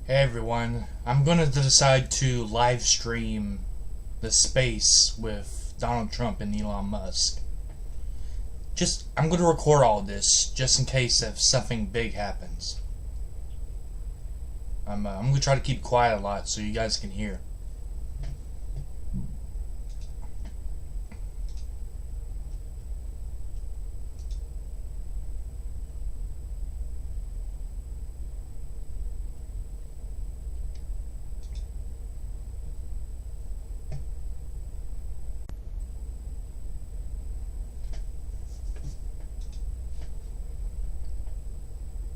Hey everyone, I'm gonna decide to live stream the space with Donald Trump and Elon Musk. I'm gonna record all this just in case if something big happens. I'm gonna try to keep quiet a lot so you guys can hear.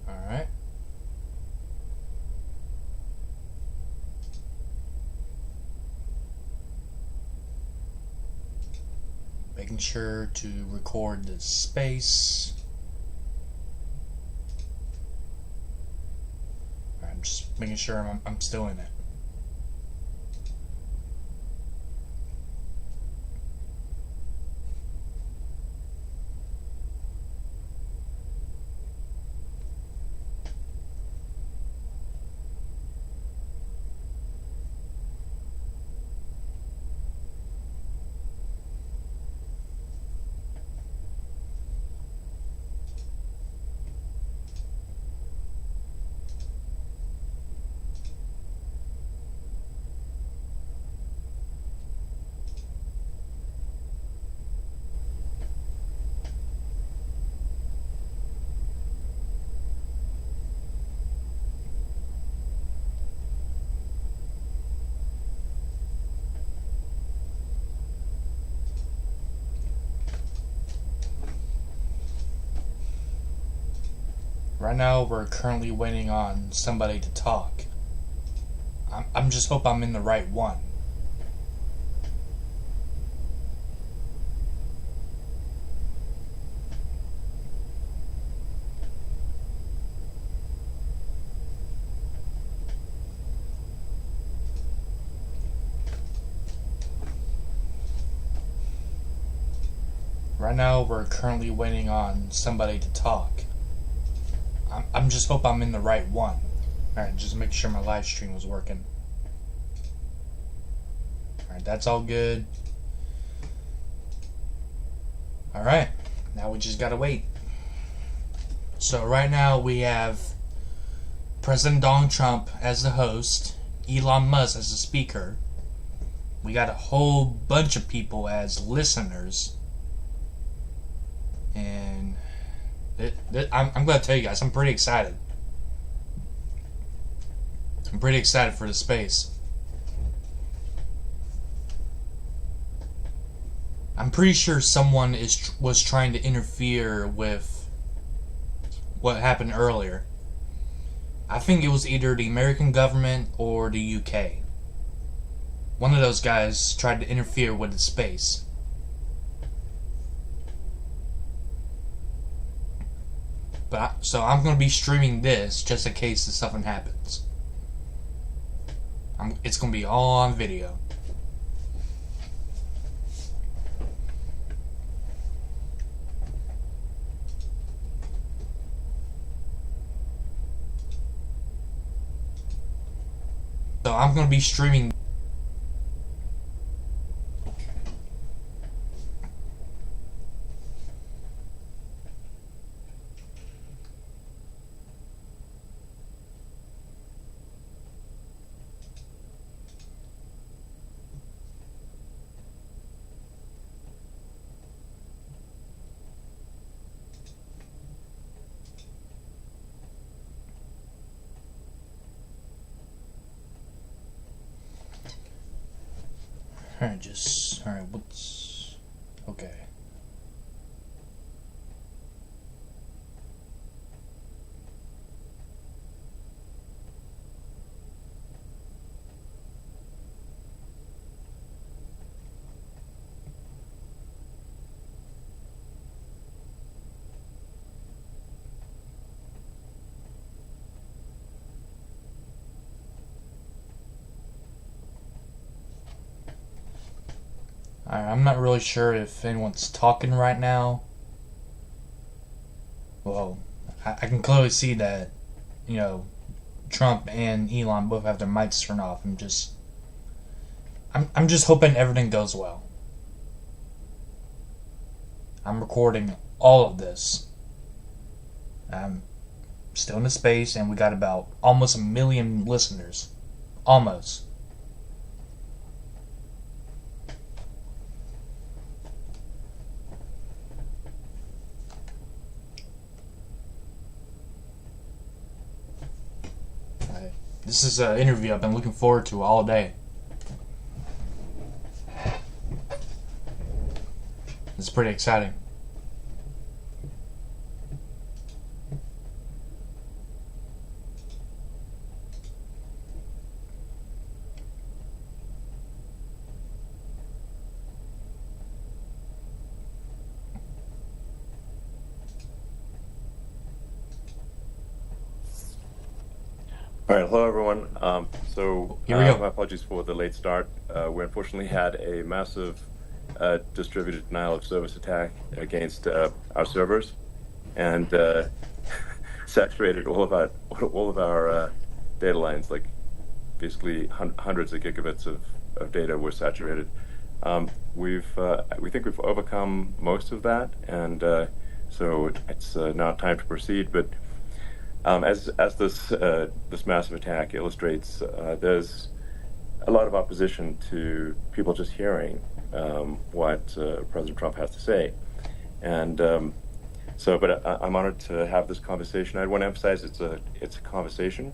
Alright. Making sure to record the space. I'm just making sure I'm still in it. Right now, we're currently waiting on somebody to talk. I'm just hope I'm in the right one. Right now, we're currently waiting on somebody to talk. I'm just hope I'm in the right one. Alright, just make sure my live stream was working. Alright, that's all good. Alright, now we just gotta wait. So right now we have President Donald Trump as the host, Elon Musk as the speaker. We got a whole bunch of people as listeners. And I'm going to tell you guys, I'm pretty excited. I'm pretty excited for the space. I'm pretty sure someone was trying to interfere with what happened earlier. I think it was either the American government or the UK. One of those guys tried to interfere with the space. So I'm going to be streaming this just in case if something happens. It's going to be all on video. So I'm going to be streaming. Alright, what's... Okay. I'm not really sure if anyone's talking right now. Well, I can clearly see that, Trump and Elon both have their mics turned off. I'm just hoping everything goes well. I'm recording all of this. I'm still in the space, and we got about almost 1 million listeners. Almost. This is an interview I've been looking forward to all day. It's pretty exciting. All right, hello everyone. Here we go. My apologies for the late start. We unfortunately had a massive distributed denial of service attack against our servers, and saturated all of our data lines. Like basically hundreds of gigabits of data were saturated. We think we've overcome most of that, and so it's now time to proceed. But as this massive attack illustrates, there's a lot of opposition to people just hearing what President Trump has to say, and but I'm honored to have this conversation. I want to emphasize it's a conversation,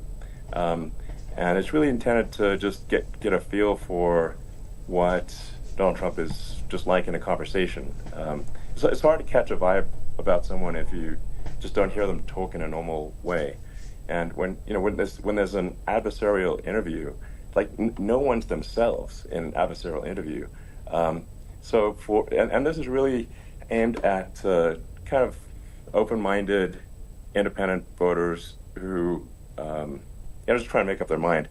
and it's really intended to just get a feel for what Donald Trump is just like in a conversation. So it's hard to catch a vibe about someone if you just don't hear them talk in a normal way. And when there's an adversarial interview, like no one's themselves in an adversarial interview. And this is really aimed at kind of open-minded, independent voters who just trying to make up their mind.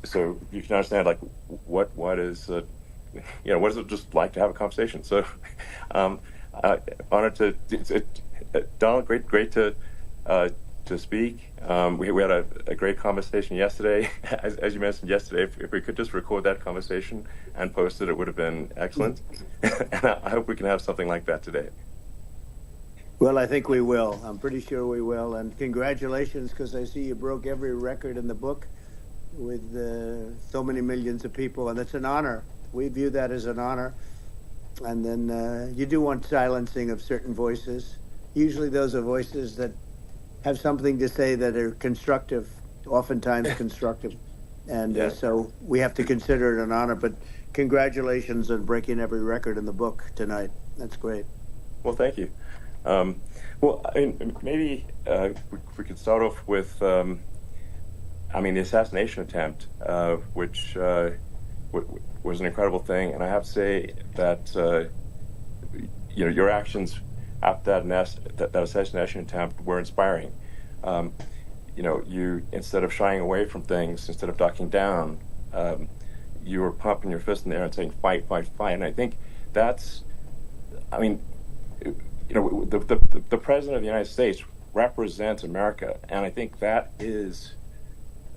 So you can understand like what is what is it just like to have a conversation. So honored to Donald, great to speak. We had a great conversation yesterday. As you mentioned yesterday, if we could just record that conversation and post it would have been excellent. And I hope we can have something like that today. Well, I think we will. I'm pretty sure we will. And congratulations, because I see you broke every record in the book with so many millions of people, and it's an honor. We view that as an honor. And then you do want silencing of certain voices. Usually those are voices that have something to say that are constructive, oftentimes constructive. And so we have to consider it an honor. But congratulations on breaking every record in the book tonight. That's great. Well, thank you. Well, I mean, maybe we could start off with, the assassination attempt, which was an incredible thing. And I have to say that, your actions after that assassination attempt were inspiring. You, instead of shying away from things, instead of ducking down, you were pumping your fist in the air and saying, fight, fight, fight. And I think that's, the President of the United States represents America, and I think that is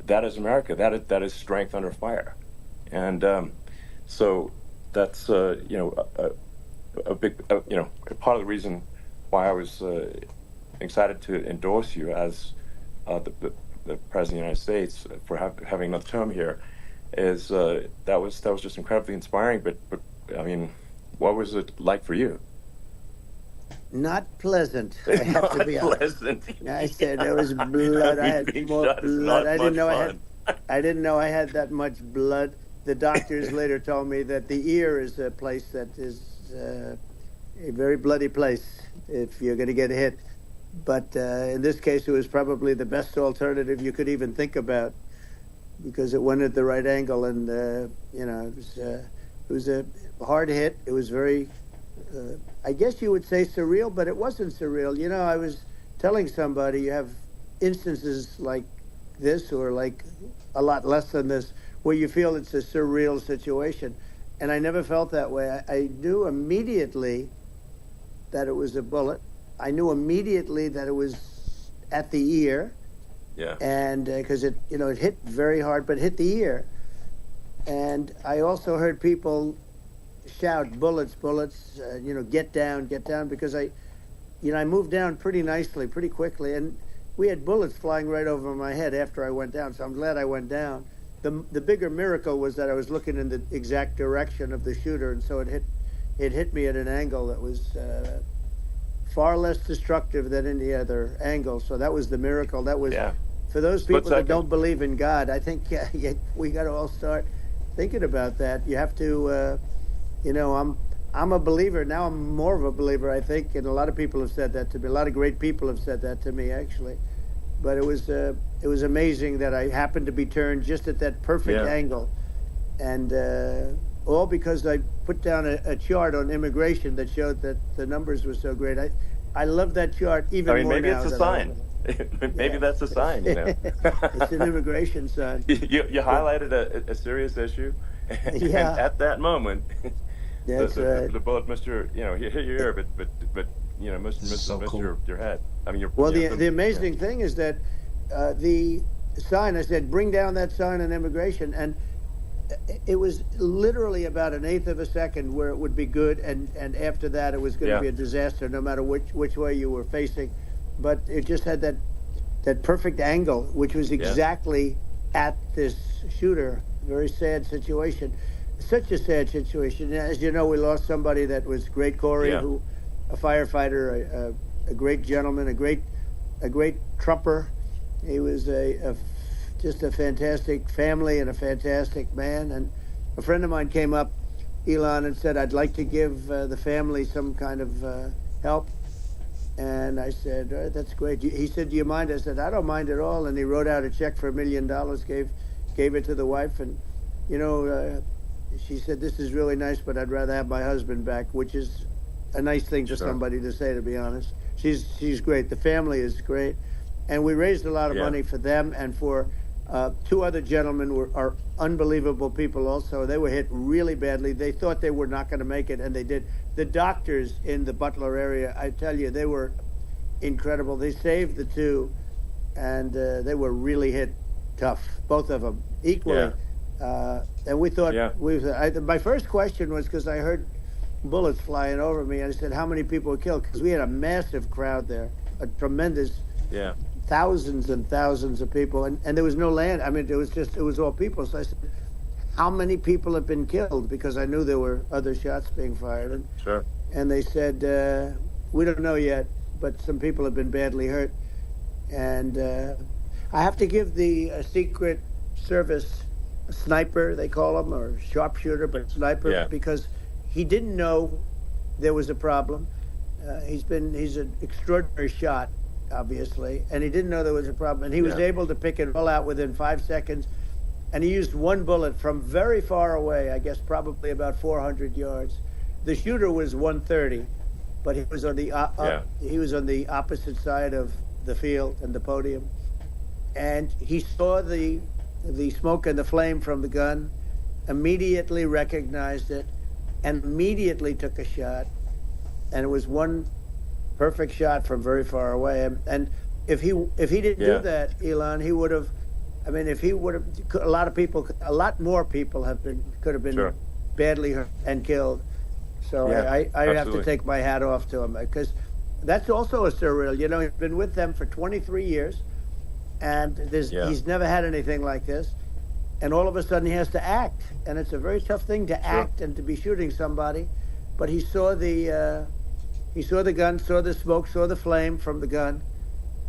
America. That is strength under fire, and so that's a big part of the reason why I was excited to endorse you as the President of the United States for having another term here. Is that was just incredibly inspiring. But what was it like for you? Not pleasant. I have to be honest. Pleasant. I said there was blood. I had more blood. I didn't know I had that much blood. The doctors later told me that the ear is a place that is a very bloody place if you're going to get hit. But in this case, it was probably the best alternative you could even think about, because it went at the right angle, and it was a hard hit. It was very, I guess you would say surreal, but it wasn't surreal. I was telling somebody, you have instances like this, or like a lot less than this, where you feel it's a surreal situation, and I never felt that way. I knew immediately that it was a bullet. I knew immediately that it was at the ear. Yeah. And because it hit very hard, but hit the ear. And I also heard people shout, "Bullets, bullets!" Get down, because I moved down pretty nicely, pretty quickly, and we had bullets flying right over my head after I went down. So I'm glad I went down. The bigger miracle was that I was looking in the exact direction of the shooter, and so it hit me at an angle that was far less destructive than any other angle. So that was the miracle. That was for those people that don't believe in God. I think we got to all start thinking about that. You have to, I'm a believer now. I'm more of a believer, I think, and a lot of people have said that to me. A lot of great people have said that to me, actually. But it was amazing that I happened to be turned just at that perfect angle, and all because I put down a chart on immigration that showed that the numbers were so great. I love that chart even more now. Maybe it's a sign. Maybe that's a sign. It's an immigration sign. You highlighted a serious issue, and at that moment, the bullet missed your hit your ear, but missed your head. I mean, the amazing thing is that the sign. I said, bring down that sign on immigration, and it was literally about an eighth of a second where it would be good, and after that it was going to be a disaster, no matter which way you were facing. But it just had that perfect angle, which was exactly at this shooter. Very sad situation. Such a sad situation. As you know, we lost somebody that was great, Corey, who a firefighter, a great gentleman, a great trumper. He was just a fantastic family and a fantastic man. And a friend of mine came up, Elon, and said, "I'd like to give the family some kind of help." And I said, "That's great." He said, "Do you mind?" I said, "I don't mind at all." And he wrote out a check for $1 million, gave it to the wife, and she said, "This is really nice, but I'd rather have my husband back," which is a nice thing for somebody to say, to be honest. She's great. The family is great. And we raised a lot of money for them and for two other gentlemen who are unbelievable people also. They were hit really badly. They thought they were not going to make it, and they did. The doctors in the Butler area, I tell you, they were incredible. They saved the two, and they were really hit tough, both of them, equally. And we thought, my first question was, because I heard bullets flying over me, and I said, how many people were killed? Because we had a massive crowd there, a tremendous, thousands and thousands of people, and there was no land. I mean, it was all people. So I said, how many people have been killed? Because I knew there were other shots being fired. And they said, we don't know yet, but some people have been badly hurt. And I have to give the Secret Service a sniper, they call him, or sharpshooter, but sniper, because he didn't know there was a problem. He's an extraordinary shot, obviously, and he didn't know there was a problem. And he was able to pick it all out within 5 seconds. And he used one bullet from very far away, I guess probably about 400 yards. The shooter was 130, but he was on the opposite side of the field and the podium. And he saw the smoke and the flame from the gun, immediately recognized it, and immediately took a shot. And it was one perfect shot from very far away. And if he didn't do that, Elon, he would have. I mean, if he would have, a lot more people could have been badly hurt and killed. So I have to take my hat off to him, because that's also a surreal. You know, he's been with them for 23 years, and he's never had anything like this. And all of a sudden he has to act, and it's a very tough thing to act and to be shooting somebody. But he saw the gun, saw the smoke, saw the flame from the gun,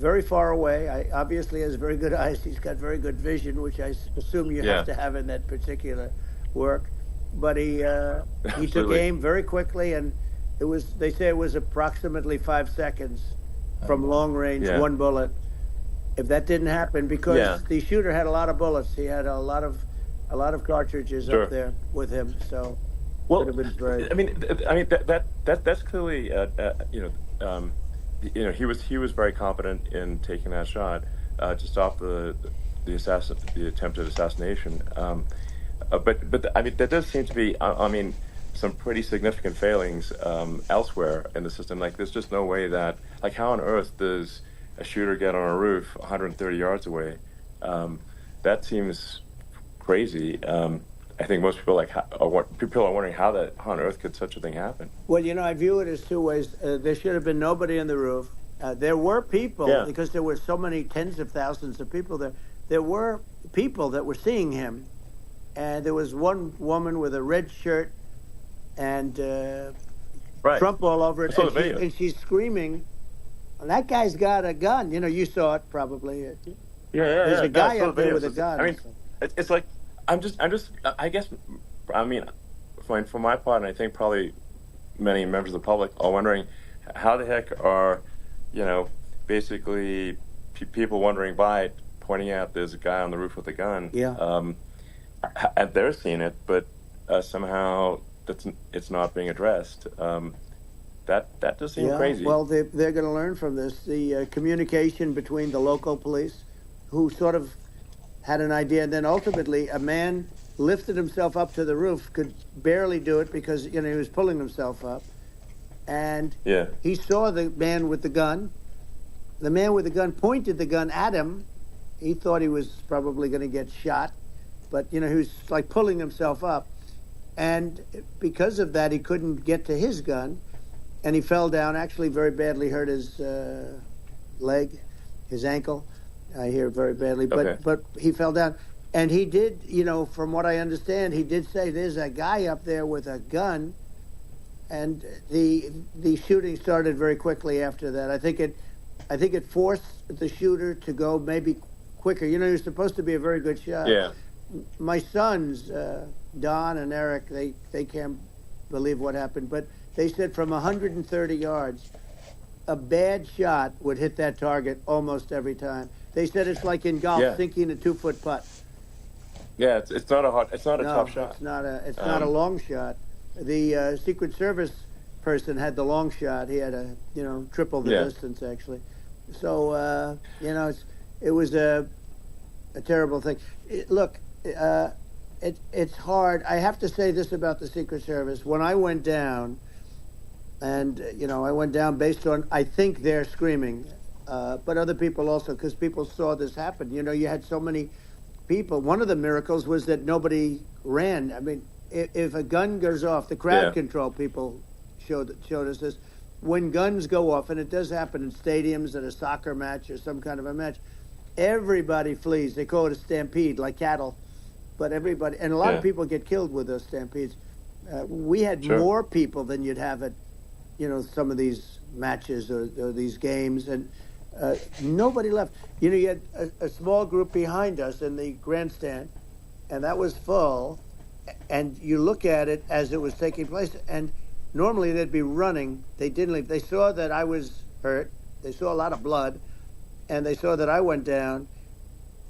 very far away. Obviously has very good eyes. He's got very good vision, which I assume you have to have in that particular work. But he took aim very quickly, and they say it was approximately 5 seconds from long range, one bullet. If that didn't happen, because the shooter had a lot of bullets, he had a lot of cartridges up there with him. So, well, I mean, that's clearly, he was very competent in taking that shot to stop the attempted assassination. But I mean, there does seem to be, some pretty significant failings elsewhere in the system. Like, there's just no way that, like, how on earth does a shooter get on a roof 130 yards away. That seems crazy. I think most people people are wondering how on earth could such a thing happen. Well, I view it as two ways. There should have been nobody on the roof. There were people, because there were so many tens of thousands of people there. There were people that were seeing him, and there was one woman with a red shirt and Trump all over it, and she's screaming. That guy's got a gun. You saw it probably. There's a guy up there with a gun. I mean, it's like I guess, for my part, and I think probably many members of the public are wondering how the heck are, basically people wondering by pointing out there's a guy on the roof with a gun. Yeah. And they're seeing it, but somehow it's not being addressed. That does seem crazy. Well, they're going to learn from this. The communication between the local police, who sort of had an idea, and then ultimately a man lifted himself up to the roof, could barely do it because he was pulling himself up, and he saw the man with the gun. The man with the gun pointed the gun at him. He thought he was probably going to get shot, but he was like pulling himself up, and because of that he couldn't get to his gun, and he fell down, actually very badly hurt his leg, his ankle. I hear very badly, but he fell down. And he did, from what I understand, he did say there's a guy up there with a gun, and the shooting started very quickly after that. I think it forced the shooter to go maybe quicker. He was supposed to be a very good shot. Yeah. My sons, Don and Eric, they can't believe what happened, but they said from 130 yards, a bad shot would hit that target almost every time. They said it's like in golf, sinking a 2-foot putt. Yeah, it's not a tough shot. It's not a long shot. The Secret Service person had the long shot. He had a triple the distance actually. So it was a terrible thing. It's hard. I have to say this about the Secret Service. When I went down, and I went down based on I think they're screaming. But other people also, because people saw this happen. You had so many people. One of the miracles was that nobody ran. I mean, if a gun goes off, the crowd control people showed us this. When guns go off, and it does happen in stadiums, at a soccer match or some kind of a match, everybody flees. They call it a stampede, like cattle. But everybody, and a lot of people get killed with those stampedes. We had more people than you'd have at, some of these matches or these games, and nobody left. You had a small group behind us in the grandstand, and that was full. And you look at it as it was taking place, and normally they'd be running. They didn't leave. They saw that I was hurt. They saw a lot of blood, and they saw that I went down.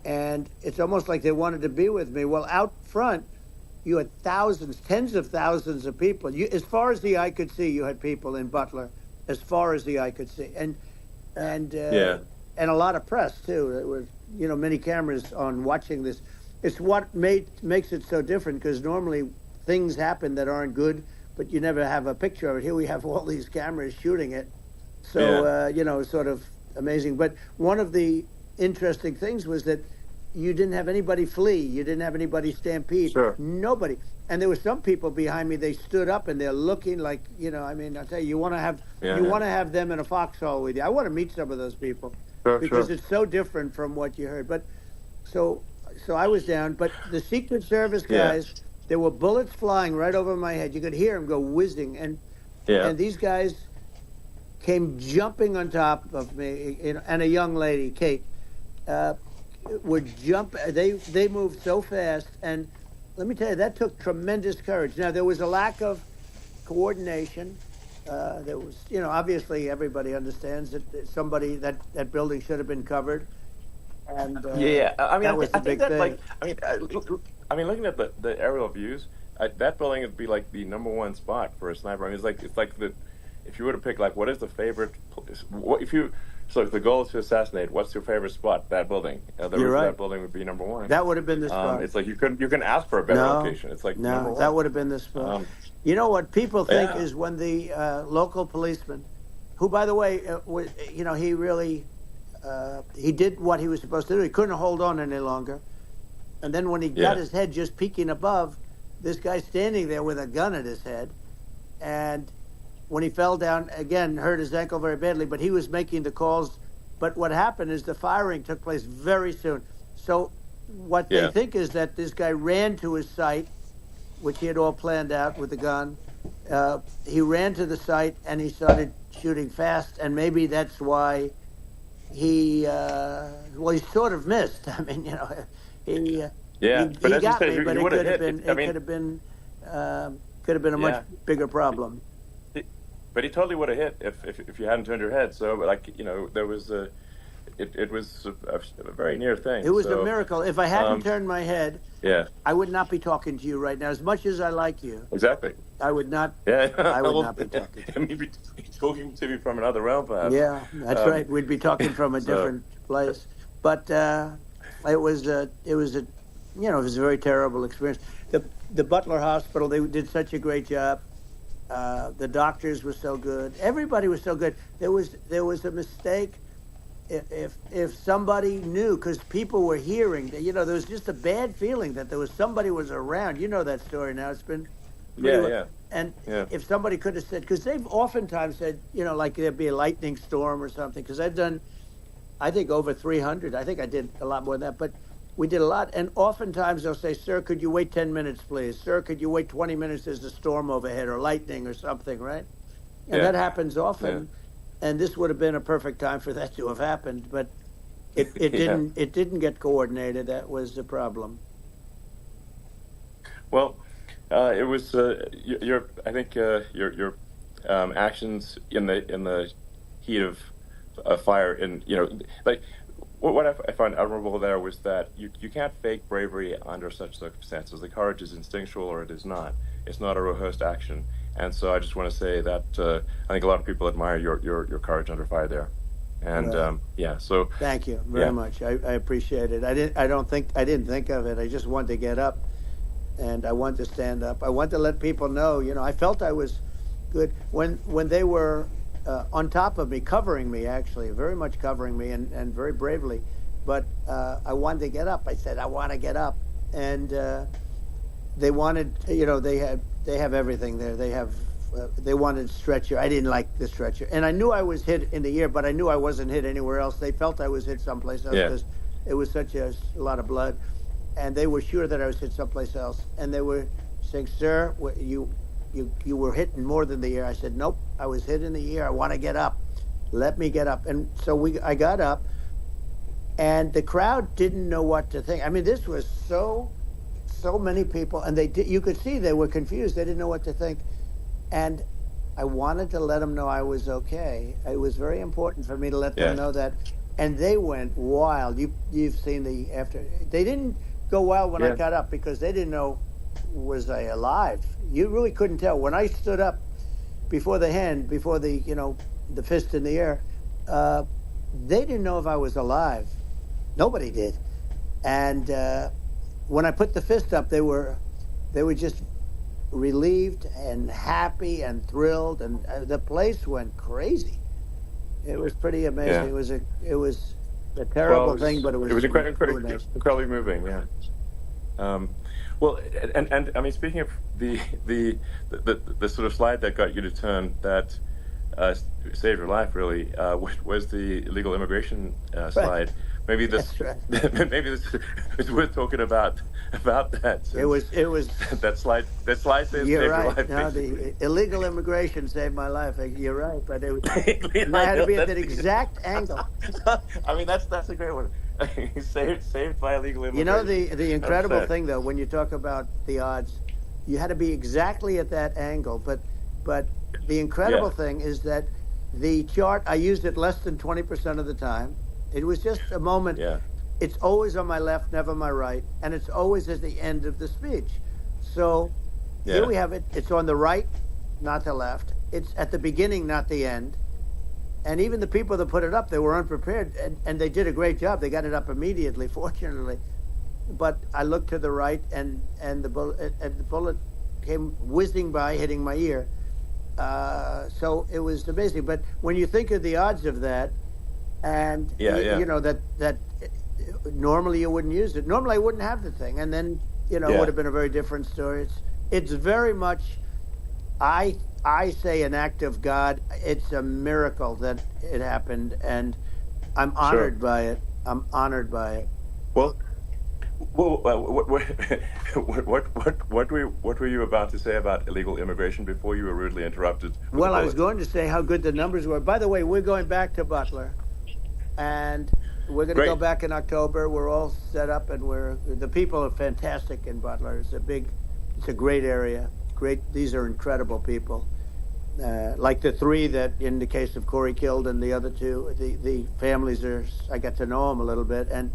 And it's almost like they wanted to be with me. Well, out front, you had thousands, tens of thousands of people. As far as the eye could see, you had people in Butler, as far as the eye could see. And a lot of press, too. There were, many cameras on watching this. It's what makes it so different, because normally things happen that aren't good, but you never have a picture of it. Here we have all these cameras shooting it. So, sort of amazing. But one of the interesting things was that you didn't have anybody flee. You didn't have anybody stampede. Sure. Nobody. And there were some people behind me. They stood up and they're looking like, I'll tell you, you want to have them in a foxhole with you. I want to meet some of those people because it's so different from what you heard. But so I was down. But the Secret Service guys, there were bullets flying right over my head. You could hear them go whizzing, and these guys came jumping on top of me, and a young lady, Kate. Would jump. They moved so fast, and let me tell you, that took tremendous courage. Now there was a lack of coordination. There was, obviously everybody understands that that building should have been covered. And that was the big thing. Looking at the aerial views, that building would be like the number one spot for a sniper. I mean, it's like if you were to pick what is the favorite, So if the goal is to assassinate, what's your favorite spot? That building. The roof of that building would be number one. That would have been the spot. It's like you can ask for a better location. It's like number one. That would have been the spot. You know what people think is when the local policeman, who by the way, he really he did what he was supposed to do. He couldn't hold on any longer. And then when he got his head just peeking above, this guy standing there with a gun at his head. And when he fell down, again, hurt his ankle very badly, but he was making the calls. But what happened is the firing took place very soon. So what they think is that this guy ran to his site, which he had all planned out with the gun. He ran to the site and he started shooting fast, and maybe that's why he sort of missed. I mean, he but as got you me, said, but he it would have hit. Could have been a much bigger problem. But he totally would have hit if you hadn't turned your head. So, there was it was a very near thing. It was a miracle. If I hadn't turned my head, I would not be talking to you right now. As much as I like you, exactly, I would not. Yeah, I would not be talking. I mean, you'd be talking to me from another realm, perhaps. Yeah, that's right. We'd be talking from a different place. But it was a very terrible experience. The Butler Hospital, they did such a great job. The doctors were so good. Everybody was so good. There was a mistake. If somebody knew, because people were hearing, there was just a bad feeling that somebody was around. You know that story now. It's been if somebody could have said, because they've oftentimes said, like there'd be a lightning storm or something. Because I've done, I think over 300. I think I did a lot more than that, but we did a lot. And oftentimes they'll say, "Sir, could you wait 10 minutes, please? Sir, could you wait 20 minutes? There's a storm overhead or lightning or something," right? And that happens often. Yeah. And this would have been a perfect time for that to have happened, but it didn't. It didn't get coordinated. That was the problem. Well, it was your actions in the heat of fire, and what I find admirable there was that you can't fake bravery under such circumstances. The courage is instinctual, or it is not. It's not a rehearsed action. And so I just want to say that I think a lot of people admire your courage under fire there. And so thank you very much. I appreciate it. I didn't think of it. I just wanted to get up, and I wanted to stand up. I wanted to let people know. I felt I was good when they were on top of me, covering me, actually, very much covering me, and very bravely. But I wanted to get up. I said, I want to get up, and they wanted. They have everything there. They wanted stretcher. I didn't like the stretcher, and I knew I was hit in the ear, but I knew I wasn't hit anywhere else. They felt I was hit someplace else because it was such a lot of blood, and they were sure that I was hit someplace else. And they were saying, "Sir, you were hit in more than the ear." I said, "Nope, I was hit in the ear. I want to get up. Let me get up." And so I got up, and the crowd didn't know what to think. I mean, this was so many people, and you could see they were confused. They didn't know what to think. And I wanted to let them know I was okay. It was very important for me to let them know that. And they went wild. You've seen the after. They didn't go wild when I got up because they didn't know, was I alive? You really couldn't tell. When I stood up before the fist in the air, they didn't know if I was alive. Nobody did. And when I put the fist up, they were just relieved and happy and thrilled, and the place went crazy. It was pretty amazing. Yeah. It was a terrible thing, but it was incredibly moving. Yeah. Well, and I mean, speaking of the sort of slide that got you to turn that saved your life, really, was the illegal immigration slide. Maybe this is worth talking about that. It was that slide saved your life. No, the illegal immigration saved my life. You're right, but it had to be at that exact angle. I mean, that's a great one. saved by illegal immigration. The incredible thing, though, when you talk about the odds, you had to be exactly at that angle. But the incredible thing is that the chart, I used it less than 20% of the time. It was just a moment. Yeah. It's always on my left, never my right, and it's always at the end of the speech. So here we have it. It's on the right, not the left. It's at the beginning, not the end. And even the people that put it up, they were unprepared, and they did a great job. They got it up immediately, fortunately. But I looked to the right, and the bullet came whizzing by, hitting my ear. So it was amazing. But when you think of the odds of that, and Yeah. you know that normally you wouldn't use it. Normally I wouldn't have the thing, and then it would have been a very different story. It's very much, I say, an act of God. It's a miracle that it happened, and I'm honored by it. I'm honored by it. Well, what were you about to say about illegal immigration before you were rudely interrupted? Well, I was going to say how good the numbers were. By the way, we're going back to Butler, and we're going to go back in October. We're all set up, and the people are fantastic in Butler. It's a great area. These are incredible people. Like the three that, in the case of Corey, killed, and the other two, the families I got to know them a little bit, and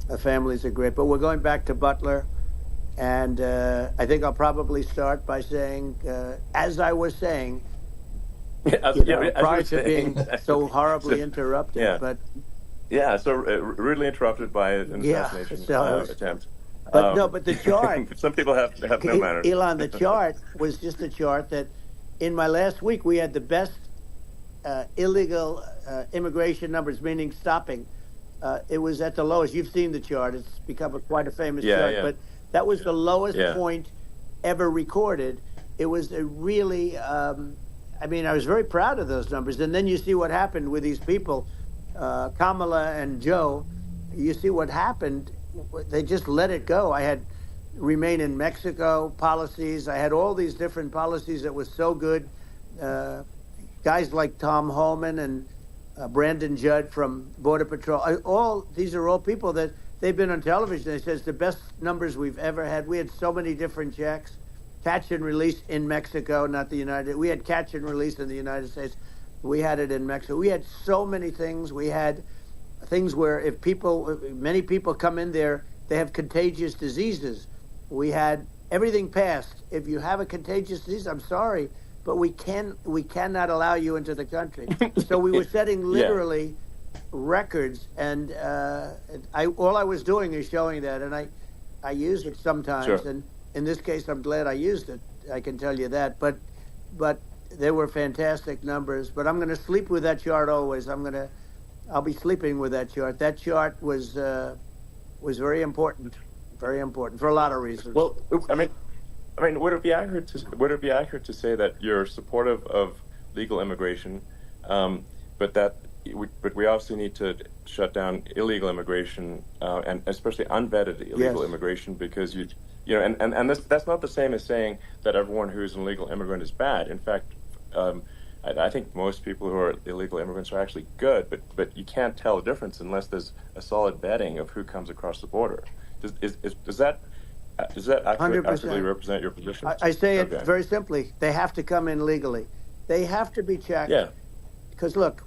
the families are great. But we're going back to Butler, and I think I'll probably start by saying, as I was saying, prior to being so horribly interrupted. So rudely interrupted by an assassination attempt. But the chart. Some people have no manners. Elon, the chart was just a chart that, in my last week, we had the best illegal immigration numbers, meaning stopping. It was at the lowest. You've seen the chart. It's become quite a famous chart. Yeah. But that was the lowest point ever recorded. It was a really, I was very proud of those numbers. And then you see what happened with these people, Kamala and Joe. You see what happened. They just let it go. I had remain in Mexico policies. I had all these different policies that was so good. Guys like Tom Homan and Brandon Judd from Border Patrol. These are all people that they've been on television. They said it's the best numbers we've ever had. We had so many different checks. Catch and release in Mexico, not the United. We had catch and release in the United States. We had it in Mexico. We had so many things. We had things where many people come in there, they have contagious diseases. We had everything passed. If you have a contagious disease, I'm sorry, but we cannot allow you into the country. So we were setting literally records, and all I was doing is showing that, and I use it sometimes. Sure. And in this case, I'm glad I used it. I can tell you that. But there were fantastic numbers. But I'm going to sleep with that chart always. I'll be sleeping with that chart. That chart was very important. Very important for a lot of reasons. Well, I mean, would it be accurate to say that you're supportive of legal immigration, but we also need to shut down illegal immigration and especially unvetted illegal immigration, because that's not the same as saying that everyone who's an illegal immigrant is bad. In fact, I think most people who are illegal immigrants are actually good, but you can't tell the difference unless there's a solid vetting of who comes across the border. Does that accurately represent your position? I say it very simply. They have to come in legally. They have to be checked. Yeah. Because look,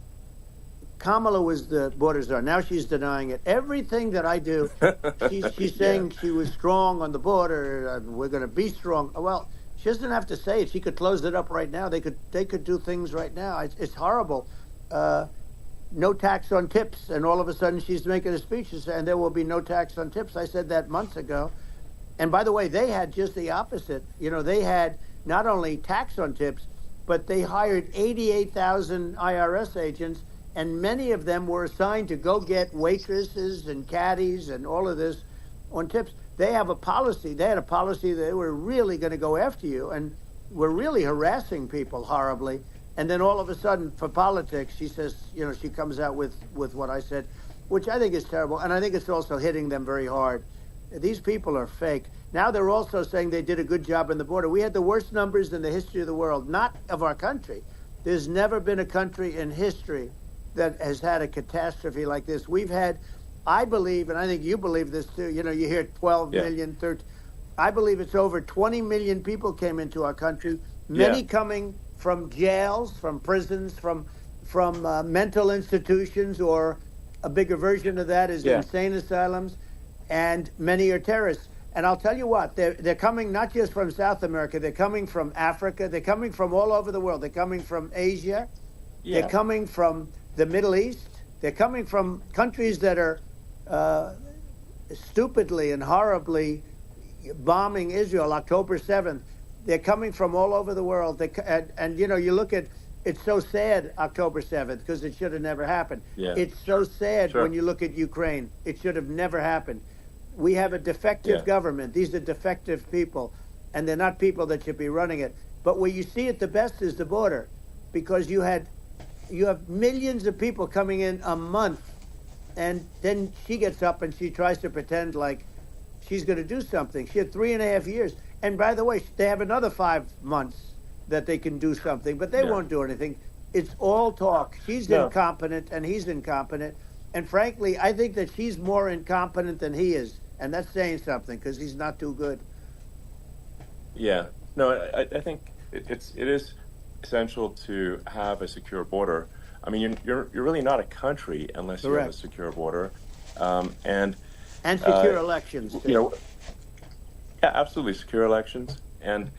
Kamala was the border czar. Now she's denying it. Everything that I do, she's saying she was strong on the border. We're going to be strong. Well, she doesn't have to say it. She could close it up right now. They could do things right now. It's horrible. No tax on tips, and all of a sudden she's making a speech and there will be no tax on tips. I said that months ago. And by the way, they had just the opposite. They had not only tax on tips, but they hired 88,000 IRS agents, and many of them were assigned to go get waitresses and caddies and all of this on tips. They have a policy. They had a policy that they were really going to go after you, and were really harassing people horribly. And then all of a sudden, for politics, she says, she comes out with what I said, which I think is terrible. And I think it's also hitting them very hard. These people are fake. Now they're also saying they did a good job on the border. We had the worst numbers in the history of the world, not of our country. There's never been a country in history that has had a catastrophe like this. We've had, I believe, and I think you believe this too, you hear 12 million, 13. I believe it's over 20 million people came into our country, many coming from jails, from prisons, from mental institutions, or a bigger version of that is insane asylums, and many are terrorists. And I'll tell you what, they're coming not just from South America, they're coming from Africa, they're coming from all over the world. They're coming from Asia, they're coming from the Middle East, they're coming from countries that are stupidly and horribly bombing Israel October 7th. They're coming from all over the world. You look at it's so sad, October 7th, because it should have never happened. Yeah. It's so sad Sure. when you look at Ukraine. It should have never happened. We have a defective government. These are defective people, and they're not people that should be running it. But where you see it the best is the border, because you have millions of people coming in a month, and then she gets up and she tries to pretend like she's going to do something. She had 3.5 years. And by the way, they have another 5 months that they can do something, but they won't do anything. It's all talk. She's incompetent and he's incompetent. And frankly, I think that she's more incompetent than he is. And that's saying something, because he's not too good. Yeah. No, I think it is essential to have a secure border. I mean, you're really not a country unless you have a secure border. And secure elections, too. You know, yeah, absolutely, secure elections. And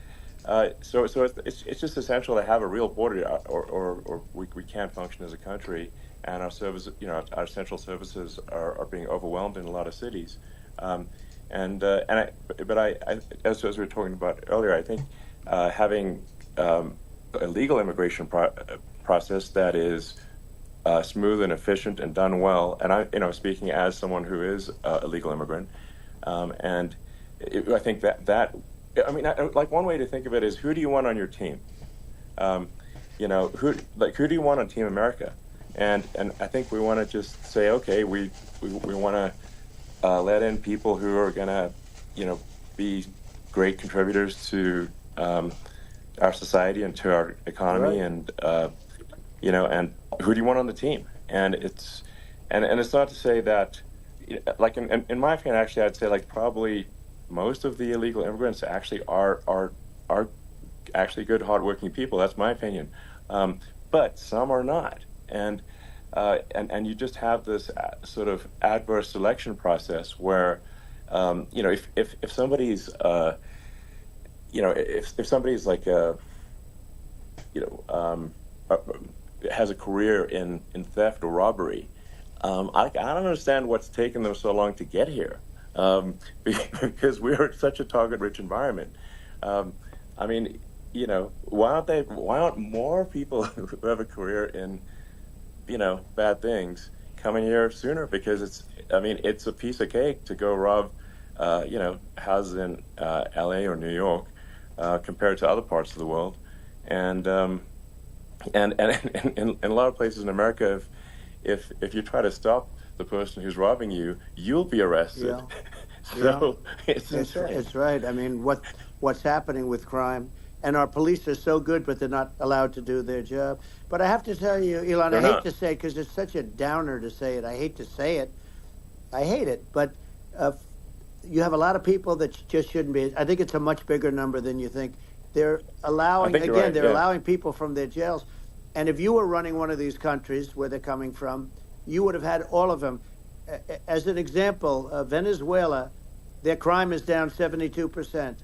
so it's just essential to have a real border, or we can't function as a country. And our our essential services are being overwhelmed in a lot of cities. But as we were talking about earlier, I think having a legal immigration process that is smooth and efficient and done well, and speaking as someone who is a legal immigrant, I think that like one way to think of it is, who do you want on your team? Who do you want on Team America? And I think we want to just say, okay, we want to let in people who are going to, be great contributors to our society and to our economy, and and who do you want on the team? And it's not to say that, like in my opinion, actually, I'd say like probably most of the illegal immigrants actually are actually good, hardworking people. That's my opinion, but some are not, and you just have this sort of adverse selection process where, if somebody's if somebody's like has a career in theft or robbery, I don't understand what's taken them so long to get here, because we're in such a target-rich environment. I mean, why aren't more people who have a career in bad things coming here sooner? Because it's a piece of cake to go rob houses in LA or New York compared to other parts of the world, and in a lot of places in America, if you try to stop the person who's robbing you, you'll be arrested. Yeah. So it's right. I mean, what's happening with crime, and our police are so good, but they're not allowed to do their job. But I have to tell you, Elon, I hate to say it because it's such a downer to say it. I hate to say it. I hate it. But you have a lot of people that just shouldn't be. I think it's a much bigger number than you think. They're allowing, allowing people from their jails. And if you were running one of these countries where they're coming from, you would have had all of them. As an example, Venezuela, their crime is down 72%.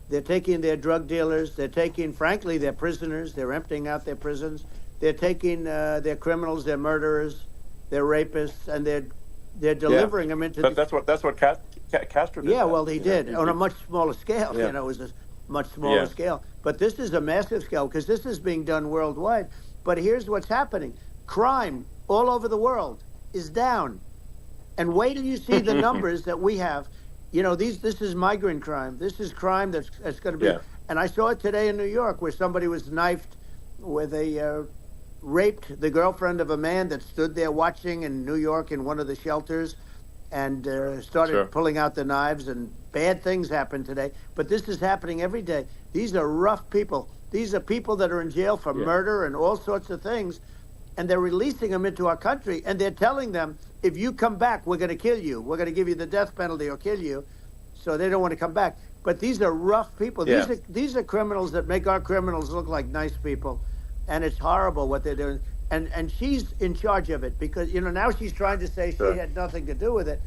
They're taking their drug dealers. They're taking, frankly, their prisoners. They're emptying out their prisons. They're taking their criminals, their murderers, their rapists, and they're delivering them into. But that's what Castro did. Yeah, well, he did on a much smaller scale. Yeah. It was a much smaller scale. But this is a massive scale because this is being done worldwide. But here's what's happening: crime all over the world is down. And wait till you see the numbers that we have. This is migrant crime. This is crime that's going to be. Yeah. And I saw it today in New York where somebody was knifed, where they raped the girlfriend of a man that stood there watching in New York in one of the shelters, and started pulling out the knives, and bad things happened today. But this is happening every day. These are rough people. These are people that are in jail for murder and all sorts of things, and they're releasing them into our country, and they're telling them, if you come back, we're going to kill you. We're going to give you the death penalty or kill you. So they don't want to come back. But these are rough people. Yeah. These are criminals that make our criminals look like nice people, and it's horrible what they're doing. And she's in charge of it because, now she's trying to say she had nothing to do with it.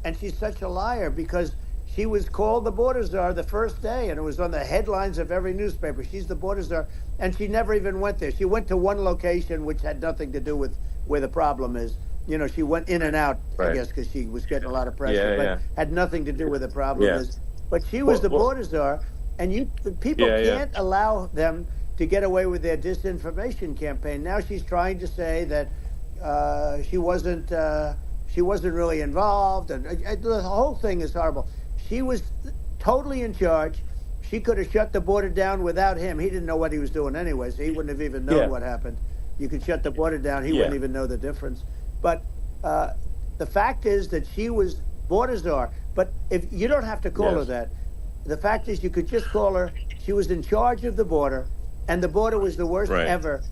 And she's such a liar because she was called the border czar the first day, and it was on the headlines of every newspaper. She's the border czar, and she never even went there. She went to one location which had nothing to do with where the problem is. She went in and out, I guess, because she was getting a lot of pressure, but had nothing to do with the problem is. But she was the border czar, and people can't allow them to get away with their disinformation campaign. Now she's trying to say that she wasn't really involved, and the whole thing is horrible. She was totally in charge. She could have shut the border down without him. He didn't know what he was doing anyway, so he wouldn't have even known what happened. You could shut the border down. He wouldn't even know the difference. But the fact is that she was border czar. But if you don't have to call her that. The fact is you could just call her, she was in charge of the border, and the border was the worst ever.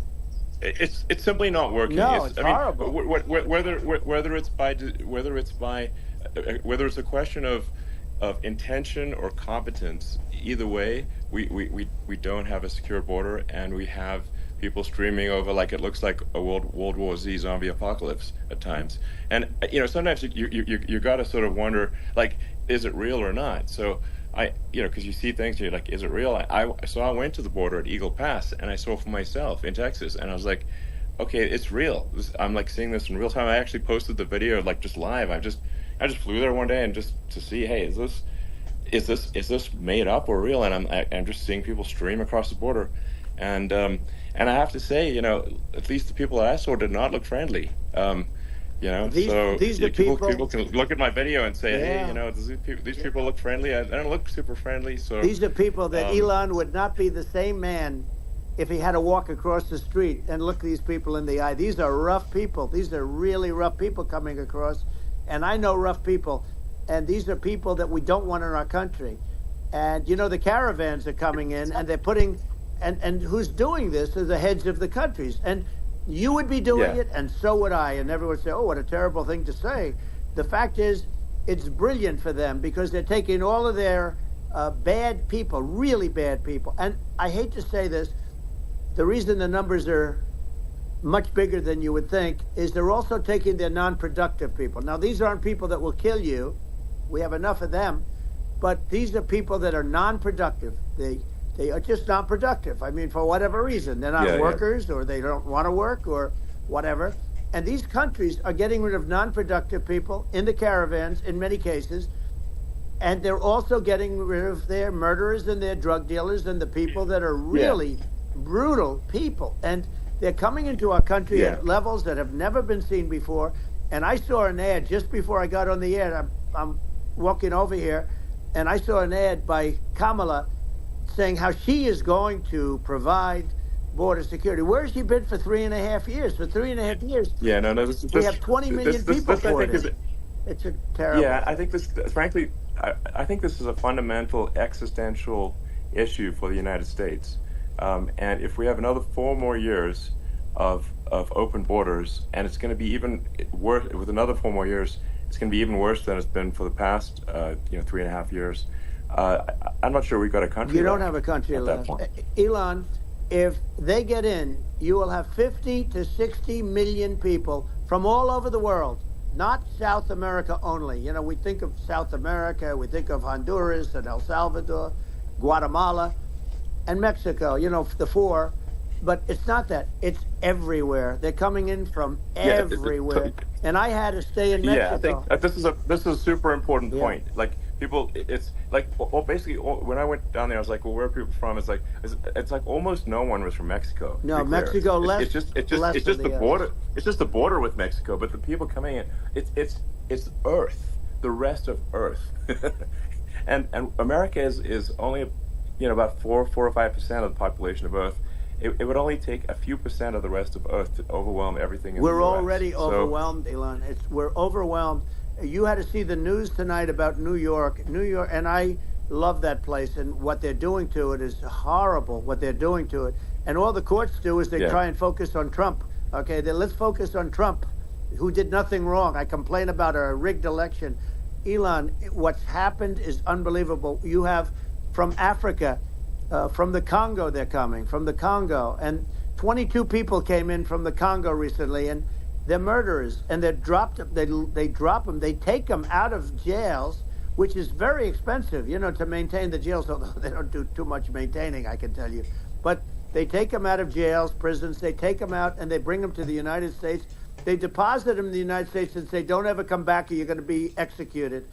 It's simply not working. No, it's horrible. Whether it's a question of intention or competence, either way, we don't have a secure border, and we have people streaming over like it looks like a World War Z zombie apocalypse at times. And sometimes you got to sort of wonder, like, is it real or not? So because you see things and you're like, is it real? So I went to the border at Eagle Pass and I saw for myself in Texas, and I was like, okay, it's real. I'm like seeing this in real time. I actually posted the video like just live. I just flew there one day and just to see, hey, is this made up or real? And I'm just seeing people stream across the border, and I have to say, at least the people that I saw did not look friendly. These people can look at my video and say, hey, these people look friendly. I don't look super friendly. So these are people that Elon would not be the same man if he had to walk across the street and look these people in the eye. These are rough people. These are really rough people coming across. And I know rough people. And these are people that we don't want in our country. And, the caravans are coming in, and they're putting, and who's doing this are the heads of the countries. And you would be doing it, and so would I. And everyone would say, oh, what a terrible thing to say. The fact is, it's brilliant for them because they're taking all of their bad people, really bad people. And I hate to say this, the reason the numbers are much bigger than you would think is they're also taking their non-productive people. Now, these aren't people that will kill you. We have enough of them. But these are people that are non-productive. They are just not productive. I mean, for whatever reason. They're not workers, or they don't want to work, or whatever. And these countries are getting rid of non-productive people in the caravans in many cases. And they're also getting rid of their murderers and their drug dealers and the people that are really brutal people. And they're coming into our country at levels that have never been seen before. And I saw an ad just before I got on the air. I'm walking over here, and I saw an ad by Kamala saying how she is going to provide border security. Where has she been for 3.5 years? For 3.5 years, we have 20 million people for it. It's a terrible. Yeah, I think this, frankly, I think this is a fundamental existential issue for the United States. And if we have another 4 more years of open borders, and it's going to be even worse with another 4 more years, it's going to be even worse than it's been for the past 3.5 years. I'm not sure we've got a country. You don't have a country left. Elon, if they get in, you will have 50 to 60 million people from all over the world, not South America only. We think of South America, we think of Honduras and El Salvador, Guatemala, and Mexico, the 4. But it's not that. It's everywhere. They're coming in from everywhere. And I had to stay in Mexico. I think this is a super important point. Like, people, it's like, basically, when I went down there, I was like, well, where are people from? It's like almost no one was from Mexico. No, Mexico less. It's just the border. It's just the border with Mexico. But the people coming in, it's Earth, the rest of Earth, and America is only about 4 or 5% of the population of Earth. It would only take a few percent of the rest of Earth to overwhelm everything in the US. We're already overwhelmed, Elon. We're overwhelmed. You had to see the news tonight about New York, and I love that place, and what they're doing to it is horrible, what they're doing to it. And all the courts do is they try and focus on Trump. Okay, let's focus on Trump, who did nothing wrong. I complain about a rigged election. Elon, what's happened is unbelievable. You have from Africa, from the Congo, they're coming, from the Congo. And 22 people came in from the Congo recently, and they're murderers. And they drop them, they take them out of jails, which is very expensive, to maintain the jails, although they don't do too much maintaining, I can tell you. But they take them out of jails, prisons, they take them out, and they bring them to the United States. They deposit them in the United States and say, don't ever come back or you're going to be executed.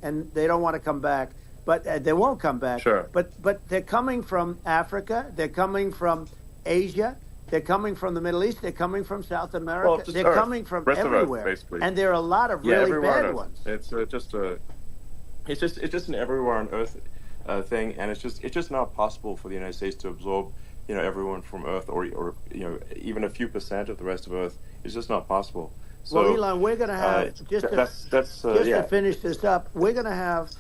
And they don't want to come back. but they won't come back. Sure. But they're coming from Africa. They're coming from Asia. They're coming from the Middle East. They're coming from South America. Well, they're coming from everywhere. Earth, basically. And there are a lot of really bad ones. It's just an everywhere on Earth thing, and it's just not possible for the United States to absorb, everyone from Earth, or even a few percent of the rest of Earth. It's just not possible. So, well, Elon, we're going to have to finish this up. We're going to have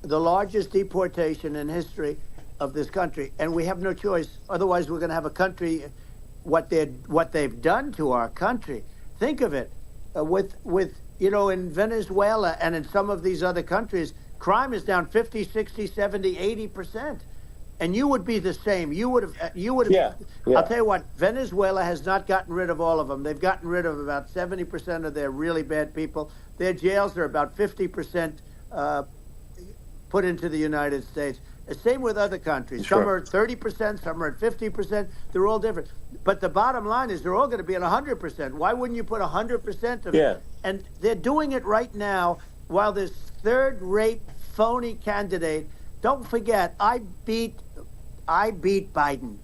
the largest deportation in history of this country, and we have no choice. Otherwise, we're going to have a country. What they've done to our country. Think of it, with in Venezuela and in some of these other countries, crime is down 50, 60, 70, 80%. And you would be the same. You would have. Yeah. I'll tell you what. Venezuela has not gotten rid of all of them. They've gotten rid of about 70% of their really bad people. Their jails are about 50% put into the United States. The same with other countries. Sure. Some are at 30%, some are at 50%. They're all different. But the bottom line is they're all going to be at 100%. Why wouldn't you put 100% of it? And they're doing it right now while this third-rate phony candidate. Don't forget, I beat Biden.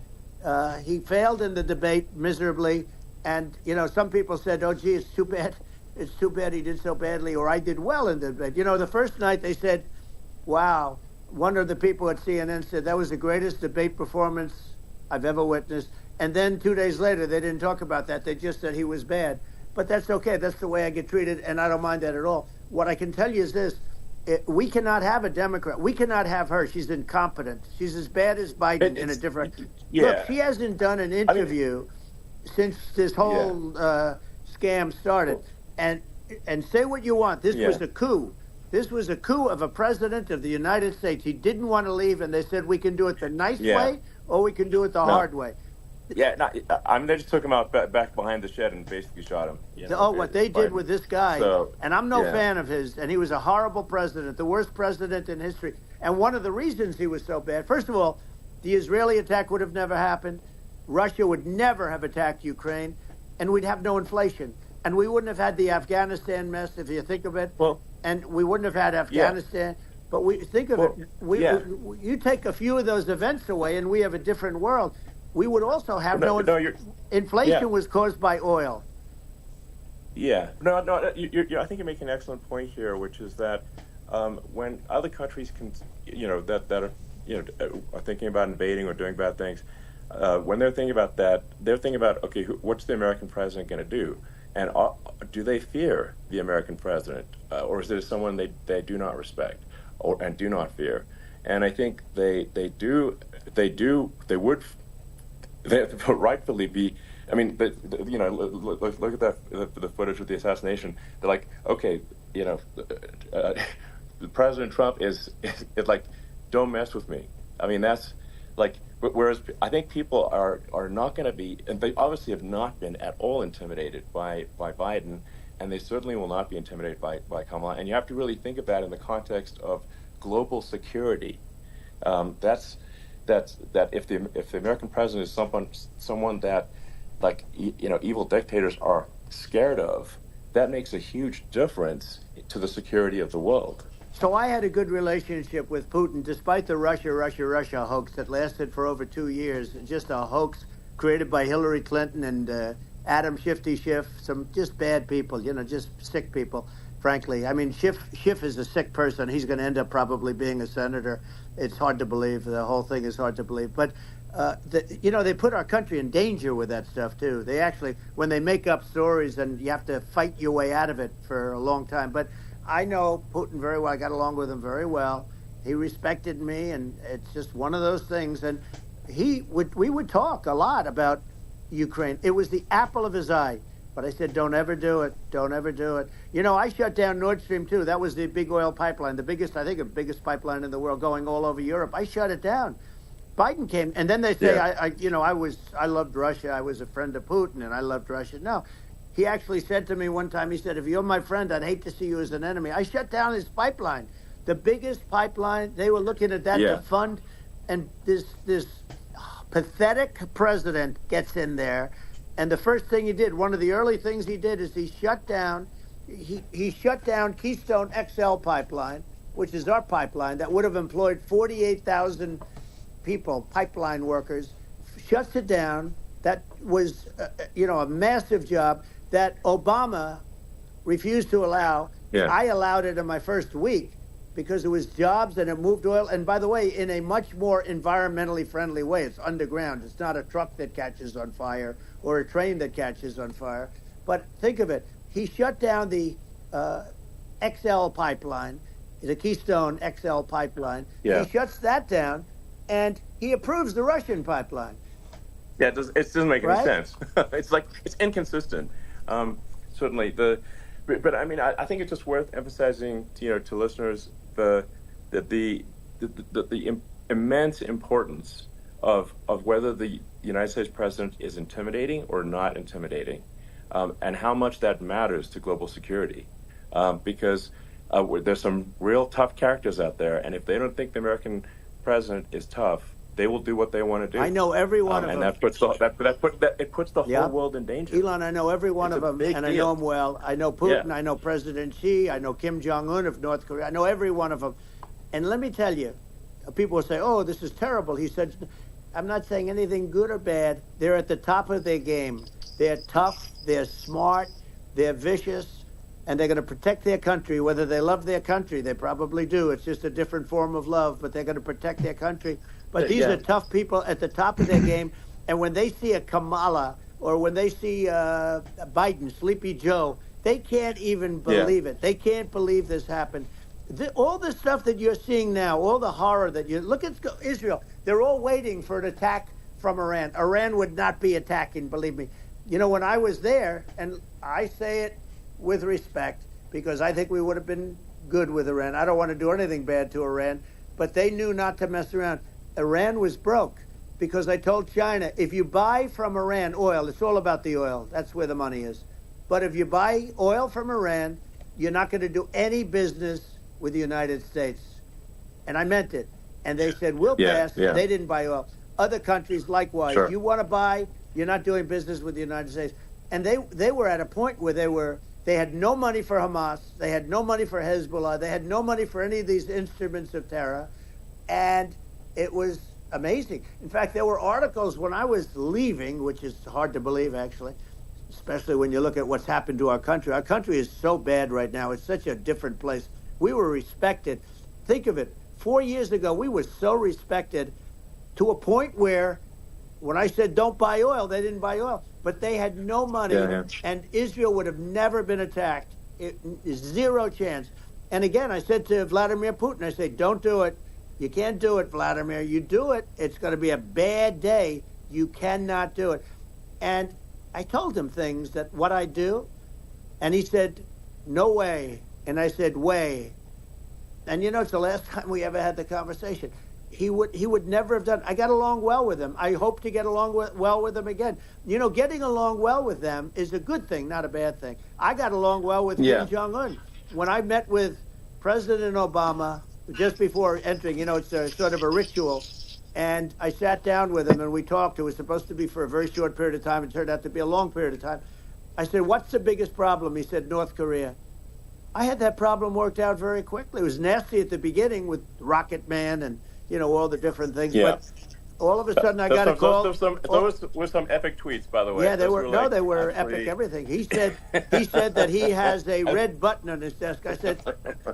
He failed in the debate miserably. And, some people said, oh, gee, it's too bad. It's too bad he did so badly, or I did well in the debate. The first night they said, wow. One of the people at CNN said that was the greatest debate performance I've ever witnessed. And then 2 days later, they didn't talk about that. They just said he was bad. But that's okay. That's the way I get treated, and I don't mind that at all. What I can tell you is this. We cannot have a Democrat. We cannot have her. She's incompetent. She's as bad as Biden in a different... Look, she hasn't done an interview since this whole scam started. And say what you want. This was a coup. This was a coup of a president of the United States. He didn't want to leave, and they said we can do it the nice way or we can do it the hard way. Yeah, they just took him out back behind the shed and basically shot him. What they did with this guy, and I'm no fan of his, and he was a horrible president, the worst president in history. And one of the reasons he was so bad, first of all, the Israeli attack would have never happened. Russia would never have attacked Ukraine, and we'd have no inflation. And we wouldn't have had the Afghanistan mess, if you think of it. Well, and we wouldn't have had Afghanistan. But we think of it. You take a few of those events away, and we have a different world. We would also have inflation was caused by oil. Yeah. No. I think you make an excellent point here, which is that when other countries can, that are thinking about invading or doing bad things, when they're thinking about that, they're thinking about, okay, what's the American president going to do? And do they fear the American president, or is there someone they do not respect and do not fear? And I think they would rightfully be. I mean, look at the footage of the assassination. They're like, okay, President Trump is like, don't mess with me. I mean, that's like. Whereas I think people are not going to be, and they obviously have not been at all intimidated by Biden, and they certainly will not be intimidated by Kamala. And you have to really think of that in the context of global security. That if the American president is someone that, like, evil dictators are scared of, that makes a huge difference to the security of the world. So I had a good relationship with Putin, despite the Russia hoax that lasted for over 2 years. Just a hoax created by Hillary Clinton and Adam Shifty Schiff, some just bad people, just sick people, frankly. I mean, Schiff is a sick person. He's going to end up probably being a senator. It's hard to believe. The whole thing is hard to believe. But, they put our country in danger with that stuff, too. They actually, when they make up stories, and you have to fight your way out of it for a long time. But I know Putin very well. I got along with him very well. He respected me, and it's just one of those things. And we would talk a lot about Ukraine. It was the apple of his eye. But I said, don't ever do it. Don't ever do it. I shut down Nord Stream 2. That was the big oil pipeline, the biggest pipeline in the world going all over Europe. I shut it down. Biden came, and then they say, I loved Russia. I was a friend of Putin, and I loved Russia. No. He actually said to me one time, he said, if you're my friend, I'd hate to see you as an enemy. I shut down his pipeline, the biggest pipeline. They were looking at that to fund. And this pathetic president gets in there. And the first thing he did, one of the early things he did is he shut down Keystone XL pipeline, which is our pipeline, that would have employed 48,000 people, pipeline workers, shuts it down. That was, a massive job that Obama refused to allow. Yeah. I allowed it in my first week because it was jobs and it moved oil. And by the way, in a much more environmentally friendly way. It's underground. It's not a truck that catches on fire or a train that catches on fire. But think of it. He shut down the XL pipeline, the Keystone XL pipeline. Yeah. He shuts that down, and he approves the Russian pipeline. Yeah, it doesn't make any Right? sense. It's inconsistent. Certainly, but I mean, I think it's just worth emphasizing, to listeners the immense importance of whether the United States president is intimidating or not intimidating, and how much that matters to global security, because there's some real tough characters out there, and if they don't think the American president is tough, they will do what they want to do. I know every one of and them. that puts the whole world in danger. Elon, I know every one It's of a them, big and I deal. know them well. I know Putin, Yeah. I know President Xi, I know Kim Jong-un of North Korea. I know every one of them. And let me tell you, people will say, oh, this is terrible. He said, I'm not saying anything good or bad. They're at the top of their game. They're tough, they're smart, they're vicious, and they're going to protect their country, whether they love their country. They probably do. It's just a different form of love, but they're going to protect their country. But these Yeah. are tough people at the top of their game. And when they see a Kamala or when they see Biden, Sleepy Joe, they can't even believe it. They can't believe this happened. All the stuff that you're seeing now, all the horror that you look at Israel, they're all waiting for an attack from Iran. Iran would not be attacking, believe me. When I was there, and I say it with respect because I think we would have been good with Iran. I don't want to do anything bad to Iran, but they knew not to mess around. Iran was broke because I told China, if you buy from Iran oil, it's all about the oil. That's where the money is. But if you buy oil from Iran, you're not going to do any business with the United States. And I meant it. And they said, we'll pass. Yeah. They didn't buy oil. Other countries, likewise. Sure. You want to buy, you're not doing business with the United States. And they were at a point where they had no money for Hamas. They had no money for Hezbollah. They had no money for any of these instruments of terror. And it was amazing. In fact, there were articles when I was leaving, which is hard to believe, actually, especially when you look at what's happened to our country. Our country is so bad right now. It's such a different place. We were respected. Think of it. 4 years ago, we were so respected to a point where when I said don't buy oil, they didn't buy oil. But they had no money, and Israel would have never been attacked. Zero chance. And again, I said to Vladimir Putin, I said, don't do it. You can't do it, Vladimir. You do it, it's going to be a bad day. You cannot do it. And I told him things that what I do, and he said, no way. And I said, way. And it's the last time we ever had the conversation. He would never have done. I got along well with him. I hope to get along well with him again. Getting along well with them is a good thing, not a bad thing. I got along well with Kim Jong-un. When I met with President Obama just before entering, it's a sort of a ritual, and I sat down with him and we talked. It was supposed to be for a very short period of time. It turned out to be a long period of time. I said, what's the biggest problem? He said, North Korea. I had that problem worked out very quickly. It was nasty at the beginning with Rocket Man and all the different things. Yeah. But all of a sudden, I got a call. Those were some epic tweets, by the way. Yeah, they were. No, they were absolutely epic. Everything. He said that he has a red button on his desk. I said,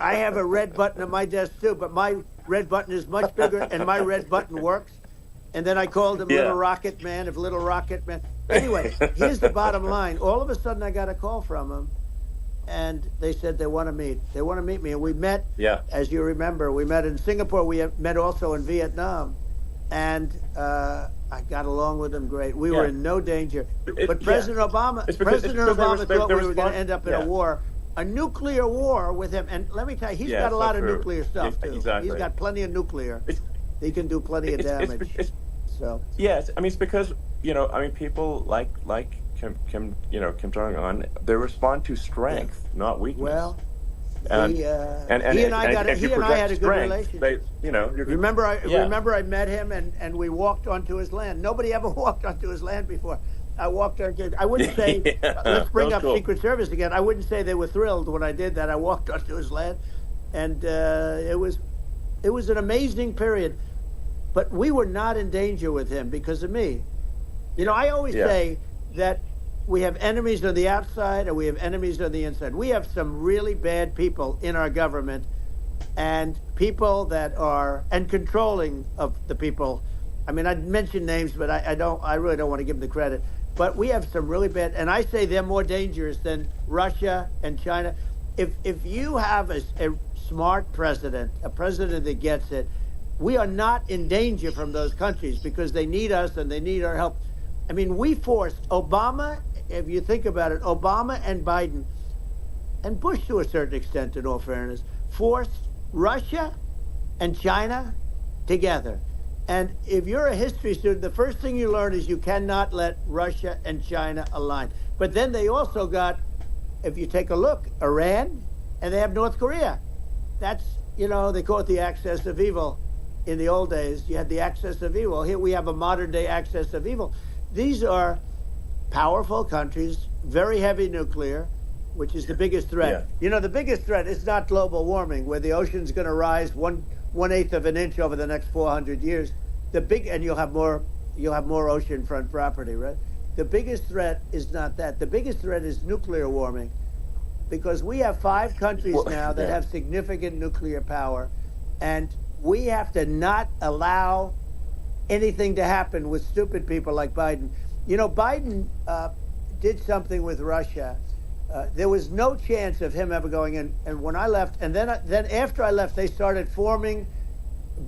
I have a red button on my desk too, but my red button is much bigger, and my red button works. And then I called him Little Rocket Man, of Little Rocket Man. Anyway, here's the bottom line. All of a sudden, I got a call from him, and they said they want to meet. They want to meet me, and we met. Yeah. As you remember, we met in Singapore. We met also in Vietnam. And I got along with them great. We were in no danger. But President Obama thought we were going to end up in a war, a nuclear war with him. And let me tell you, he's got a lot of nuclear stuff, too. Exactly. He's got plenty of nuclear. He can do plenty of damage. Yes, I mean, it's because, people like Kim Jong-un, they respond to strength, not weakness. Well, and he and I had a good relationship. Remember I met him and we walked onto his land. Nobody ever walked onto his land before. I walked on. I wouldn't say. Let's bring up Secret Service again. I wouldn't say they were thrilled when I did that. I walked onto his land, and it was an amazing period. But we were not in danger with him because of me. You know, I always say that we have enemies on the outside and we have enemies on the inside. We have some really bad people in our government, and people that are and controlling of the people. I mean, I'd mention names, but I really don't want to give them the credit. But we have some really bad, and I say they're more dangerous than Russia and China. If you have a smart president, a president that gets it, we are not in danger from those countries because they need us and they need our help. I mean, we forced Obama, if you think about it, Obama and Biden, and Bush to a certain extent, in all fairness, forced Russia and China together. And if you're a history student, the first thing you learn is you cannot let Russia and China align. But then they also got, if you take a look, Iran, and they have North Korea. That's, you know, they call it the axis of evil. In the old days, you had the axis of evil. Here we have a modern day axis of evil. These are powerful countries, very heavy nuclear, which is the biggest threat. Yeah. You know, the biggest threat is not global warming, where the ocean's going to rise 1/8 of an inch over the next 400 years. And you'll have more oceanfront property, right? The biggest threat is not that. The biggest threat is nuclear warming, because we have 5 countries now that have significant nuclear power, and we have to not allow anything to happen with stupid people like Biden. You know, Biden did something with Russia. There was no chance of him ever going in. And when I left, and then after I left, they started forming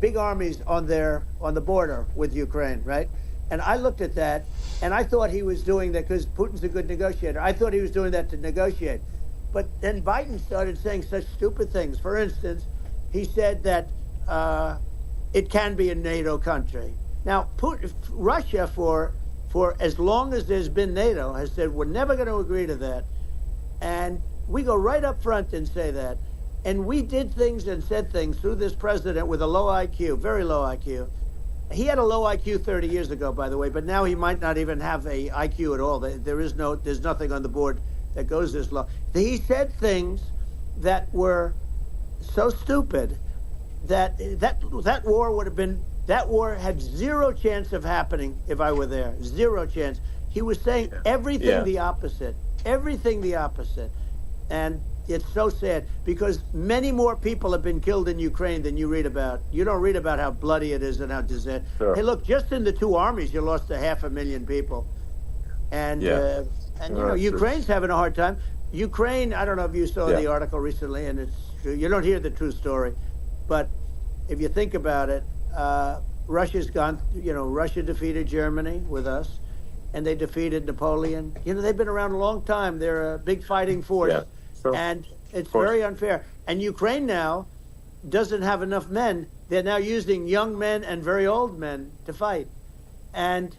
big armies on the border with Ukraine, right? And I looked at that, and I thought he was doing that because Putin's a good negotiator. I thought he was doing that to negotiate. But then Biden started saying such stupid things. For instance, he said that it can be a NATO country. Now, Russia, for as long as there's been NATO, has said we're never going to agree to that. And we go right up front and say that. And we did things and said things through this president with a low IQ, very low IQ. He had a low IQ 30 years ago, by the way, but now he might not even have a IQ at all. There's nothing on the board that goes this low. He said things that were so stupid that war had zero chance of happening if I were there. Zero chance. He was saying everything the opposite. Everything the opposite. And it's so sad because many more people have been killed in Ukraine than you read about. You don't read about how bloody it is and how disastrous. Sure. Hey, look, just in the 2 armies, you lost 500,000 people. And you know, Ukraine's having a hard time. Ukraine, I don't know if you saw the article recently, and it's true. You don't hear the true story. But if you think about it, Russia's gone, you know, Russia defeated Germany with us, and they defeated Napoleon. You know, they've been around a long time. They're a big fighting force. Yeah. Sure. And it's very unfair. And Ukraine now doesn't have enough men. They're now using young men and very old men to fight. And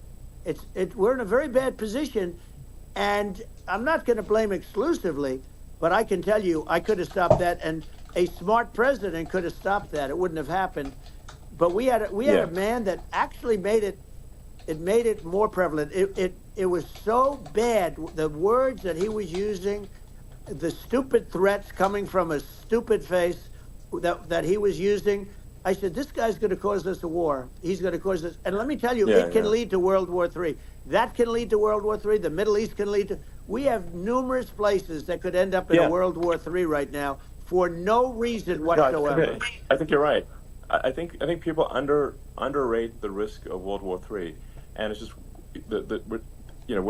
we're in a very bad position. And I'm not going to blame exclusively, but I can tell you I could have stopped that. And a smart president could have stopped that. It wouldn't have happened. But we had a man that actually made it more prevalent. It was so bad. The words that he was using, the stupid threats coming from a stupid face that he was using. I said, this guy's going to cause us a war. He's going to cause us. And let me tell you, it can lead to World War III. That can lead to World War III. The Middle East can lead to. We have numerous places that could end up in a World War III right now for no reason whatsoever. No, I think you're right. I think people underrate the risk of World War III, and it's just when you're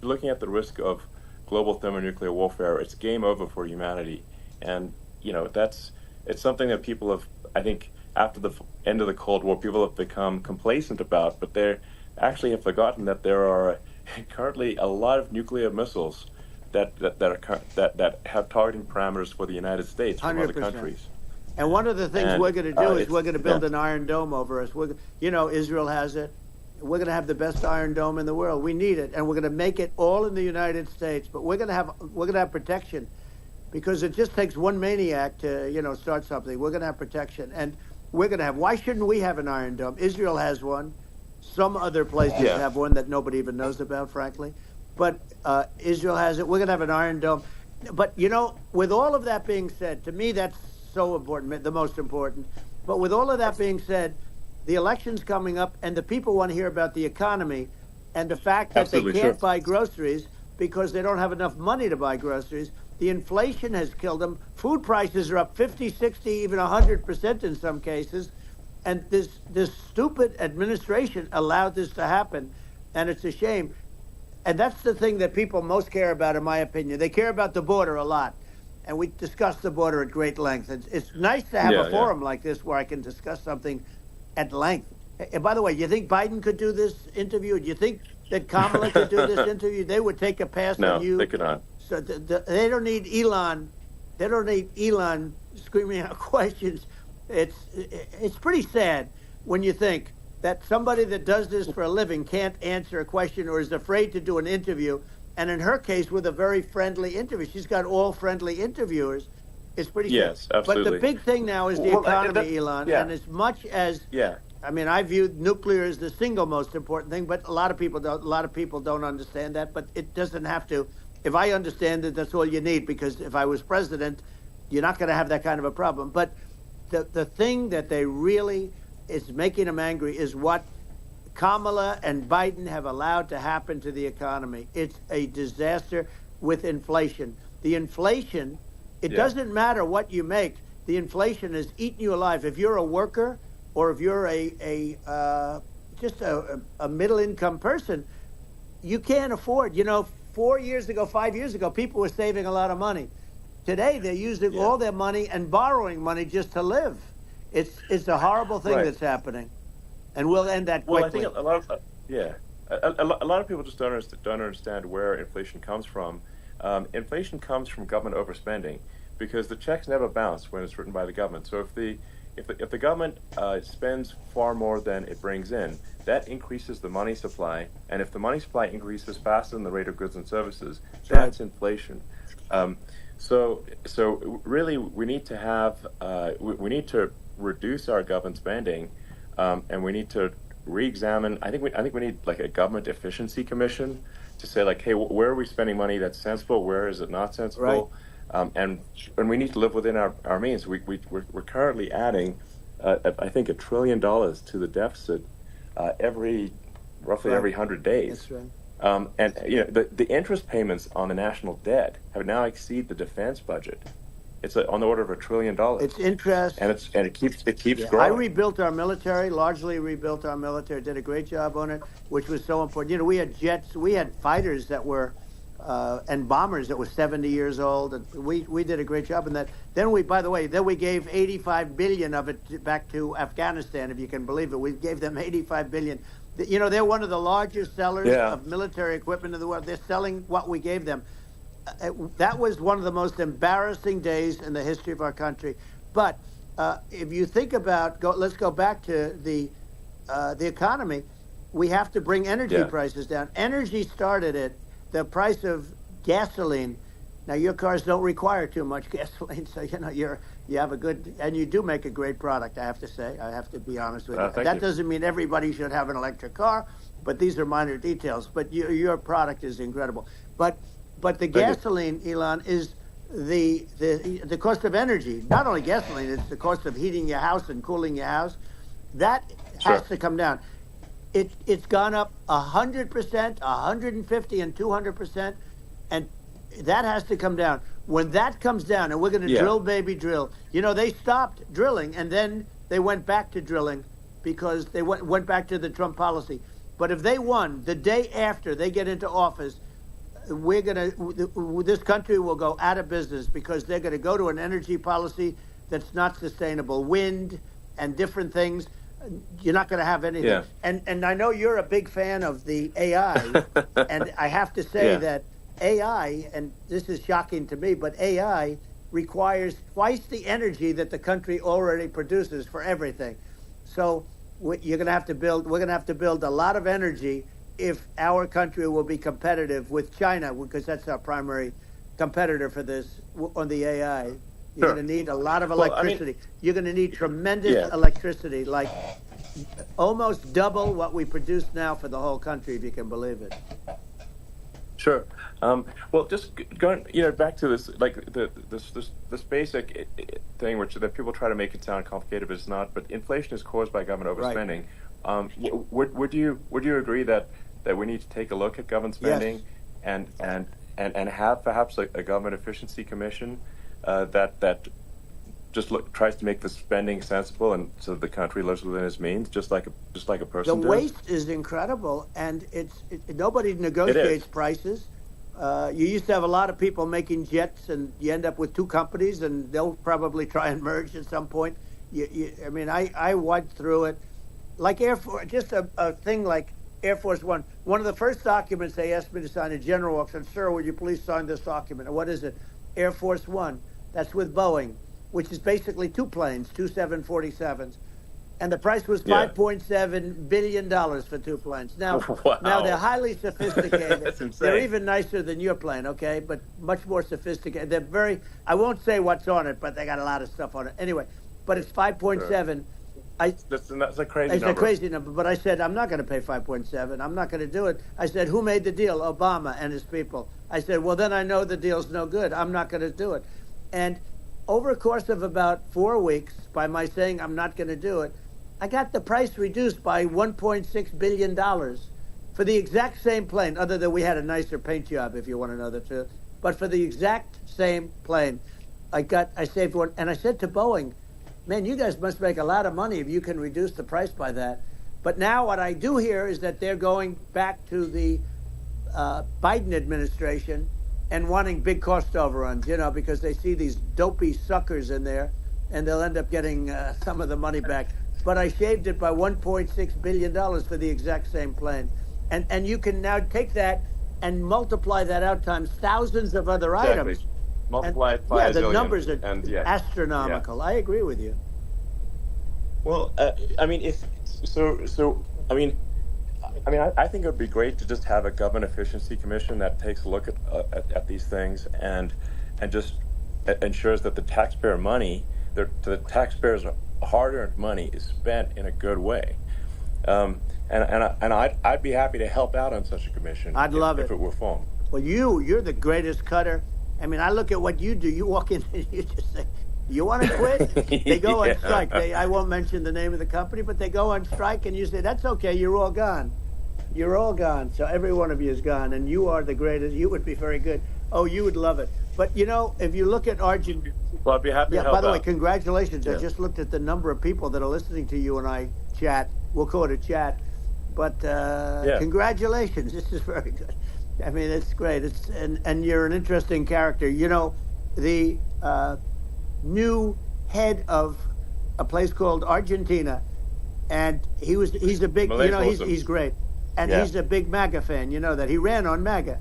looking at the risk of global thermonuclear warfare, it's game over for humanity, and it's something that people have, I think, after the end of the Cold War, people have become complacent about, but they actually have forgotten that there are currently a lot of nuclear missiles that have targeting parameters for the United States from 100%. Other countries. And one of the things we're going to do is we're going to build an Iron Dome over us. Israel has it. We're going to have the best Iron Dome in the world. We need it, and we're going to make it all in the United States. But we're going to have protection, because it just takes one maniac to start something. We're going to have protection, and we're going to have. Why shouldn't we have an Iron Dome? Israel has one. Some other places have one that nobody even knows about, frankly. But Israel has it. We're going to have an Iron Dome. But with all of that being said, to me that's so important, the most important. But with all of that being said, the election's coming up, and the people want to hear about the economy and the fact that Absolutely, they can't sure. buy groceries because they don't have enough money to buy groceries. The inflation has killed them. Food prices are up 50, 60, even 100% in some cases. And this stupid administration allowed this to happen, and it's a shame. And that's the thing that people most care about, in my opinion. They care about the border a lot. And we discussed the border at great length. It's nice to have a forum like this where I can discuss something at length. And by the way, you think Biden could do this interview? Do you think that Kamala could do this interview? They would take a pass on you. No, they could not. So they don't need Elon. They don't need Elon screaming out questions. It's pretty sad when you think that somebody that does this for a living can't answer a question or is afraid to do an interview. And in her case, with a very friendly interview, she's got all friendly interviewers. It's pretty sad. Yes, absolutely. But the big thing now is the economy, Elon. Yeah. And as much as I mean, I view nuclear as the single most important thing, but a lot of people don't understand that. But it doesn't have to. If I understand it, that's all you need. Because if I was president, you're not going to have that kind of a problem. But the thing that they really is making them angry is what Kamala and Biden have allowed to happen to the economy. It's a disaster with inflation. The inflation, it doesn't matter what you make. The inflation has eaten you alive. If you're a worker or if you're just a middle-income person, you can't afford. 5 years ago, people were saving a lot of money. Today, they're using all their money and borrowing money just to live. It's a horrible thing that's happening, and we'll end that quickly. Well, I think a lot of people just don't understand where inflation comes from. Inflation comes from government overspending because the checks never bounce when it's written by the government. So if the government spends far more than it brings in, that increases the money supply, and if the money supply increases faster than the rate of goods and services, that's inflation. So really, we need to have we need to reduce our government spending, and we need to re-examine. I think we need like a government efficiency commission to say like, hey, where are we spending money that's sensible? Where is it not sensible? Right. And we need to live within our means. We're currently adding, I think, $1 trillion to the deficit roughly every 100 days. That's right. And the interest payments on the national debt have now exceeded the defense budget. It's on the order of $1 trillion. It's interest, and it keeps growing. I rebuilt our military, largely rebuilt our military. Did a great job on it, which was so important. We had jets, we had fighters that were, and bombers that were 70 years old, and we did a great job in that. Then we gave 85 billion of it back to Afghanistan, if you can believe it. We gave them 85 billion. They're one of the largest sellers of military equipment in the world. They're selling what we gave them. That was one of the most embarrassing days in the history of our country. But if you think about, let's go back to the economy. We have to bring energy prices down. Energy started at the price of gasoline. Now your cars don't require too much gasoline, so you have a good, and you do make a great product. I have to say, I have to be honest with you. That doesn't mean everybody should have an electric car, but these are minor details. But your product is incredible. But the gasoline, Elon, is the cost of energy. Not only gasoline, it's the cost of heating your house and cooling your house. That has to come down. It's gone up 100%, 150, and 200%, and that has to come down. When that comes down, and we're going to drill, baby, drill. They stopped drilling, and then they went back to drilling because they went back to the Trump policy. But if they won the day after they get into office, this country will go out of business because they're going to go to an energy policy that's not sustainable. Wind and different things. You're not going to have anything. Yeah. And I know you're a big fan of the AI, and I have to say that AI, and this is shocking to me, but AI requires twice the energy that the country already produces for everything. So we're going to have to build a lot of energy if our country will be competitive with China, because that's our primary competitor for this on the AI. You're going to need a lot of electricity. You're going to need tremendous electricity, like almost double what we produce now for the whole country, if you can believe it. Sure. Well, just going, back to this, like this basic thing, which that people try to make it sound complicated, but it's not. But inflation is caused by government Right. overspending. Would you agree that we need to take a look at government spending Yes. and have perhaps a government efficiency commission that just tries to make the spending sensible and so the country lives within its means, just like a The person does? waste is incredible, and nobody negotiates prices. You used to have a lot of people making jets, and you end up with two companies, and they'll probably try and merge at some point. I mean, I went through it. Like Air Force, just a thing like Air Force One. One of the first documents they asked me to sign, a general walks in, "Sir, would you please sign this document?" And what is it? Air Force One. That's with Boeing, which is basically two planes, two 747s. And the price was Yeah. $5.7 billion for two planes. Now, Wow. now they're highly sophisticated. That's insane. They're even nicer than your plane, okay? But much more sophisticated. They're very, I won't say what's on it, but they got a lot of stuff on it. Anyway, but it's 5.7. That's a crazy It's number. a crazy number, but I said, I'm not going to pay 5.7. I'm not going to do it. I said, who made the deal? Obama and his people. I said, well, then I know the deal's no good. I'm not going to do it. And over a course of about 4 weeks, by my saying I'm not going to do it, I got the price reduced by $1.6 billion for the exact same plane, other than we had a nicer paint job, if you want to know the truth. But for the exact same plane, I saved one. And I said to Boeing, man, you guys must make a lot of money if you can reduce the price by that. But now what I do hear is that they're going back to the Biden administration and wanting big cost overruns, because they see these dopey suckers in there, and they'll end up getting some of the money back. But I shaved it by $1.6 billion for the exact same plane. And you can now take that and multiply that out times thousands of other Exactly. items. Multiply it by a the zillion, numbers are and astronomical. Yeah. I agree with you. Well, I mean, I think it would be great to just have a government efficiency commission that takes a look at these things and just ensures that the taxpayer money, the taxpayers' hard-earned money, is spent in a good way. And I'd be happy to help out on such a commission. I'd love if it were formed. Well, you're the greatest cutter. I mean, I look at what you do. You walk in and you just say, you want to quit? They go on strike. I won't mention the name of the company, but they go on strike, and you say, that's okay, you're all gone. You're all gone. So every one of you is gone, and you are the greatest. You would be very good. Oh, you would love it. But, if you look at Argentina... Well, I'd be happy to help by the out. way, congratulations. Yeah. I just looked at the number of people that are listening to you and I chat. We'll call it a chat. But congratulations. This is very good. I mean, it's great. And you're an interesting character. The new head of a place called Argentina, and he's a big, he's great. And he's a big MAGA fan, that. He ran on MAGA.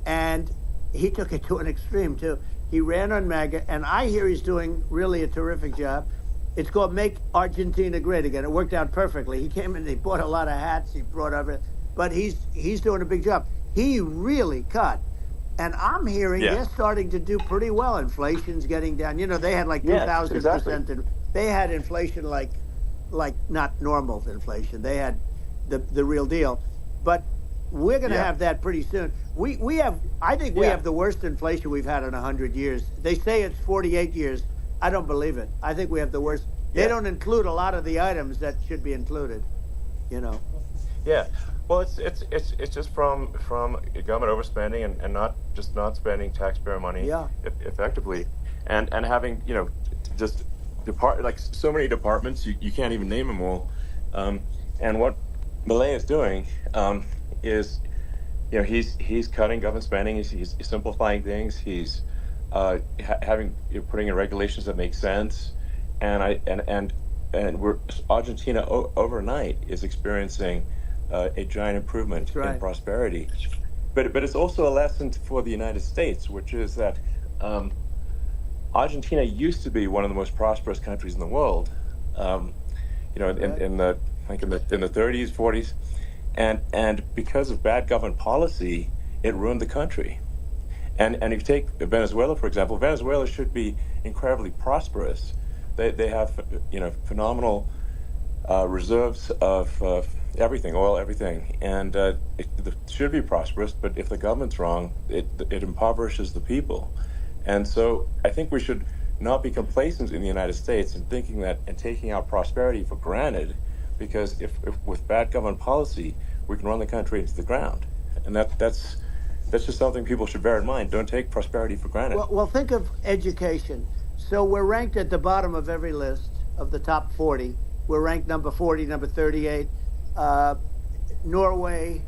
And he took it to an extreme, too. He ran on MAGA, and I hear he's doing really a terrific job. It's called Make Argentina Great Again. It worked out perfectly. He came in, he bought a lot of hats, he brought everything. But he's doing a big job. He really cut. And I'm hearing they're starting to do pretty well. Inflation's getting down. They had like 2,000%. Exactly. They had inflation like not normal inflation. They had the real deal. But we're going to have that pretty soon. I think we have the worst inflation we've had in 100 years. They say it's 48 years. I don't believe it. I think we have the worst. They don't include a lot of the items that should be included. Yeah. Well, it's just from government overspending and not spending taxpayer money effectively, and having just so many departments you can't even name them all, and what Milei is doing is he's cutting government spending, he's simplifying things, he's putting in regulations that make sense, and Argentina overnight is experiencing a giant improvement in prosperity. But it's also a lesson for the United States, which is that Argentina used to be one of the most prosperous countries in the world. In the 30s, 40s, and because of bad government policy, it ruined the country. And if you take Venezuela, for example, Venezuela should be incredibly prosperous. They have phenomenal reserves of everything, oil, everything, and it should be prosperous. But if the government's wrong, it impoverishes the people, and so I think we should not be complacent in the United States and thinking that and taking our prosperity for granted, because if with bad government policy we can run the country into the ground, and that's just something people should bear in mind. Don't take prosperity for granted. Well, think of education. So we're ranked at the bottom of every list of the top 40. We're ranked number 40, number 38. Norway,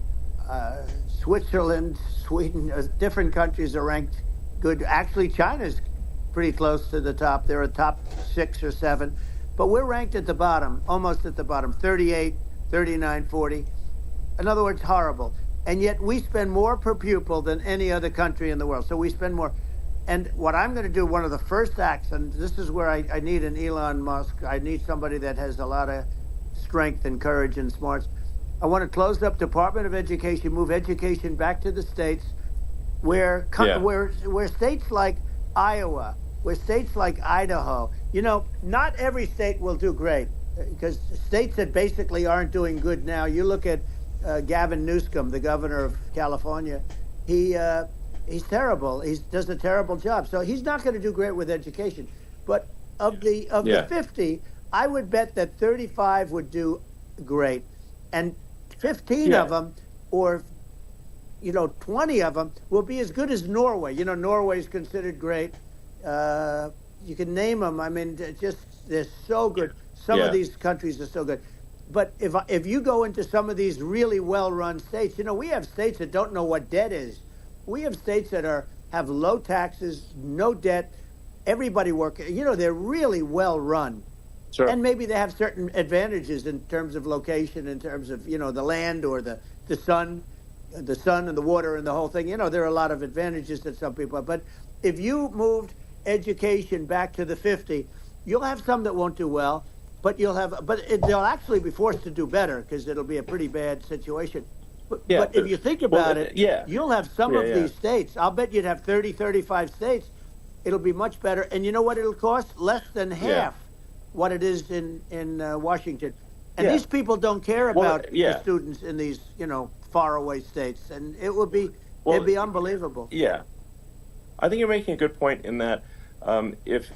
Switzerland, Sweden, different countries are ranked good. Actually, China's pretty close to the top. They're a top 6 or 7. But we're ranked at the bottom, almost at the bottom, 38, 39, 40. In other words, horrible. And yet we spend more per pupil than any other country in the world. So we spend more. And what I'm going to do, one of the first acts, and this is where I need an Elon Musk. I need somebody that has a lot of strength and courage and smarts. I want to close up Department of Education, move education back to the states, where states like Iowa, where states like Idaho, not every state will do great, because states that basically aren't doing good now. You look at Gavin Newsom, the governor of California. He's terrible. He does a terrible job. So he's not going to do great with education. But of the 50, I would bet that 35 would do great, and 15 of them, or 20 of them, will be as good as Norway. Norway is considered great. You can name them. I mean, they're so good. Some of these countries are so good. But if you go into some of these really well-run states, we have states that don't know what debt is. We have states that have low taxes, no debt, everybody working. They're really well-run. Sure. And maybe they have certain advantages in terms of location, in terms of, the land or the sun and the water and the whole thing. There are a lot of advantages that some people have. But if you moved education back to the 50, you'll have some that won't do well. But they'll actually be forced to do better, because it'll be a pretty bad situation. But if you think about it, you'll have some of these states. I'll bet you'd have 30, 35 states. It'll be much better. And you know what it'll cost? Less than half what it is in Washington. And these people don't care about the students in these, faraway states. And it'd be unbelievable. Yeah. I think you're making a good point in that if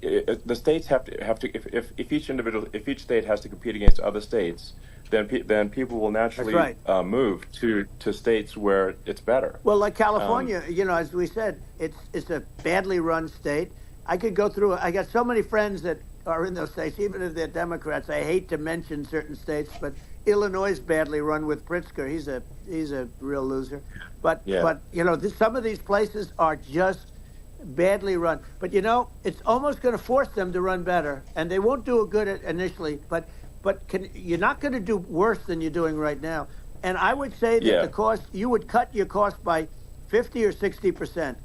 the states have to if each state has to compete against other states, then people will naturally move to states where it's better. Well, like California, as we said, it's a badly run state. I could go through. I got so many friends that are in those states, even if they're Democrats. I hate to mention certain states, but Illinois is badly run with Pritzker. He's a real loser. But some of these places are just badly run. But it's almost going to force them to run better, and they won't do it good initially. But you're not going to do worse than you're doing right now. And I would say that the cost, you would cut your cost by 50 or 60%.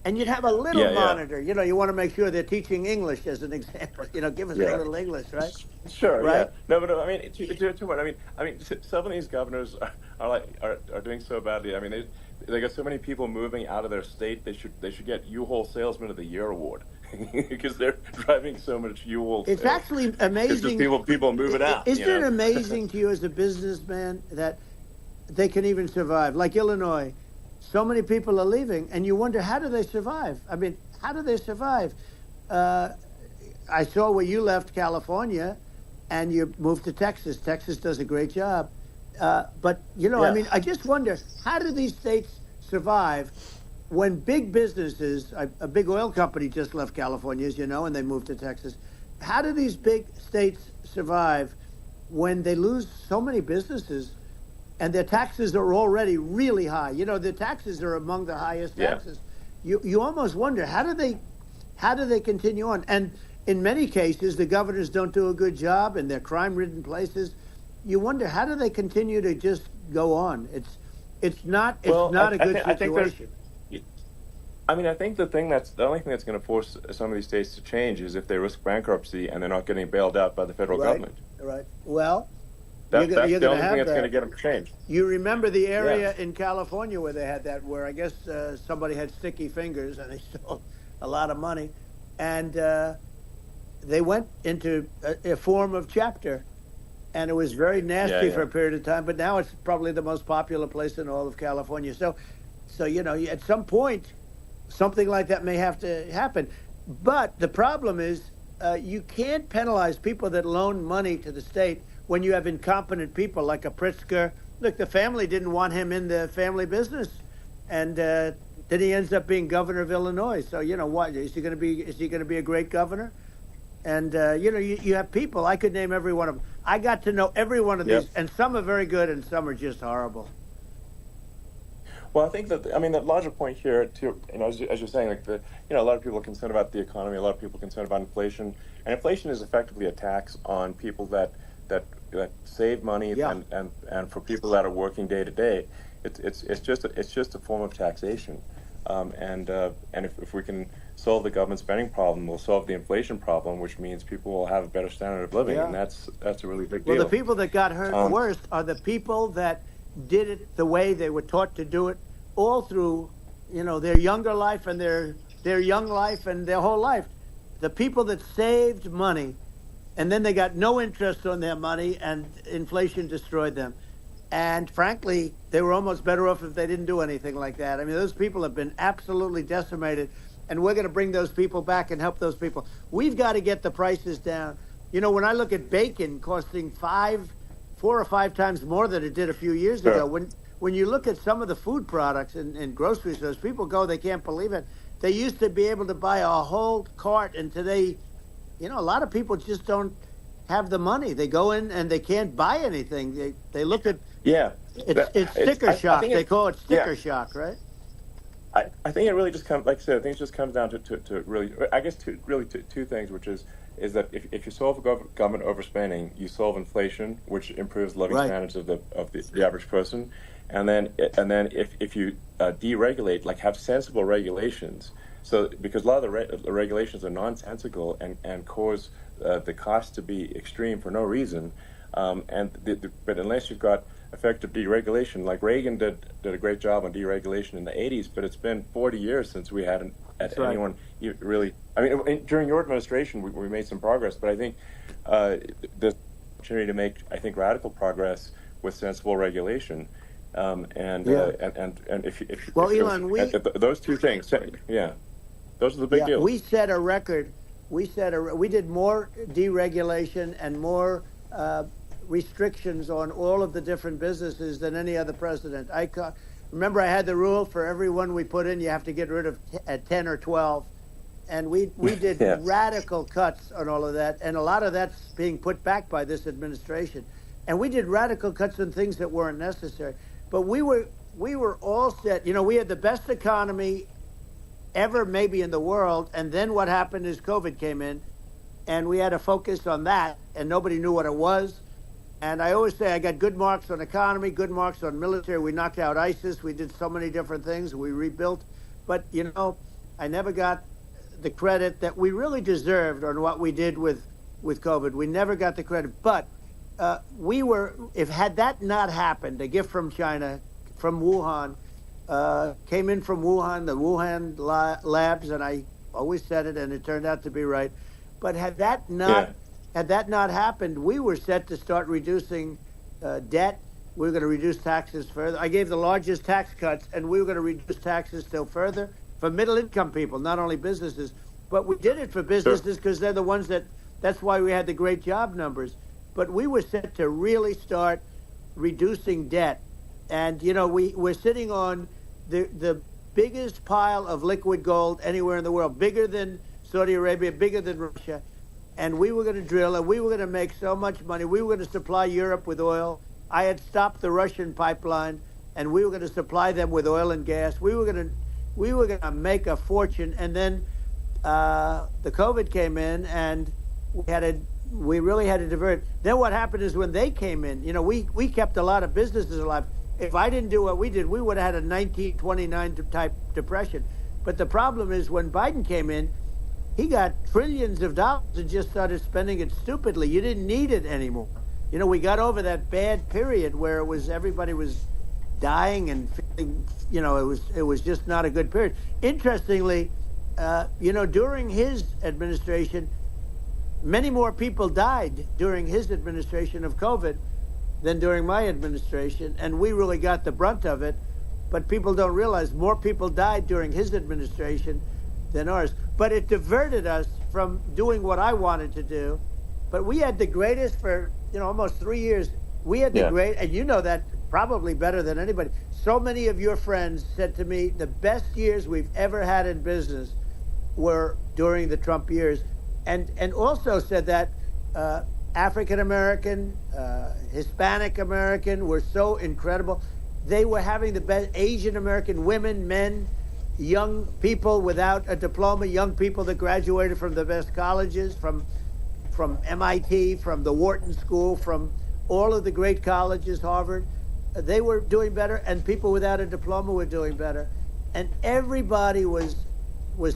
And you'd have a little monitor. You want to make sure they're teaching English, as an example. Give us a little English, right? Sure. Right? Yeah. No, but I mean, too much. I mean, some of these governors are doing so badly. I mean, they got so many people moving out of their state. They should get U-Haul Salesman of the Year award because they're driving so much U-Haul. It's actually amazing. It's just people moving out. Isn't it amazing to you as a businessman that they can even survive? Like Illinois. So many people are leaving, and you wonder, how do they survive? I mean, how do they survive? I saw where you left California, and you moved to Texas. Texas does a great job. But, I mean, I just wonder, how do these states survive when big businesses, a big oil company just left California, as you know, and they moved to Texas. How do these big states survive when they lose so many businesses? And their taxes are already really high. Their taxes are among the highest taxes. You almost wonder, how do they continue on? And in many cases, the governors don't do a good job, and they're crime-ridden places. You wonder, how do they continue to just go on? It's not a good situation. I think the only thing that's going to force some of these states to change is if they risk bankruptcy and they're not getting bailed out by the federal government. Right. Well. That's the only thing that's going to get them to change. You remember the area in California where they had that, where I guess somebody had sticky fingers and they stole a lot of money, and they went into a form of chapter and it was very nasty Yeah. for a period of time. But now it's probably the most popular place in all of California. So at some point, something like that may have to happen. But the problem is, you can't penalize people that loan money to the state when you have incompetent people like a Pritzker. Look, the family didn't want him in the family business, and then he ends up being governor of Illinois. So what is he going to be? Is he going to be a great governor? And you have people. I could name every one of them. I got to know every one of these, and some are very good, and some are just horrible. Well, I think that the larger point here, too, as you're saying, a lot of people are concerned about the economy. A lot of people are concerned about inflation, and inflation is effectively a tax on people that save money, and for people that are working day to day, it's just a form of taxation, and if we can solve the government spending problem, we'll solve the inflation problem, which means people will have a better standard of living, and that's a really big deal. Well, the people that got hurt worst are the people that did it the way they were taught to do it all through, their younger life and their young life and their whole life. The people that saved money, and then they got no interest on their money, and inflation destroyed them. And frankly, they were almost better off if they didn't do anything like that. I mean, those people have been absolutely decimated, and we're going to bring those people back and help those people. We've got to get the prices down. When I look at bacon costing 4 or 5 times more than it did a few years ago, when you look at some of the food products in grocery stores, people they can't believe it. They used to be able to buy a whole cart, and today, a lot of people just don't have the money. They go in and they can't buy anything. They look at it's sticker shock. They call it sticker shock, right? I think it really just comes, like I said, I think it just comes down to really, I guess, two things, which is that if you solve government overspending, you solve inflation, which improves living standards of the average person, and then if you deregulate, like have sensible regulations, so because a lot of the regulations are nonsensical and cause the cost to be extreme for no reason, but unless you've got effective deregulation, like Reagan did a great job on deregulation in the 80s, but it's been 40 years since we had anyone really. I mean, during your administration, we made some progress, but I think there's opportunity to make, I think, radical progress with sensible regulation. Elon, those two things, those are the big deals. We set a record. We did more deregulation and more restrictions on all of the different businesses than any other president. Remember, I had the rule for every one we put in, you have to get rid of 10 or 12. And we did radical cuts on all of that. And a lot of that's being put back by this administration. And we did radical cuts on things that weren't necessary. But we were all set. We had the best economy ever maybe in the world. And then what happened is COVID came in. And we had to focus on that. And nobody knew what it was. And I always say I got good marks on economy, good marks on military. We knocked out ISIS. We did so many different things. We rebuilt. But, I never got the credit that we really deserved on what we did with COVID. We never got the credit. But had that not happened, a gift from China, from Wuhan, came in from Wuhan, the Wuhan labs, and I always said it, and it turned out to be right. But had that not happened, we were set to start reducing debt. We were going to reduce taxes further. I gave the largest tax cuts, and we were going to reduce taxes still further for middle-income people, not only businesses. But we did it for businesses because they're the ones that's why we had the great job numbers. But we were set to really start reducing debt. And, we're sitting on the biggest pile of liquid gold anywhere in the world, bigger than Saudi Arabia, bigger than Russia. And we were going to drill, and we were going to make so much money. We were going to supply Europe with oil. I had stopped the Russian pipeline, and we were going to supply them with oil and gas. We were going to make a fortune. And then the COVID came in, and we really had to divert. Then what happened is when they came in, we kept a lot of businesses alive. If I didn't do what we did, we would have had a 1929 type depression. But the problem is when Biden came in, he got trillions of dollars and just started spending it stupidly. You didn't need it anymore. We got over that bad period where everybody was dying and feeling, it was just not a good period. Interestingly, during his administration, many more people died during his administration of COVID than during my administration, and we really got the brunt of it. But people don't realize more people died during his administration than ours. But it diverted us from doing what I wanted to do. But we had the greatest for, almost 3 years. We had the great, and you know that probably better than anybody. So many of your friends said to me, the best years we've ever had in business were during the Trump years. And also said that African American, Hispanic American were so incredible. They were having the best. Asian American women, men, young people without a diploma, young people that graduated from the best colleges, from MIT, from the Wharton School, from all of the great colleges, Harvard. They were doing better, and people without a diploma were doing better, and everybody was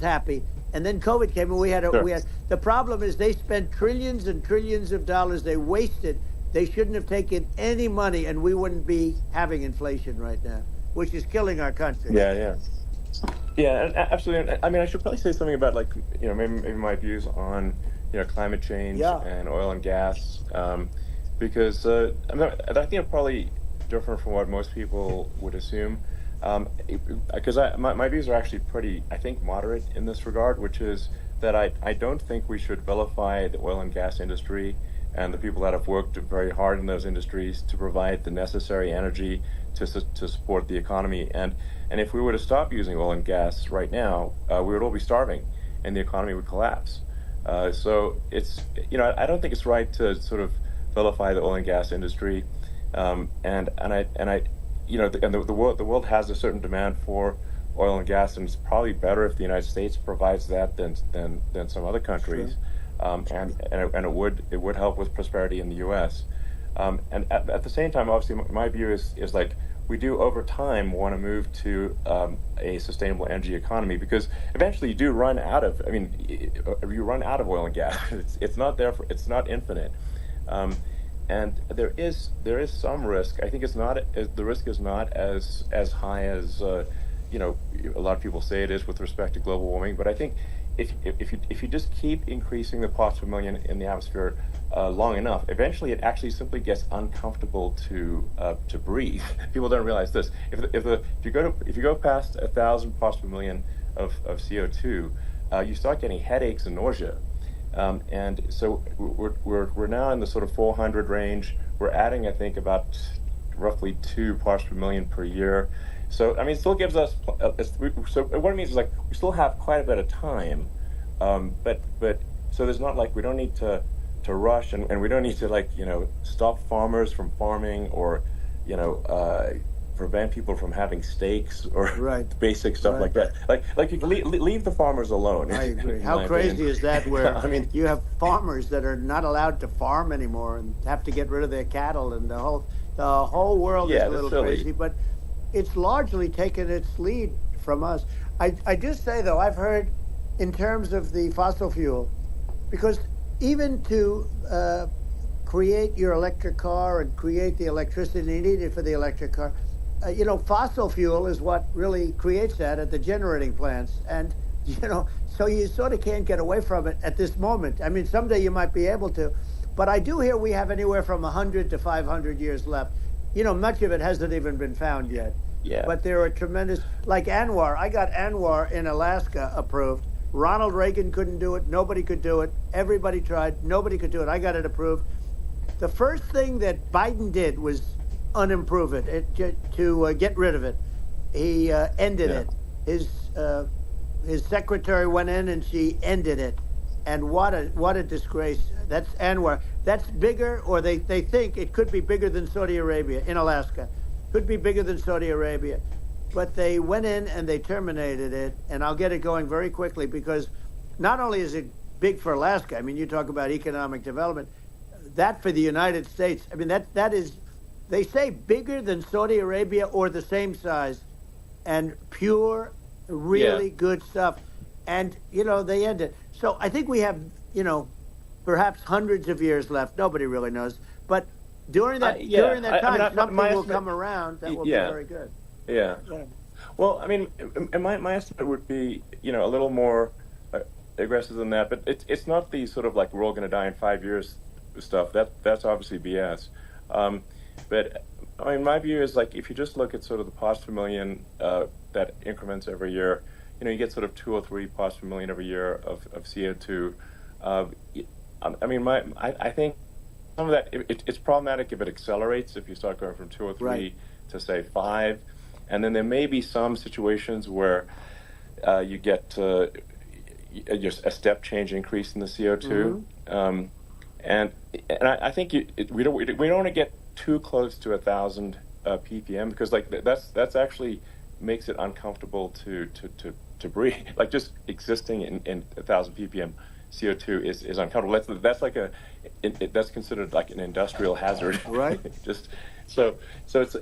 happy. And then COVID came, and we had the problem is they spent trillions and trillions of dollars. They wasted. They shouldn't have taken any money, and we wouldn't be having inflation right now, which is killing our country. Yeah, absolutely. I mean, I should probably say something about maybe my views on climate change and oil and gas, because I think I'm probably different from what most people would assume. Because my views are actually pretty, I think, moderate in this regard, which is that I don't think we should vilify the oil and gas industry and the people that have worked very hard in those industries to provide the necessary energy to support the economy. And if we were to stop using oil and gas right now, we would all be starving, and the economy would collapse. So it's I don't think it's right to sort of vilify the oil and gas industry, and the world has a certain demand for oil and gas, and it's probably better if the United States provides that than some other countries, and it would help with prosperity in the U.S. And at the same time, obviously, my view is like we do over time want to move to a sustainable energy economy, because eventually you do run out of. I mean, you run out of oil and gas. It's not there. It's not infinite. And there is some risk. I think the risk is not as high as a lot of people say it is with respect to global warming. But I think if you just keep increasing the parts per million in the atmosphere long enough, eventually it actually simply gets uncomfortable to breathe. People don't realize this. If you go past 1,000 parts per million of CO2, you start getting headaches and nausea. And so we're now in the sort of 400 range. We're adding, I think, about roughly 2 parts per million per year. So I mean, it still gives us. So what it means is like we still have quite a bit of time, but so there's not like we don't need to rush, and we don't need to stop farmers from farming or prevent people from having steaks or basic stuff like that. Like you can leave the farmers alone. I agree. How crazy is that? Where you have farmers that are not allowed to farm anymore and have to get rid of their cattle, and the whole world is a little crazy. But it's largely taken its lead from us. I just say though, I've heard in terms of the fossil fuel, because even to create your electric car and create the electricity needed for the electric car. Fossil fuel is what really creates that at the generating plants. And, so you sort of can't get away from it at this moment. I mean, someday you might be able to. But I do hear we have anywhere from 100 to 500 years left. Much of it hasn't even been found yet. Yeah. But there are tremendous, like Anwar. I got Anwar in Alaska approved. Ronald Reagan couldn't do it. Nobody could do it. Everybody tried. Nobody could do it. I got it approved. The first thing that Biden did was unimprove it, to get rid of it. He ended it. His secretary went in and she ended it. And what a disgrace. That's Anwar. That's bigger, or they think it could be bigger than Saudi Arabia in Alaska. Could be bigger than Saudi Arabia. But they went in and they terminated it, and I'll get it going very quickly, because not only is it big for Alaska, I mean, you talk about economic development, that for the United States, I mean, that is, they say bigger than Saudi Arabia or the same size, and pure, really good stuff. And, they end it. So I think we have, perhaps hundreds of years left. Nobody really knows. But during that time, something will come around that will be very good. Yeah. Well, I mean, my estimate would be, a little more, aggressive than that, but it's not the sort of like we're all going to die in 5 years stuff. That's obviously BS. But I mean, my view is like if you just look at sort of the parts per million that increments every year, you get sort of 2 or 3 parts per million every year of CO2. I mean, I think some of that it's problematic if it accelerates. If you start going from 2 or 3 Right. to say 5, and then there may be some situations where you get just a step change increase in the CO2, and I think we don't want to get too close to 1,000 ppm because like that's actually makes it uncomfortable to breathe. Like just existing in 1,000 ppm CO2 is uncomfortable. That's like that's considered like an industrial hazard. Right. Just so it's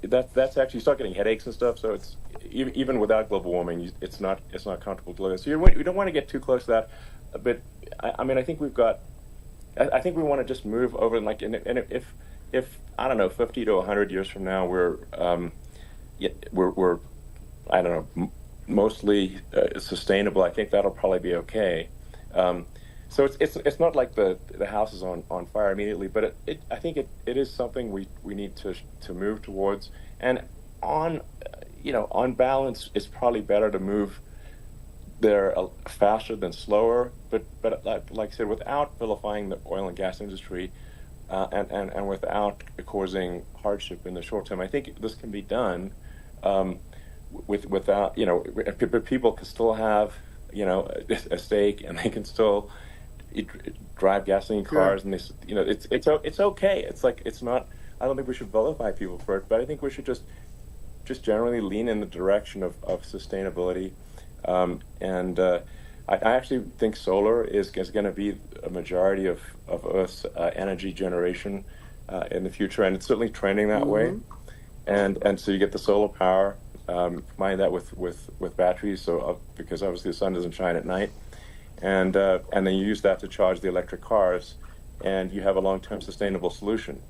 that's actually you start getting headaches and stuff. So it's even without global warming, it's not comfortable to live in. So you don't want to get too close to that. But I mean, I think we want to just move over and if I don't know 50 to 100 years from now we're I don't know mostly sustainable. I think that'll probably be okay. So it's not like the house is on fire immediately, but I think it is something we need to move towards. And on balance, it's probably better to move there faster than slower. But like I said, without vilifying the oil and gas industry, and without causing hardship in the short term, I think this can be done. Without people can still have a stake, and they can still drive gasoline cars, and it's okay. It's like it's not. I don't think we should vilify people for it, but I think we should just generally lean in the direction of sustainability. I actually think solar is going to be a majority of Earth's energy generation in the future, and it's certainly trending that way. And so you get the solar power, combine that with batteries, so because obviously the sun doesn't shine at night, and then you use that to charge the electric cars, and you have a long-term sustainable solution.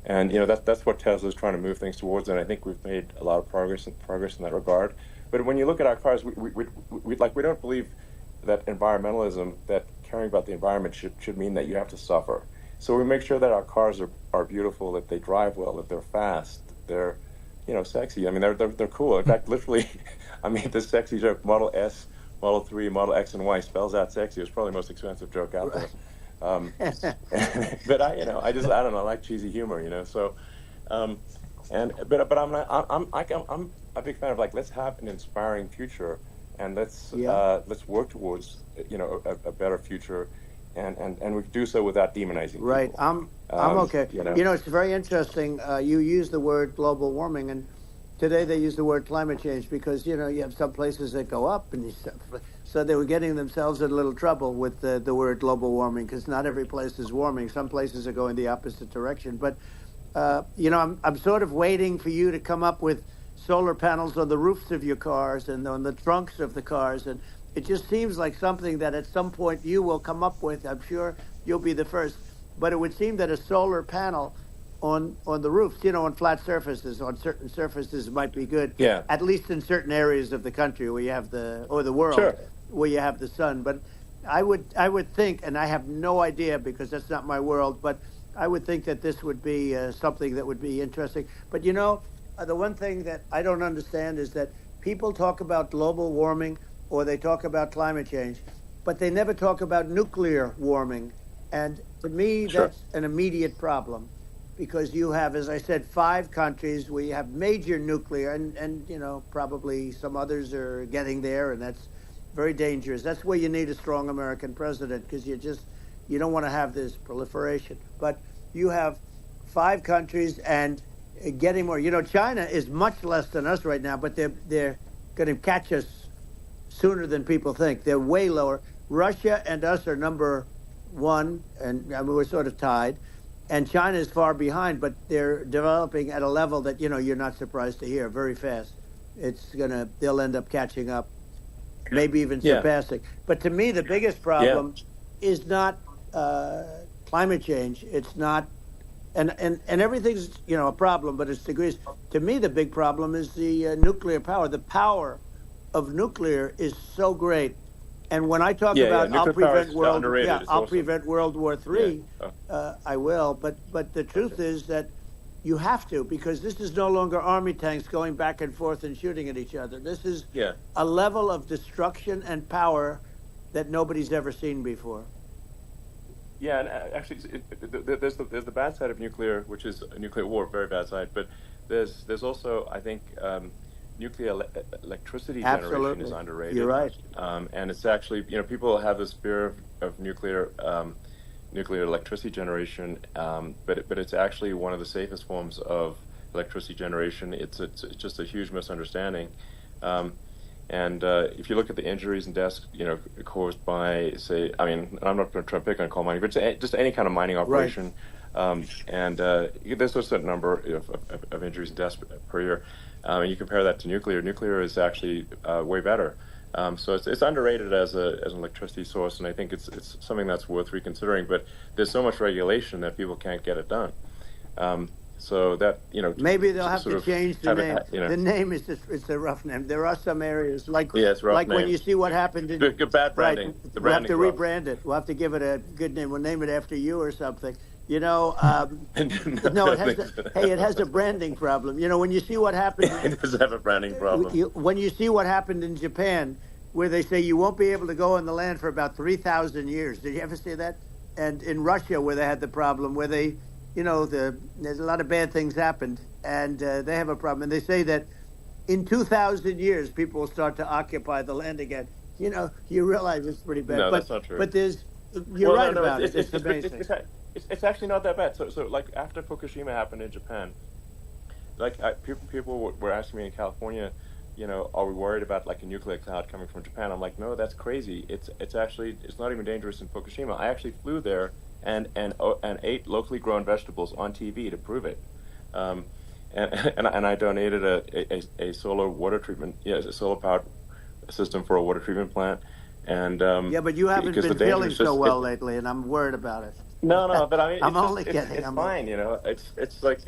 And that's what Tesla's trying to move things towards, and I think we've made a lot of progress in that regard. But when you look at our cars, we don't believe that environmentalism, that caring about the environment should mean that you have to suffer. So we make sure that our cars are beautiful, that they drive well, that they're fast, they're sexy. I mean, they're cool. In fact, literally, I mean, this sexy joke, Model S, Model 3, Model X, and Y spells out sexy. It's probably the most expensive joke out there. But I don't know, I like cheesy humor, So, but I'm a big fan of like let's have an inspiring future, and let's work towards a better future, and we do so without demonizing people. Right. I'm okay. It's very interesting. You use the word global warming, and today they use the word climate change because you have some places that go up, and so they were getting themselves in a little trouble with the word global warming because not every place is warming. Some places are going the opposite direction. But I'm sort of waiting for you to come up with solar panels on the roofs of your cars and on the trunks of the cars, and it just seems like something that at some point you will come up with. I'm sure you'll be the first. But it would seem that a solar panel on the roofs, on flat surfaces, on certain surfaces might be good. Yeah. At least in certain areas of the country where you have the world, Sure. where you have the sun. But I would think, and I have no idea because that's not my world, but I would think that this would be something that would be interesting. But the one thing that I don't understand is that people talk about global warming or they talk about climate change, but they never talk about nuclear warming. And to me, Sure. that's an immediate problem because you have, as I said, 5 countries where you have major nuclear and probably some others are getting there, and that's very dangerous. That's where you need a strong American president because you don't want to have this proliferation. But you have 5 countries and getting more. China is much less than us right now, but they're going to catch us sooner than people think. They're way lower. Russia and us are number 1, and I mean, we're sort of tied. And China is far behind, but they're developing at a level that you're not surprised to hear very fast. They'll end up catching up, maybe even surpassing. But to me, the biggest problem is not climate change. It's not. And everything's a problem, but it's degrees. To me, the big problem is the nuclear power. The power of nuclear is so great And when I talk Yeah, about nuclear power is underrated. yeah, It's I'll awesome. prevent World War III, Oh, I will. But the truth is that you have to, because this is no longer army tanks going back and forth and shooting at each other. This is yeah. a level of destruction and power that nobody's ever seen before. Yeah, and actually, there's the bad side of nuclear, which is a nuclear war, very bad side. But there's also, I think, nuclear electricity generation Absolutely. is underrated. You're right. And it's actually, people have this fear of nuclear electricity generation, but it's actually one of the safest forms of electricity generation. It's just a huge misunderstanding. And if you look at the injuries and deaths, caused by, say, I mean, I'm not trying to pick on coal mining, but just any kind of mining operation. Right. And there's a certain number of injuries and deaths per year. And you compare that to nuclear. Nuclear is actually way better. So it's underrated as an electricity source, and I think it's something that's worth reconsidering. But there's so much regulation that people can't get it done. So that, maybe they'll have to change the name. The name is it's a rough name. There are some areas like when you see what happened in bad branding. Right, the we'll have to problem. rebrand it. We'll have to give it a good name. We'll name it after you or something. No, it has a branding problem. When you see what happened, it does have a branding problem. When you see what happened in Japan, where they say you won't be able to go on the land for about 3,000 years. Did you ever see that? And in Russia, where they had the problem, where they there's a lot of bad things happened, and they have a problem. And they say that in 2,000 years, people will start to occupy the land again. You realize it's pretty bad. No, that's not true. But you're right about it. It's amazing. It's actually not that bad. So like after Fukushima happened in Japan, like people were asking me in California, are we worried about like a nuclear cloud coming from Japan? I'm like, no, that's crazy. It's not even dangerous in Fukushima. I actually flew there and ate locally grown vegetables on TV to prove it. And I donated a solar water treatment, a solar powered system for a water treatment plant. And but you haven't been feeling so well lately, and I'm worried about it. No, but I mean, I'm only kidding. It's fine, It's like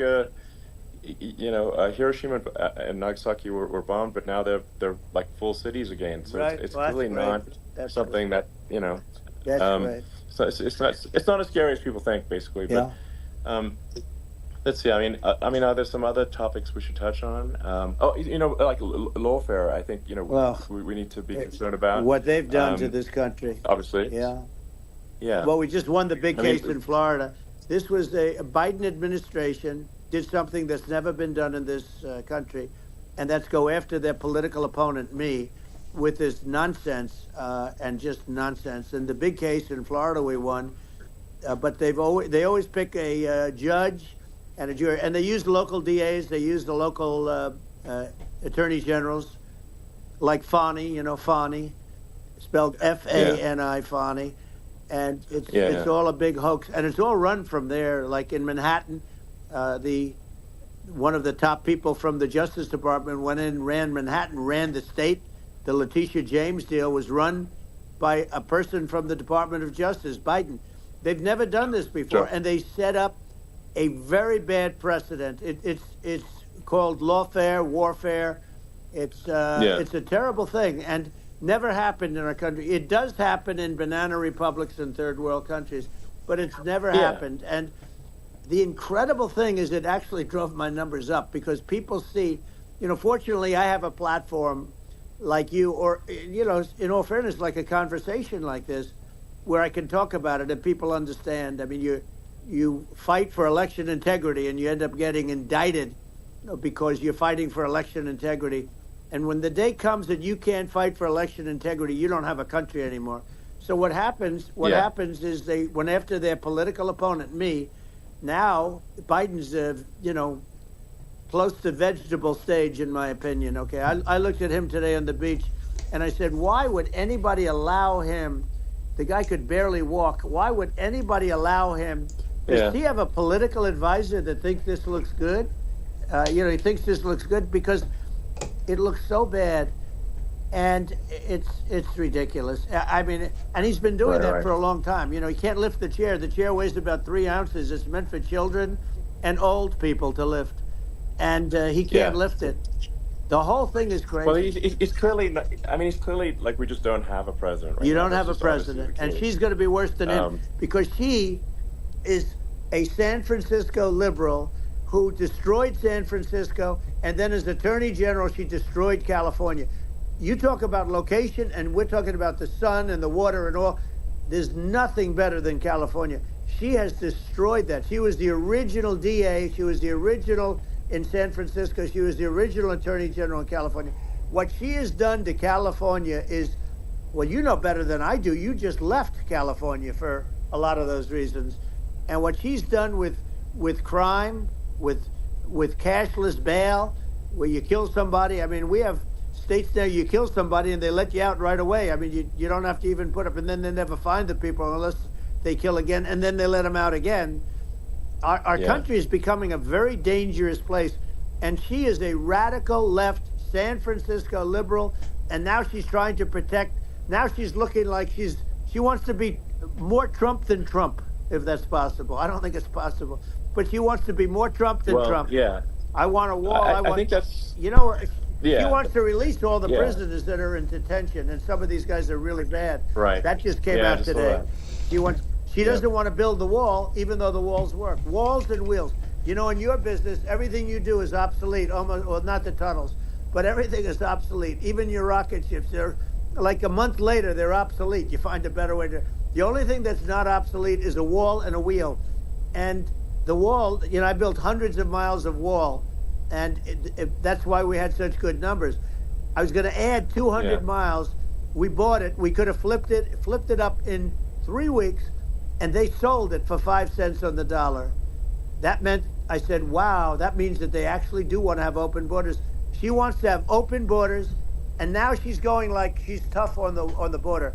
Hiroshima and Nagasaki were bombed, but now they're like full cities again. So right. it's really not something that That's right. So it's not as scary as people think, basically. But let's see. I mean, are there some other topics we should touch on? Like lawfare. I think we need to be concerned about what they've done to this country. Obviously. Yeah. Well, we just won the big case in Florida. This was a Biden administration did something that's never been done in this country, and that's go after their political opponent, me, with this nonsense and just nonsense. And the big case in Florida we won, but they always pick a judge and a jury, and they use the local DAs, they use the local attorney generals, like Fani, Fani, spelled Fani, Fani, and it's all a big hoax, and it's all run from there, like in Manhattan. One of the top people from the Justice Department went in, ran Manhattan, ran the state. The Letitia James deal was run by a person from the Department of Justice, Biden. They've never done this before, and they set up a very bad precedent. It's called lawfare, warfare. It's a terrible thing, and never happened in our country. It does happen in banana republics and third world countries, but it's never happened. And the incredible thing is it actually drove my numbers up because people see, fortunately I have a platform like you, or, in all fairness, like a conversation like this, where I can talk about it and people understand. I mean, you fight for election integrity and you end up getting indicted because you're fighting for election integrity. And when the day comes that you can't fight for election integrity, you don't have a country anymore. So what happens is they went after their political opponent, me. Now, Biden's, close to vegetable stage, in my opinion, okay? I looked at him today on the beach, and I said, why would anybody allow him? The guy could barely walk. Why would anybody allow him? Does he have a political advisor that thinks this looks good? He thinks this looks good because it looks so bad, and it's ridiculous. I mean, and he's been doing that for a long time. He can't lift the chair. The chair weighs about 3 ounces. It's meant for children and old people to lift, and he can't lift it. The whole thing is Well, crazy. he's clearly not, I mean, he's clearly like, we just don't have a president right You now. don't That's have a just obviously president, the and case. she's going to be worse than him Um, because she is a San Francisco liberal who destroyed San Francisco, and then as Attorney General, she destroyed California. You talk about location, and we're talking about the sun and the water and all. There's nothing better than California. She has destroyed that. She was the original DA. She was the original in San Francisco. She was the original Attorney General in California. What she has done to California is, well, you know better than I do. You just left California for a lot of those reasons. And what she's done with crime, with cashless bail, where you kill somebody. I mean, we have states there you kill somebody and they let you out right away. I mean, you don't have to even put up, and then they never find the people unless they kill again, and then they let them out again. Our country is becoming a very dangerous place, and she is a radical left San Francisco liberal, and now she's trying to protect. Now she's looking like she wants to be more Trump than Trump, if that's possible. I don't think it's possible, but she wants to be more Trump than Trump. Yeah. I want a wall. I think that's, you know, yeah. She wants to release all the prisoners that are in detention, and some of these guys are really bad. Right. That just came out today. She doesn't want to build the wall, even though the walls work. Walls and wheels. You know, in your business, everything you do is obsolete. Almost, well, not the tunnels, but everything is obsolete. Even your rocket ships, they're like a month later, they're obsolete. You find a better way to. The only thing that's not obsolete is a wall and a wheel. And the wall, you know, I built hundreds of miles of wall, and that's why we had such good numbers. I was going to add 200 miles. We bought it. We could have flipped it up in 3 weeks, and they sold it for 5 cents on the dollar. That meant, I said, wow, that means that they actually do want to have open borders. She wants to have open borders, and now she's going like she's tough on the border.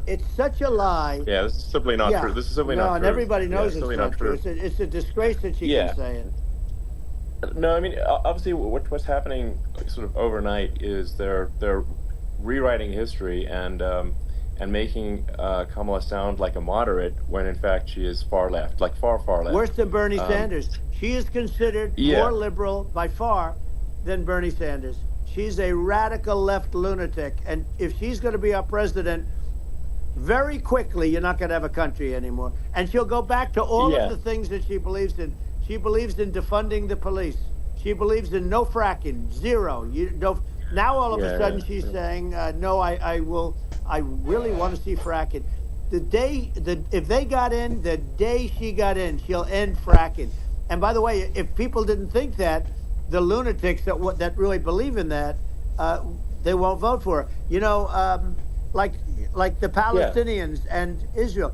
It's such a lie. Yeah, this is simply not true. This is simply not true. And everybody knows it's not true. true. It's a disgrace that she can say it. No, I mean, obviously, what's happening sort of overnight is they're rewriting history and making Kamala sound like a moderate when in fact she is far left, like far left. Worse than Bernie Sanders. She is considered more liberal by far than Bernie Sanders. She's a radical left lunatic, and if she's going to be our president, very quickly you're not going to have a country anymore. And she'll go back to all of the things that she believes in. She believes in defunding the police. She believes in no fracking, zero. Now all of a sudden she's saying, no, I really want to see fracking. If they got in, the day she got in, she'll end fracking. And by the way, if people didn't think that, the lunatics that really believe in that, they won't vote for her. You know, like the Palestinians and Israel.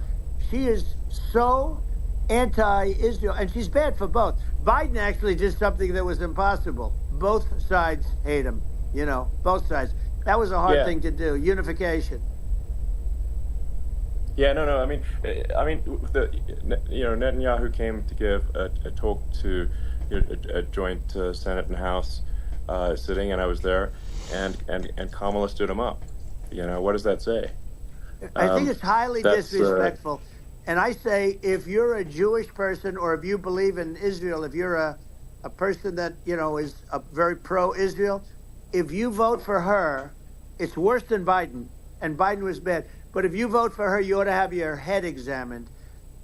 She is so anti-Israel, and she's bad for both. Biden actually did something that was impossible. Both sides hate him. You know, both sides. That was a hard thing to do. Unification. Yeah, no. I mean, Netanyahu came to give a talk to a joint Senate and House sitting, and I was there, and Kamala stood him up. You know, what does that say? I think it's highly disrespectful. And I say, if you're a Jewish person or if you believe in Israel, if you're a person that, you know, is very pro-Israel, if you vote for her, it's worse than Biden. And Biden was bad. But if you vote for her, you ought to have your head examined.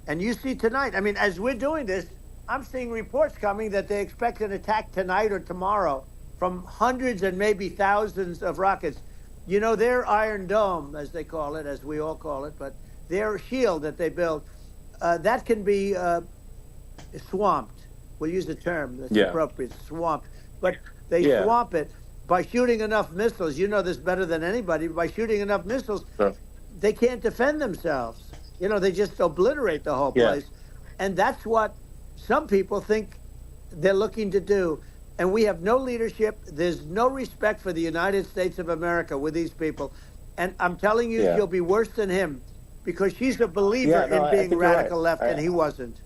And you see tonight, I mean, as we're doing this, I'm seeing reports coming that they expect an attack tonight or tomorrow from hundreds and maybe thousands of rockets. You know, their Iron Dome, as they call it, as we all call it, but their shield that they build, that can be swamped. We'll use the term that's appropriate, swamped. But they swamp it by shooting enough missiles. You know this better than anybody. By shooting enough missiles, they can't defend themselves. You know, they just obliterate the whole place. And that's what some people think they're looking to do. And we have no leadership. There's no respect for the United States of America with these people. And I'm telling you, she'll be worse than him because she's a believer in being radical left, and he wasn't.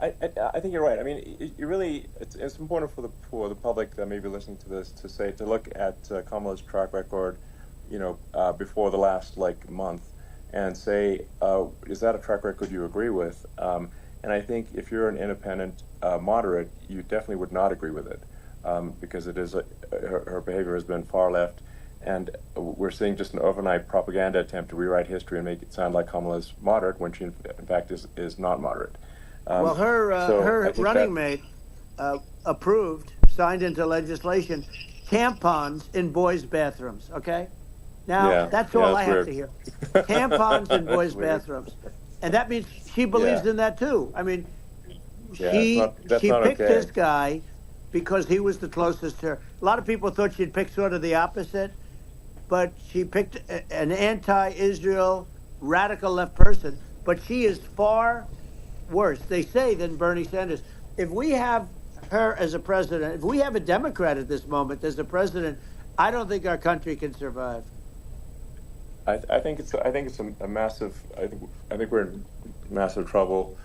I think you're right. I mean, it's important for the public that may be listening to this to look at Kamala's track record, you know, before the last month, and say, is that a track record you agree with? And I think if you're an independent moderate, you definitely would not agree with it. because it is her behavior has been far left, and we're seeing just an overnight propaganda attempt to rewrite history and make it sound like Kamala is moderate when she in fact is not moderate. Well, her running mate signed into legislation tampons in boys' bathrooms. Okay, now that's all I have to hear. Tampons in boys' bathrooms, and that means she believes in that too. I mean, she picked this guy because he was the closest to her. A lot of people thought she'd pick sort of the opposite, but she picked an anti-Israel radical left person. But she is far worse, they say, than Bernie Sanders. If we have her as a president, if we have a Democrat at this moment as the president, I don't think our country can survive. I think it's a massive. I think we're in massive trouble,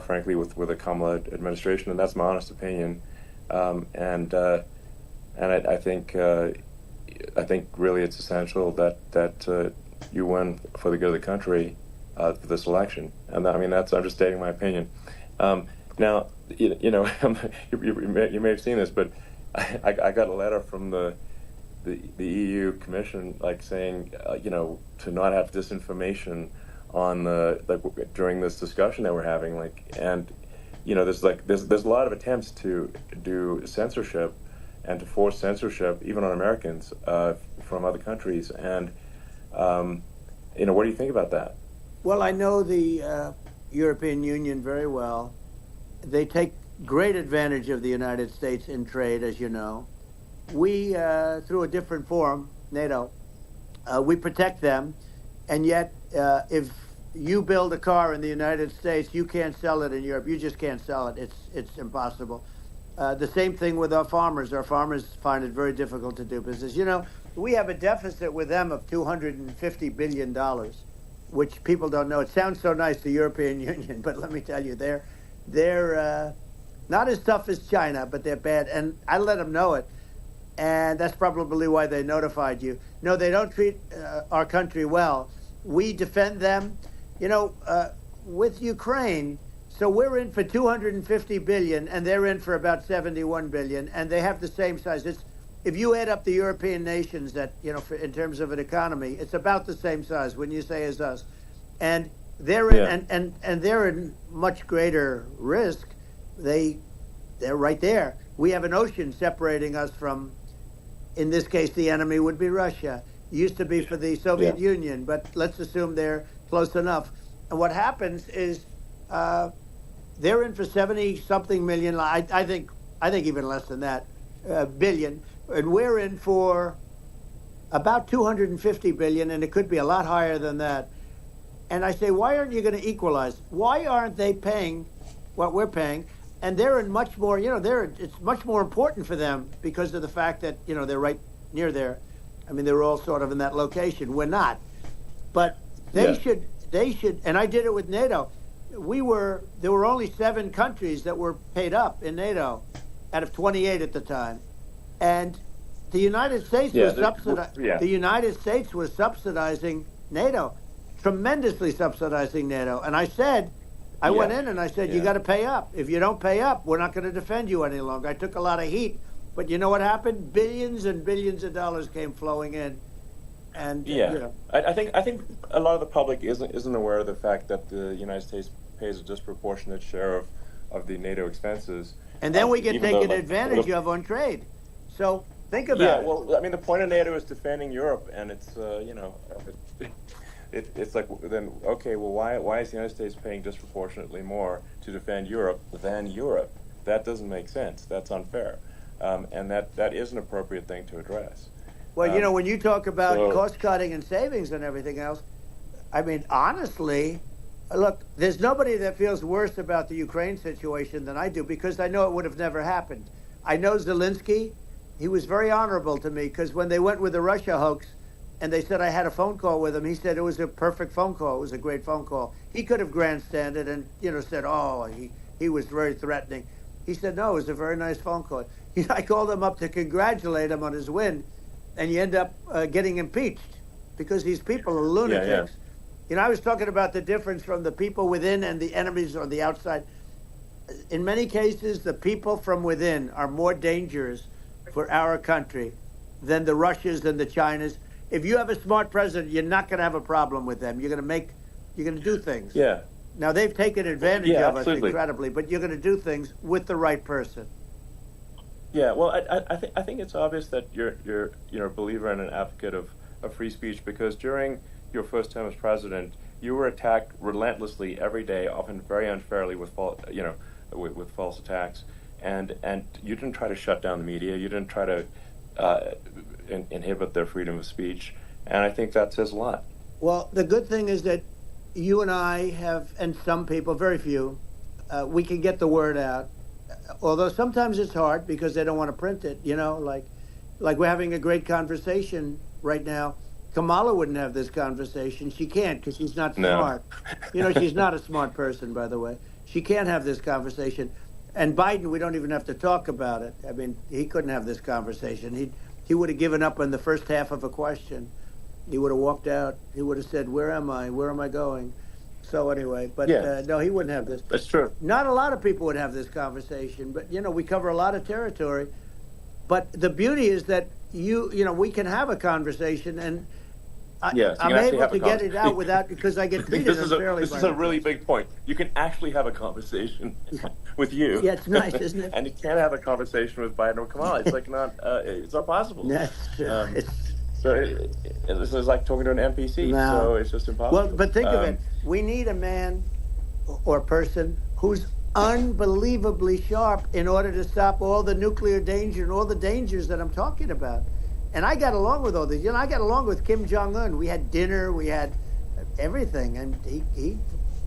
frankly, with the Kamala administration, and that's my honest opinion. And I think really it's essential that you win for the good of the country for this election. And I'm just stating my opinion. Now, you may have seen this, but I got a letter from the EU Commission, saying, to not have disinformation on during this discussion that we're having, and there's a lot of attempts to do censorship and to force censorship even on Americans from other countries, and what do you think about that? Well, I know the European Union very well. They take great advantage of the United States in trade, as you know. We, through a different forum, NATO, we protect them, and yet if you build a car in the United States, you can't sell it in Europe. You just can't sell it. It's impossible. The same thing with our farmers. Our farmers find it very difficult to do business. We have a deficit with them of $250 billion, which people don't know. It sounds so nice, the European Union, but let me tell you, they're not as tough as China, but they're bad. And I let them know it. And that's probably why they notified you. No, they don't treat our country well. We defend them. With Ukraine, so we're in for 250 billion, and they're in for about 71 billion, and they have the same size. If you add up the European nations that, in terms of an economy, it's about the same size when you say as us. And they're in, and they're in much greater risk. They're right there. We have an ocean separating us from, in this case, the enemy would be Russia. It used to be for the Soviet Union, but let's assume they're close enough. And what happens is they're in for 70-something million, I think even less than that, billion. And we're in for about 250 billion, and it could be a lot higher than that. And I say, why aren't you going to equalize? Why aren't they paying what we're paying? And they're in much more, it's much more important for them because of the fact that, they're right near there. I mean, they're all sort of in that location. We're not. But they should, and I did it with NATO. There were only 7 countries that were paid up in NATO out of 28 at the time. And the United States the United States was subsidizing NATO, tremendously subsidizing NATO. And I said, I went in and I said, you got to pay up. If you don't pay up, we're not going to defend you any longer. I took a lot of heat. But you know what happened? Billions and billions of dollars came flowing in. And I think a lot of the public isn't aware of the fact that the United States pays a disproportionate share of the NATO expenses. And then we get taken advantage of on trade. So think about it. Yeah, well, I mean, the point of NATO is defending Europe, and it's it's like, then okay, well, why is the United States paying disproportionately more to defend Europe than Europe? That doesn't make sense. That's unfair, and that is an appropriate thing to address. Well, when you talk about cost cutting and savings and everything else, I mean, honestly, look, there's nobody that feels worse about the Ukraine situation than I do, because I know it would have never happened. I know Zelensky. He was very honorable to me, because when they went with the Russia hoax and they said I had a phone call with him, he said it was a perfect phone call. It was a great phone call. He could have grandstanded and, said, he was very threatening. He said, no, it was a very nice phone call. I called him up to congratulate him on his win, and you end up getting impeached because these people are lunatics. I was talking about the difference from the people within and the enemies on the outside. In many cases, the people from within are more dangerous for our country than the Russias and the Chinas. If you have a smart president, you're not going to have a problem with them. You're going to do things. Yeah. Now they've taken advantage of absolutely. us incredibly, but you're going to do things with the right person. Yeah. Well, I think it's obvious that you're a believer and an advocate of free speech, because during your first term as president, you were attacked relentlessly every day, often very unfairly with false attacks, and you didn't try to shut down the media. You didn't try to inhibit their freedom of speech, and I think that says a lot. Well, the good thing is that you and I have, and some people, very few, we can get the word out. Although sometimes it's hard because they don't want to print it. Like we're having a great conversation right now. Kamala wouldn't have this conversation. She can't because she's not smart. She's not a smart person, by the way. She can't have this conversation. And Biden, we don't even have to talk about it. I mean, he couldn't have this conversation. He would have given up on the first half of a question. He would have walked out. He would have said, "Where am I? Where am I going?" So anyway, but no, he wouldn't have this. That's true. Not a lot of people would have this conversation, but we cover a lot of territory. But the beauty is that we can have a conversation, and I'm able to get it out without, because I get treated unfairly. This is a really big point. You can actually have a conversation with you. Yeah, it's nice, isn't it? And you can't have a conversation with Biden or Kamala. It's like it's not possible. So this is like talking to an NPC. No. So it's just impossible. Well, but think of it. We need a man or person who's unbelievably sharp in order to stop all the nuclear danger and all the dangers that I'm talking about. And I got along with all these. I got along with Kim Jong-un. We had dinner. We had everything. And he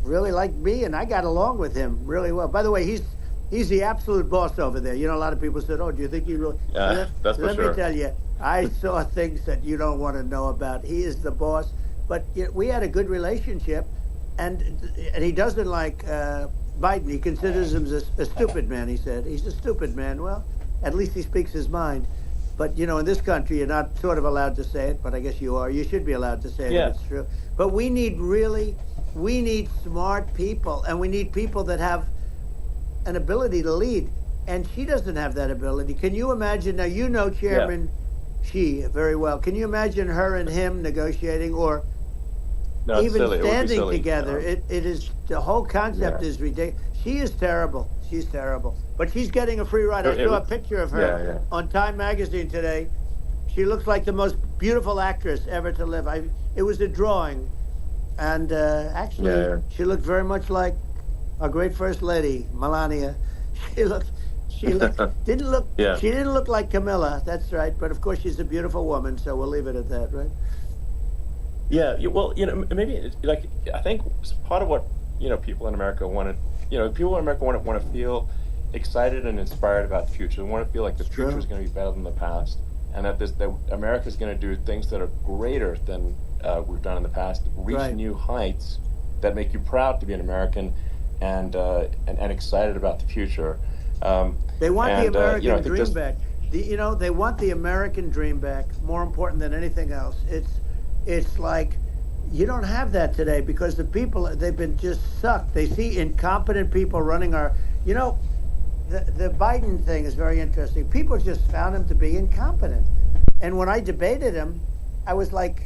really liked me, and I got along with him really well. By the way, he's the absolute boss over there. A lot of people said, "Oh, do you think he really?" Yeah, that's for sure. Let me tell you, I saw things that you don't want to know about. He is the boss. But we had a good relationship, and he doesn't like Biden. He considers him a stupid man, he said. He's a stupid man. Well, at least he speaks his mind. But, in this country, you're not sort of allowed to say it, but I guess you are. You should be allowed to say it if it's true. But we need smart people, and we need people that have an ability to lead. And she doesn't have that ability. Can you imagine? Now, Chairman Xi very well. Can you imagine her and him negotiating, or even standing together? It is, the whole concept is ridiculous. She is terrible. She's terrible. But she's getting a free ride. I saw a picture of her on Time Magazine today. She looks like the most beautiful actress ever to live. It was a drawing. And actually, she looked very much like our great First Lady, Melania. She didn't look like Camilla. That's right. But of course, she's a beautiful woman, so we'll leave it at that, right? Yeah. Well, maybe I think part of what people in America want to feel excited and inspired about the future. They want to feel like the future is going to be better than the past, and that America is going to do things that are greater than we've done in the past, reach new heights that make you proud to be an American, and excited about the future. They want the American dream back. They want the American dream back. More important than anything else. It's like, you don't have that today because the people, they've been just sucked. They see incompetent people running the Biden thing is very interesting. People just found him to be incompetent. And when I debated him, I was like,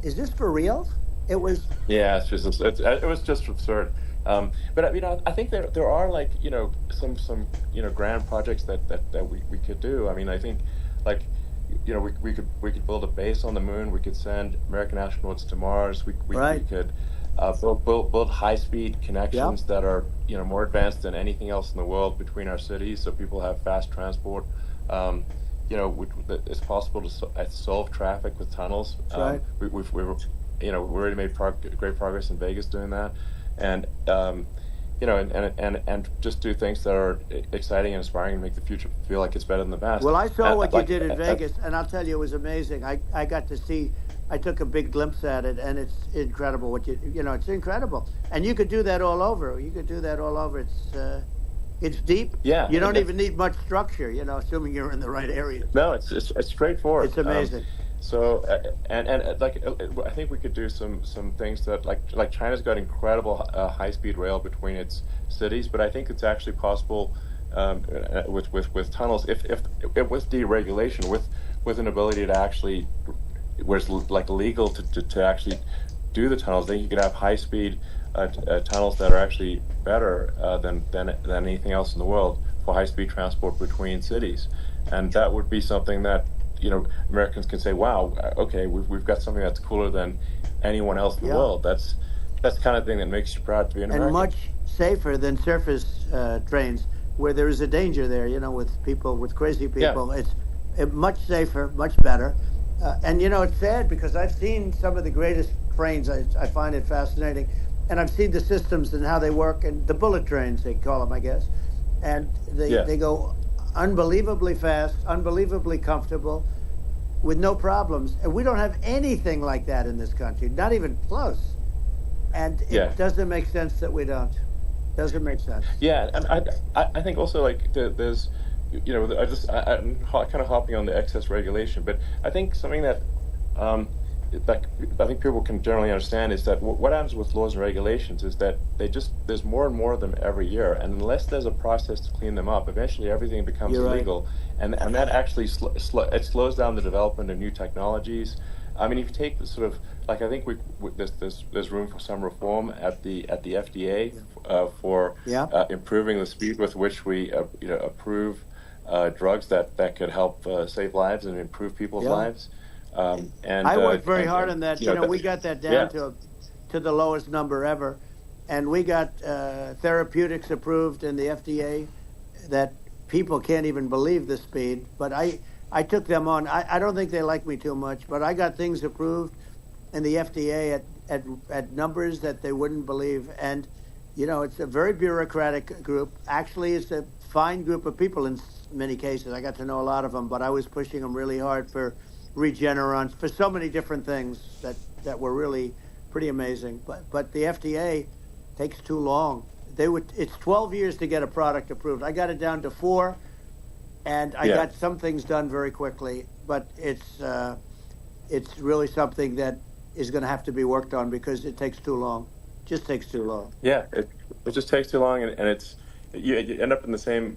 is this for real? It was. Yeah, it was just absurd. But I think there are some grand projects that we could do. I mean, I think we could build a base on the moon. We could send American astronauts to Mars. We could build high-speed connections that are more advanced than anything else in the world between our cities, so people have fast transport. It's possible to solve traffic with tunnels. We've already made great progress in Vegas doing that, and and just do things that are exciting and inspiring and make the future feel like it's better than the past. Well, I saw what you did in Vegas, and I'll tell you, it was amazing. I got to see. I took a big glimpse at it, and it's incredible. It's incredible, and you could do that all over. It's deep. Yeah. You don't even need much structure. Assuming you're in the right area. No, it's straightforward. It's amazing. I think we could do some things that like China's got incredible high-speed rail between its cities, but I think it's actually possible with tunnels, if it was deregulation, with an ability to actually, where it's like legal to actually do the tunnels, then you could have high speed tunnels that are actually better than anything else in the world for high speed transport between cities, and that would be something that Americans can say, wow, okay, we've got something that's cooler than anyone else in the world. That's the kind of thing that makes you proud to be an American. And much safer than surface trains, where there is a danger there, with crazy people. Yeah. It's much safer, much better. And, it's sad because I've seen some of the greatest trains. I find it fascinating. And I've seen the systems and how they work, and the bullet trains, they call them, I guess. And they go unbelievably fast, unbelievably comfortable, with no problems. And we don't have anything like that in this country, not even close. And it doesn't make sense that we don't. Doesn't make sense. Yeah, and I think also, like, there's, I'm kind of hopping on the excess regulation, but I think something that I think people can generally understand is that what happens with laws and regulations is that there's more and more of them every year, and unless there's a process to clean them up, eventually everything becomes illegal, and that actually it slows down the development of new technologies. I mean, if you take the sort of, like, I think there's room for some reform at the FDA for improving the speed with which we approve drugs that could help save lives and improve people's lives. And I worked very hard on that. We got that down to the lowest number ever, and we got therapeutics approved in the FDA that people can't even believe the speed. But I took them on. I don't think they like me too much, but I got things approved in the FDA at numbers that they wouldn't believe. And, it's a very bureaucratic group. Actually, it's a fine group of people in many cases. I got to know a lot of them, but I was pushing them really hard for Regeneron, for so many different things that were really pretty amazing. But the FDA takes too long. It's 12 years to get a product approved. I got it down to 4. And I got some things done very quickly, but it's really something that is going to have to be worked on because it takes too long. Just takes too long. Yeah, it just takes too long, and you end up in the same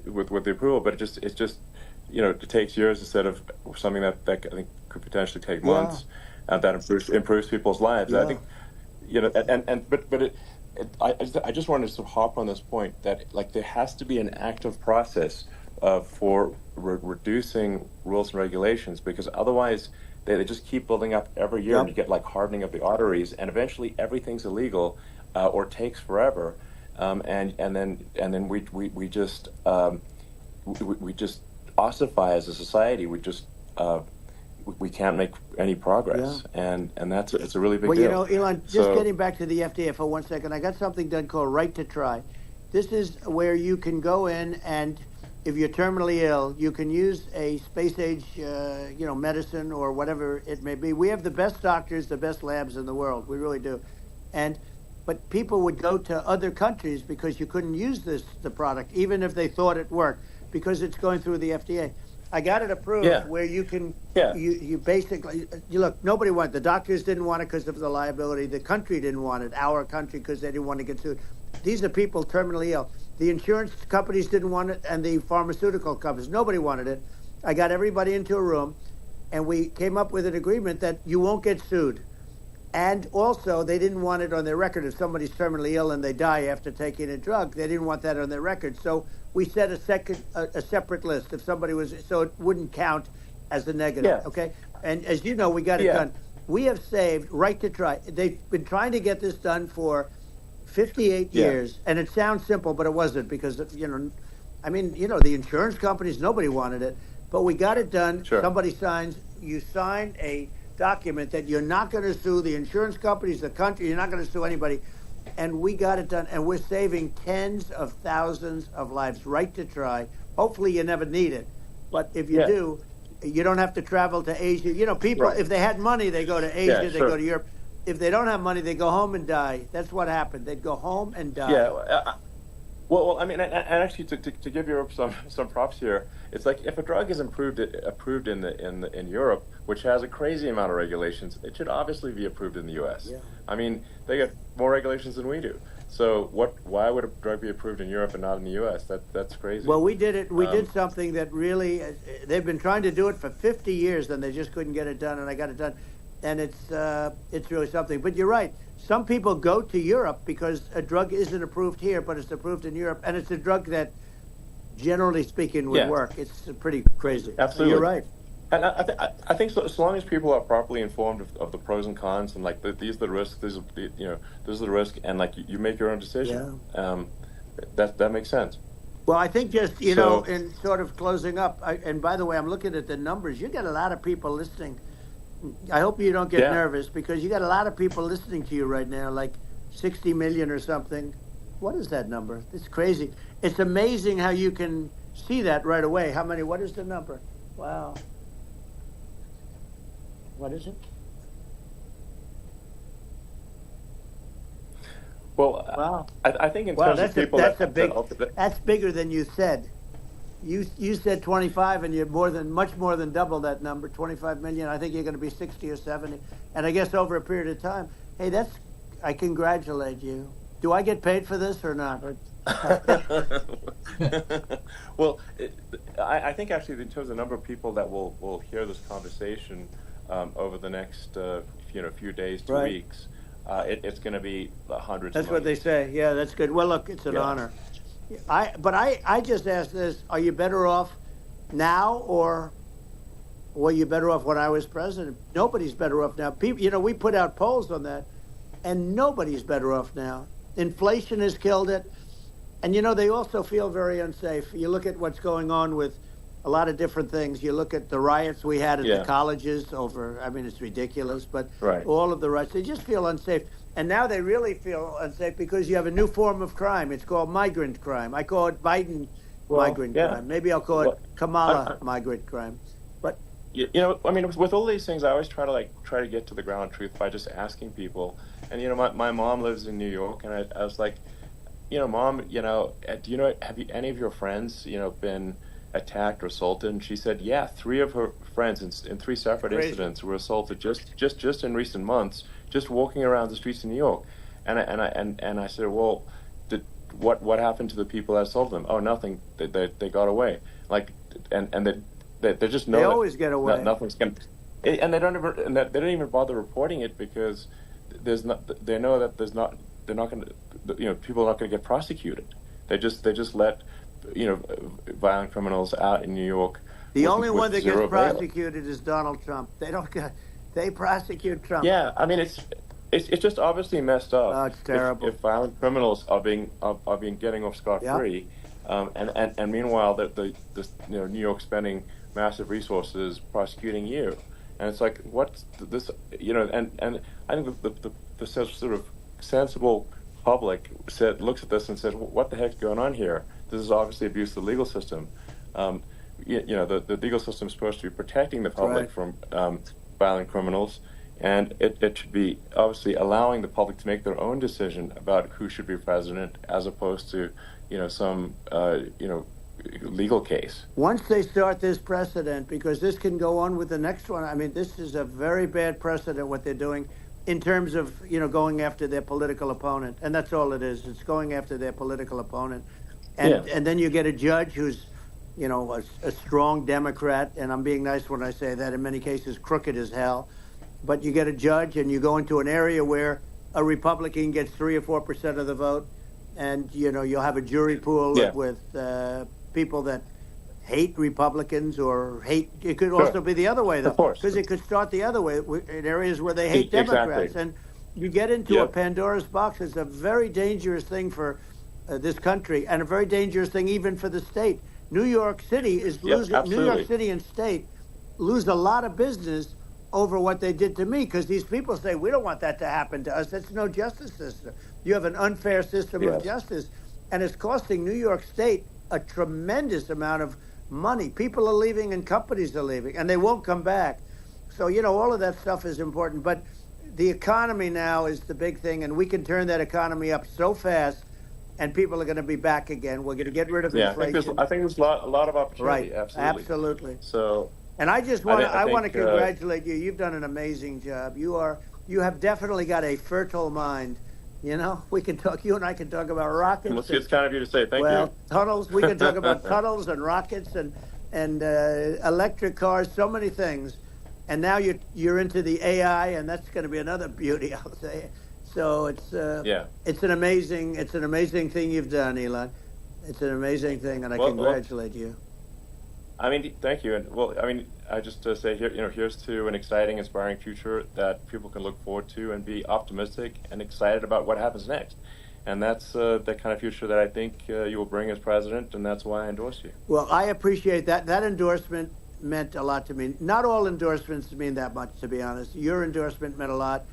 with the approval, but it just it takes years instead of something that I think could potentially take months, and that improves people's lives. Yeah. I think I just wanted to sort of hop on this point that, like, there has to be an active process for reducing rules and regulations, because otherwise they just keep building up every year, and you get, like, hardening of the arteries, and eventually everything's illegal or takes forever, and then we just ossify as a society. We can't make any progress, and it's a really big deal. Well, Elon, just getting back to the FDA for 1 second, I got something done called Right to Try. This is where you can go in, and if you're terminally ill, you can use a space-age, medicine or whatever it may be. We have the best doctors, the best labs in the world. We really do. But people would go to other countries because you couldn't use the product, even if they thought it worked, because it's going through the FDA. I got it approved where you can, you basically, look, nobody wanted it. The doctors didn't want it because of the liability. The country didn't want it, our country, because they didn't want to get sued. These are people terminally ill. The insurance companies didn't want it, and the pharmaceutical companies. Nobody wanted it. I got everybody into a room, and we came up with an agreement that you won't get sued. And also, they didn't want it on their record. If somebody's terminally ill and they die after taking a drug, they didn't want that on their record. So we set a separate list. If somebody was, so it wouldn't count as a negative. Okay. And as you know, we got it done. We have saved Right to Try. They've been trying to get this done for 58 years, and it sounds simple, but it wasn't, because the insurance companies, nobody wanted it, but we got it done. Sure. Somebody signs. You sign a document that you're not going to sue the insurance companies, the country. You're not going to sue anybody, and we got it done. And we're saving tens of thousands of lives. Right to Try. Hopefully, you never need it, but if you do, you don't have to travel to Asia. People, if they had money, they go to Asia, they go to Europe. If they don't have money, they go home and die. That's what happened. They'd go home and die. Yeah. Well, I mean, and actually, to give Europe some props here, it's like if a drug is approved in Europe, which has a crazy amount of regulations, it should obviously be approved in the U.S. Yeah. I mean, they get more regulations than we do. So why would a drug be approved in Europe and not in the U.S.? That's crazy. Well, we did it. We did something that really, they've been trying to do it for 50 years, and they just couldn't get it done, and I got it done. And it's really something. But you're right. Some people go to Europe because a drug isn't approved here, but it's approved in Europe, and it's a drug that, generally speaking, would work. It's pretty crazy. Absolutely. You're right. And I think so long as people are properly informed of the pros and cons, and like these are the risks, this is the risk, and like you make your own decision. Yeah. That makes sense. Well, I think just know, in sort of closing up, and by the way, I'm looking at the numbers. You got a lot of people listening. I hope you don't get nervous, because you got a lot of people listening to you right now, like 60 million or something. What is that number? It's crazy. It's amazing how you can see that right away. How many? What is the number? Wow. What is it? Well, wow. I think in terms of people, that's bigger than you said. You said 25, and you're much more than double that number, 25 million. I think you're going to be 60 or 70, and I guess over a period of time. Hey, I congratulate you. Do I get paid for this or not? Well, I think actually in terms of the number of people that will hear this conversation over the next few days to weeks, it's going to be hundreds. That's what they say. Yeah, that's good. Well, look, it's an honor. I just asked this: are you better off now, or were you better off when I was president? Nobody's better off now. People, we put out polls on that, and nobody's better off now. Inflation has killed it, and they also feel very unsafe. You look at what's going on with a lot of different things. You look at the riots we had at the colleges over. I mean, it's ridiculous, but all of the riots, they just feel unsafe. And now they really feel unsafe because you have a new form of crime. It's called migrant crime. I call it Biden migrant crime. Maybe I'll call it Kamala migrant crime. But I mean, with all these things, I always try to get to the ground truth by just asking people. And my mom lives in New York, and I was like, Mom, do have any of your friends been attacked or assaulted? And she said, yeah, 3 of her friends in 3 separate incidents were assaulted just in recent months, just walking around the streets of New York. And I said, well, what happened to the people that assaulted them? Oh, nothing. They got away. And they just know they always get away. Nothing's going. And they don't even bother reporting it because they know that they're not going to people are not going to get prosecuted. They just let violent criminals out in New York. The only one that gets prosecuted is Donald Trump. They prosecute Trump. Yeah, I mean it's just obviously messed up. Oh, it's terrible. If violent criminals are being getting off scot-free, and meanwhile the New York spending massive resources prosecuting you, and it's like what's this and I think the sort of sensible public looks at this and says, what the heck's going on here? This is obviously abuse of the legal system. The legal system is supposed to be protecting the public from violent criminals, and it should be obviously allowing the public to make their own decision about who should be president, as opposed to some legal case. Once they start this precedent, because this can go on with the next one. I mean, this is a very bad precedent what they're doing in terms of going after their political opponent, and that's all it is. It's going after their political opponent. And then you get a judge who's, a strong Democrat, and I'm being nice when I say that, in many cases crooked as hell. But you get a judge, and you go into an area where a Republican gets 3 or 4% of the vote, and you'll have a jury pool with people that hate Republicans or hate. It could also be the other way, though, because it could start the other way in areas where they hate Democrats, and you get into a Pandora's box. It's a very dangerous thing for this country, and a very dangerous thing even for the state. New York City is losing. New York City and state lose a lot of business over what they did to me, because these people say, we don't want that to happen to us. That's no justice system. You have an unfair system of justice, and it's costing New York State a tremendous amount of money. People are leaving and companies are leaving, and they won't come back. So, all of that stuff is important. But the economy now is the big thing, and we can turn that economy up so fast, and people are going to be back again. We're going to get rid of inflation. I think there's a lot of opportunity. Right, absolutely. So, and I just want to congratulate you. You've done an amazing job. You have definitely got a fertile mind, You know, we can talk. You and I can talk about rockets. Well, it's kind of you to say. Thank you. Tunnels. We can talk about tunnels and rockets and electric cars. So many things. And now you're into the AI, and that's going to be another beauty, I'll say. So it's an amazing thing you've done, Elon. It's an amazing thing, and I congratulate you. I mean, thank you. And I just say here, here's to an exciting, inspiring future that people can look forward to and be optimistic and excited about what happens next. And that's the kind of future that I think you will bring as president, and that's why I endorse you. Well, I appreciate that. That endorsement meant a lot to me. Not all endorsements mean that much, to be honest. Your endorsement meant a lot.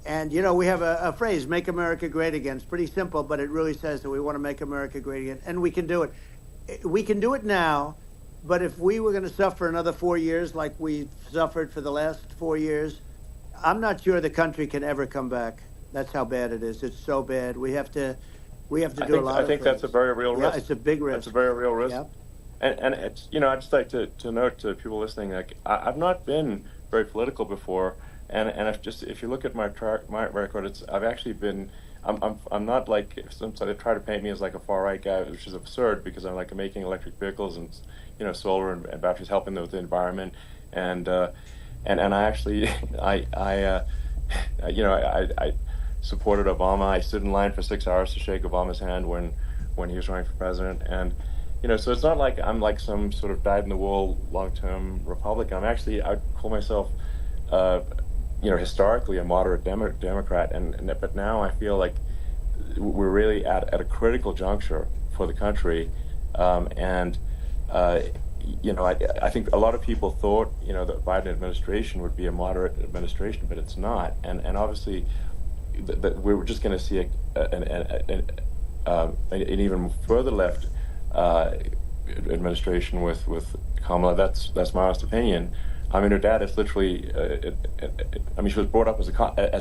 And, we have a phrase, make America great again. It's pretty simple, but it really says that we want to make America great again. And we can do it. We can do it now, but if we were going to suffer another 4 years like we've suffered for the last 4 years, I'm not sure the country can ever come back. That's how bad it is. It's so bad. We have to do a lot of things. I think that's a very real risk. Yeah, it's a big risk. It's a very real risk. Yep. And it's, I'd just like to note to people listening, like I've not been very political before, and if you look at my record, I've actually been, I'm not like, some they try to paint me as like a far right guy, which is absurd because I'm like making electric vehicles and solar and batteries, helping with the environment, and I actually I supported Obama. I stood in line for 6 hours to shake Obama's hand when he was running for president, and so it's not like I'm like some sort of dyed-in-the-wool long-term Republican. I'd call myself, historically a moderate Democrat, but now I feel like we're really at a critical juncture for the country, I think a lot of people thought, the Biden administration would be a moderate administration, but it's not, and obviously, we're just going to see an even further left administration with Kamala. That's my honest opinion. I mean, her dad is literally. She was brought up as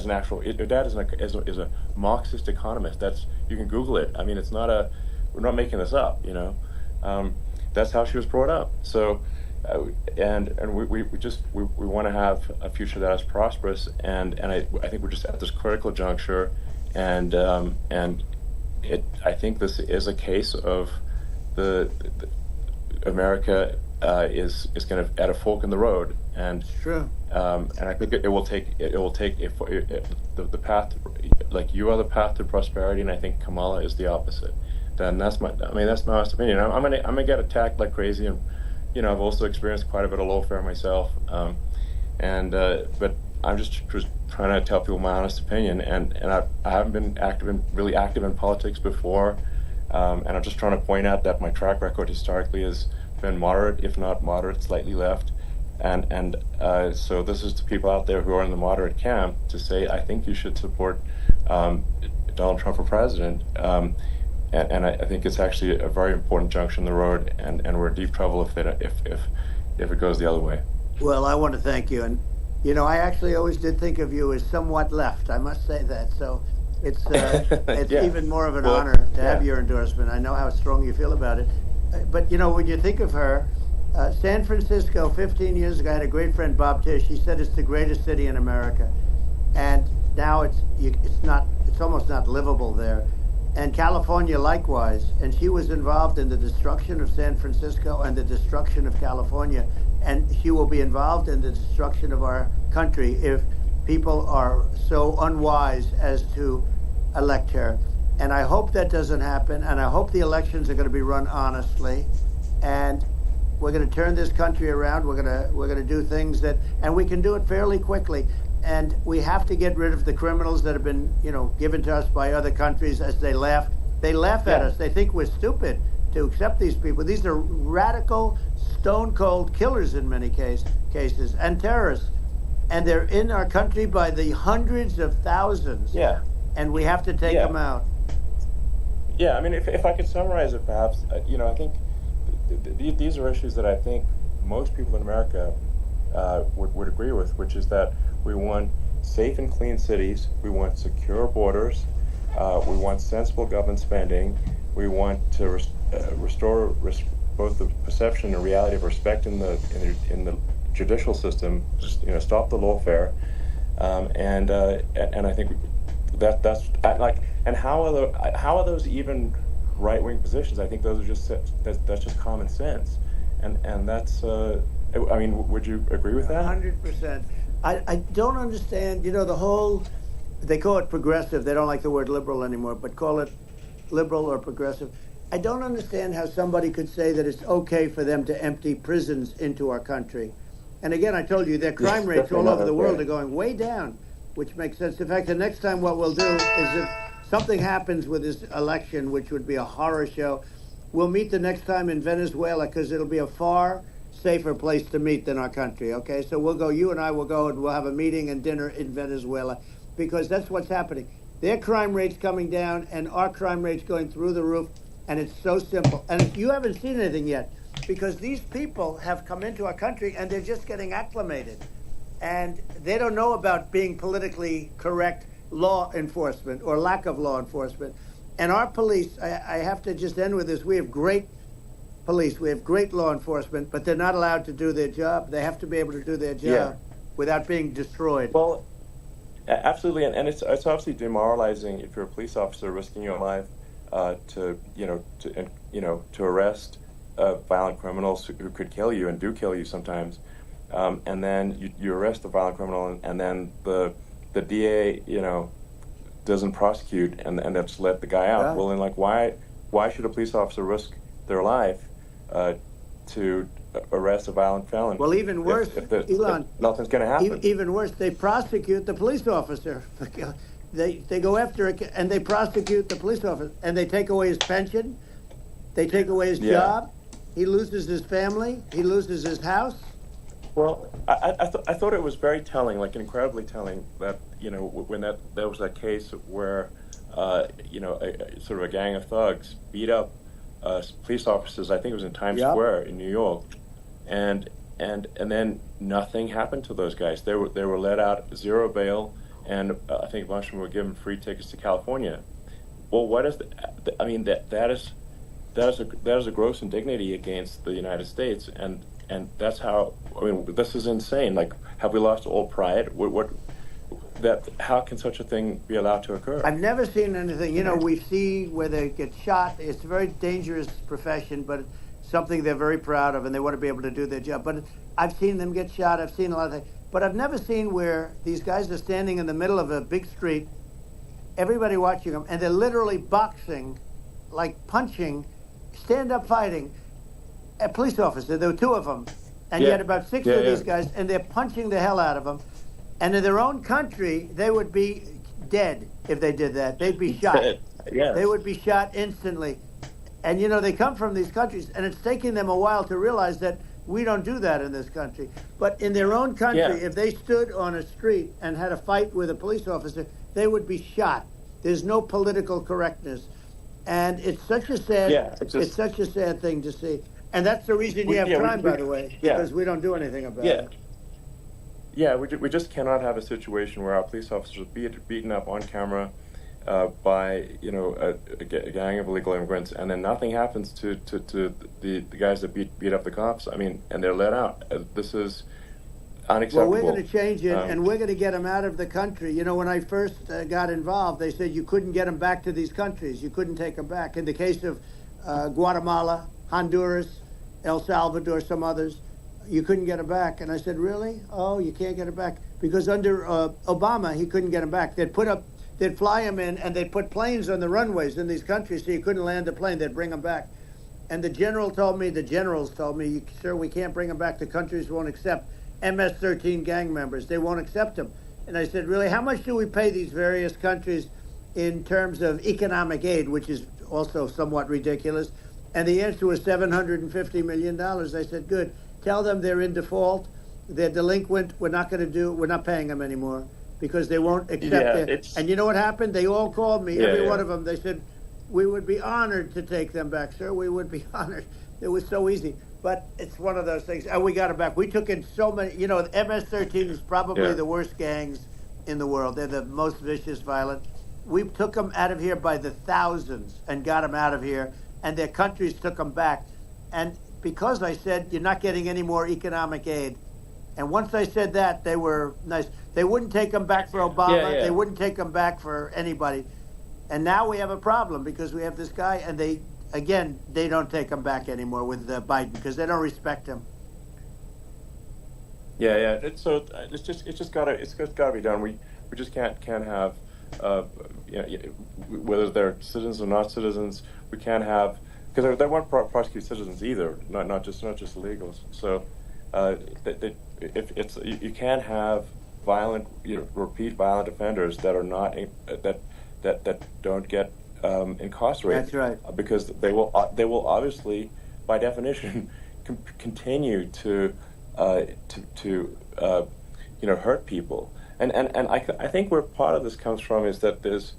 an actual. Her dad is a Marxist economist. You can Google it. I mean, it's not we're not making this up. That's how she was brought up. So, and we want to have a future that is prosperous. And I think we're just at this critical juncture, and I think this is a case of the America is kind of at a fork in the road, and true. And I think it will take the path, like you are the path to prosperity, and I think Kamala is the opposite. Then that's my honest opinion. I'm gonna get attacked like crazy, and I've also experienced quite a bit of lawfare myself, but I'm just trying to tell people my honest opinion, and I haven't been really active in politics before. And I'm just trying to point out that my track record historically has been moderate, if not moderate, slightly left. And so this is to people out there who are in the moderate camp to say, I think you should support Donald Trump for president. And I think it's actually a very important junction in the road, and we're in deep trouble if it goes the other way. Well, I want to thank you. And, I actually always did think of you as somewhat left. I must say that. So it's Yeah. even more of an honor to have your endorsement. I know how strong you feel about it. But, when you think of her, San Francisco, 15 years ago, I had a great friend, Bob Tisch. He said it's the greatest city in America. And now it's almost not livable there. And California likewise. And she was involved in the destruction of San Francisco and the destruction of California. And she will be involved in the destruction of our country if people are so unwise as to elect her. And I hope that doesn't happen. And I hope the elections are going to be run honestly. And we're going to turn this country around. We're going to do things and we can do it fairly quickly. And we have to get rid of the criminals that have been, given to us by other countries as they laugh. They laugh at us. They think we're stupid to accept these people. These are radical, stone-cold killers in many cases, and terrorists. And they're in our country by the hundreds of thousands. Yeah. And we have to take them out. Yeah, I mean, if I could summarize it, perhaps, I think these are issues that I think most people in America would agree with, which is that we want safe and clean cities, we want secure borders, we want sensible government spending, we want to restore both the perception and reality of respect in the judicial system, stop the lawfare, and I think like, and how are those even right-wing positions? I think those are that's just common sense, and that's I mean, would you agree with that? 100%. I don't understand. The whole, they call it progressive. They don't like the word liberal anymore, but call it liberal or progressive. I don't understand how somebody could say that it's okay for them to empty prisons into our country. And again, I told you, their crime rates all over the world are going way down, which makes sense. In fact, the next time what we'll do is, if something happens with this election, which would be a horror show, we'll meet the next time in Venezuela, because it'll be a far safer place to meet than our country, okay? So we'll go, you and I will go, and we'll have a meeting and dinner in Venezuela, because that's what's happening. Their crime rate's coming down, and our crime rate's going through the roof, and it's so simple. And you haven't seen anything yet, because these people have come into our country, and they're just getting acclimated. And they don't know about being politically correct law enforcement or lack of law enforcement. And our police, I have to just end with this, we have great police, we have great law enforcement, but they're not allowed to do their job. They have to be able to do their job without being destroyed. Well, absolutely, and it's obviously demoralizing if you're a police officer risking your life to arrest violent criminals who could kill you and do kill you sometimes, and then you arrest the violent criminal, and then the DA doesn't prosecute and just let the guy out. Yeah. Well, then, like, why should a police officer risk their life to arrest a violent felon? Well, even worse, Elon, if nothing's going to happen. Even worse, they prosecute the police officer. They go after it, and they prosecute the police officer, and they take away his pension, they take away his job, he loses his family, he loses his house. Well, I thought it was very telling, like incredibly telling, that when there was that case where sort of a gang of thugs beat up police officers. I think it was in Times Square in New York, and then nothing happened to those guys. They were let out, zero bail, and I think a bunch of them were given free tickets to California. Well, what is I mean, that is a gross indignity against the United States, and that's how. I mean, this is insane. Like, have we lost all pride? How can such a thing be allowed to occur? I've never seen anything. We see where they get shot. It's a very dangerous profession, but it's something they're very proud of, and they want to be able to do their job. But I've seen them get shot. I've seen a lot of things. But I've never seen where these guys are standing in the middle of a big street, everybody watching them, and they're literally boxing, like punching, stand-up fighting, a police officer. There were two of them, and you had about six of these guys, and they're punching the hell out of them. And in their own country, they would be dead if they did that. They'd be shot. Yes. They would be shot instantly. And, they come from these countries, and it's taking them a while to realize that we don't do that in this country. But in their own country, if they stood on a street and had a fight with a police officer, they would be shot. There's no political correctness. And it's such a sad, it's such a sad thing to see. And that's the reason you have crime, by the way, because we don't do anything about it. Yeah, we just cannot have a situation where our police officers are beaten up on camera by a gang of illegal immigrants, and then nothing happens to the guys that beat up the cops. I mean, and they're let out. This is unacceptable. Well, we're going to change it, and we're going to get them out of the country. When I first got involved, they said you couldn't get them back to these countries. You couldn't take them back. In the case of Guatemala, Honduras, El Salvador, some others, you couldn't get them back. And I said, really? Oh, you can't get them back? Because under Obama, he couldn't get them back. They'd fly them in, and they'd put planes on the runways in these countries so you couldn't land a plane. They'd bring them back. And the generals told me, sir, we can't bring them back. The countries won't accept MS-13 gang members. They won't accept them. And I said, really, how much do we pay these various countries in terms of economic aid, which is also somewhat ridiculous? And the answer was $750 million. I said, good. Tell them they're in default, they're delinquent, we're not paying them anymore because they won't accept it. And you know what happened? They all called me, every one of them. They said, we would be honored to take them back, sir. We would be honored. It was so easy. But it's one of those things. And we got them back. We took in so many. The MS-13 is probably the worst gangs in the world. They're the most vicious, violent. We took them out of here by the thousands and got them out of here. And their countries took them back. And because I said you're not getting any more economic aid, And once I said that, they were nice. They wouldn't take them back for Obama. They wouldn't take them back for anybody. And now we have a problem because we have this guy, and they don't take him back anymore with Biden because they don't respect him. Yeah. It's just gotta be done. We just can't have whether they're citizens or not citizens. We can't have, because they won't prosecute citizens either, not just illegals. So you can't have violent, repeat violent offenders that are not that don't get incarcerated. That's right. Because they will obviously, by definition, continue to hurt people. And I think where part of this comes from is that there's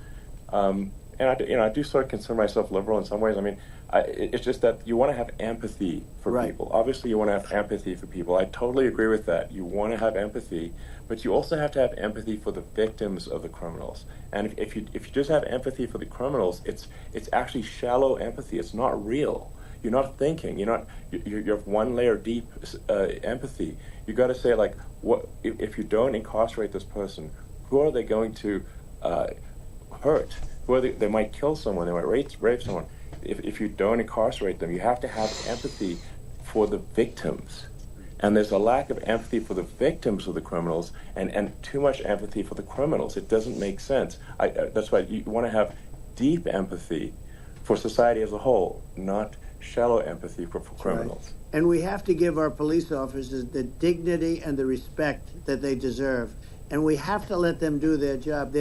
and I do sort of consider myself liberal in some ways. I mean, it's just that you want to have empathy for people. Obviously, you want to have empathy for people. I totally agree with that. You want to have empathy, but you also have to have empathy for the victims of the criminals. And if you just have empathy for the criminals, it's actually shallow empathy. It's not real. You're not thinking. You're one layer deep empathy. You got to say, like, what if you don't incarcerate this person? Who are they going to hurt? Who are they might kill someone. They might rape someone. If you don't incarcerate them, you have to have empathy for the victims. And there's a lack of empathy for the victims of the criminals, and too much empathy for the criminals. It doesn't make sense. That's why you want to have deep empathy for society as a whole, not shallow empathy for criminals. Right. And we have to give our police officers the dignity and the respect that they deserve. And we have to let them do their job.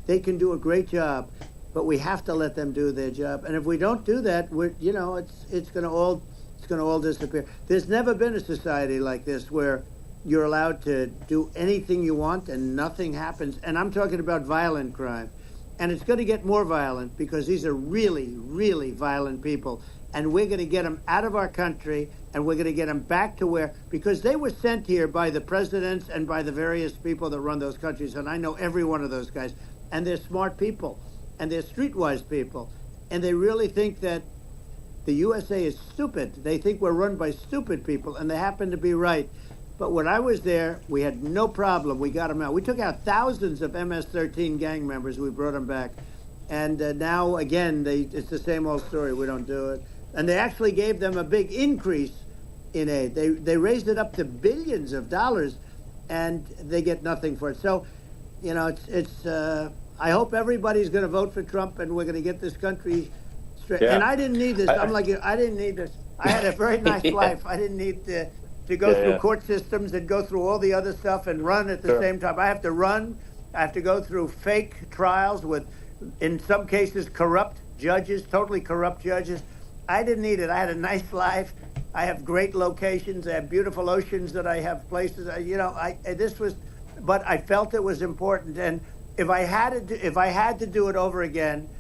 They can do a great job, but we have to let them do their job. And if we don't do that, it's going to all disappear. There's never been a society like this where you're allowed to do anything you want and nothing happens. And I'm talking about violent crime. And it's going to get more violent because these are really, really violent people. And we're going to get them out of our country, and we're going to get them back to because they were sent here by the presidents and by the various people that run those countries. And I know every one of those guys. And they're smart people, and they're streetwise people. And they really think that the USA is stupid. They think we're run by stupid people, and they happen to be right. But when I was there, we had no problem. We got them out. We took out thousands of MS-13 gang members. We brought them back. And now, again, it's the same old story. We don't do it. And they actually gave them a big increase in aid. They raised it up to billions of dollars, and they get nothing for it. So, I hope everybody's going to vote for Trump, and we're going to get this country straight. Yeah. And I didn't need this. I'm like you. I didn't need this. I had a very nice life. I didn't need to go through court systems and go through all the other stuff and run at the same time. I have to run. I have to go through fake trials with, in some cases, corrupt judges, totally corrupt judges. I didn't need it. I had a nice life. I have great locations. I have beautiful oceans that I have places. But I felt it was important. And if I had to do it over again,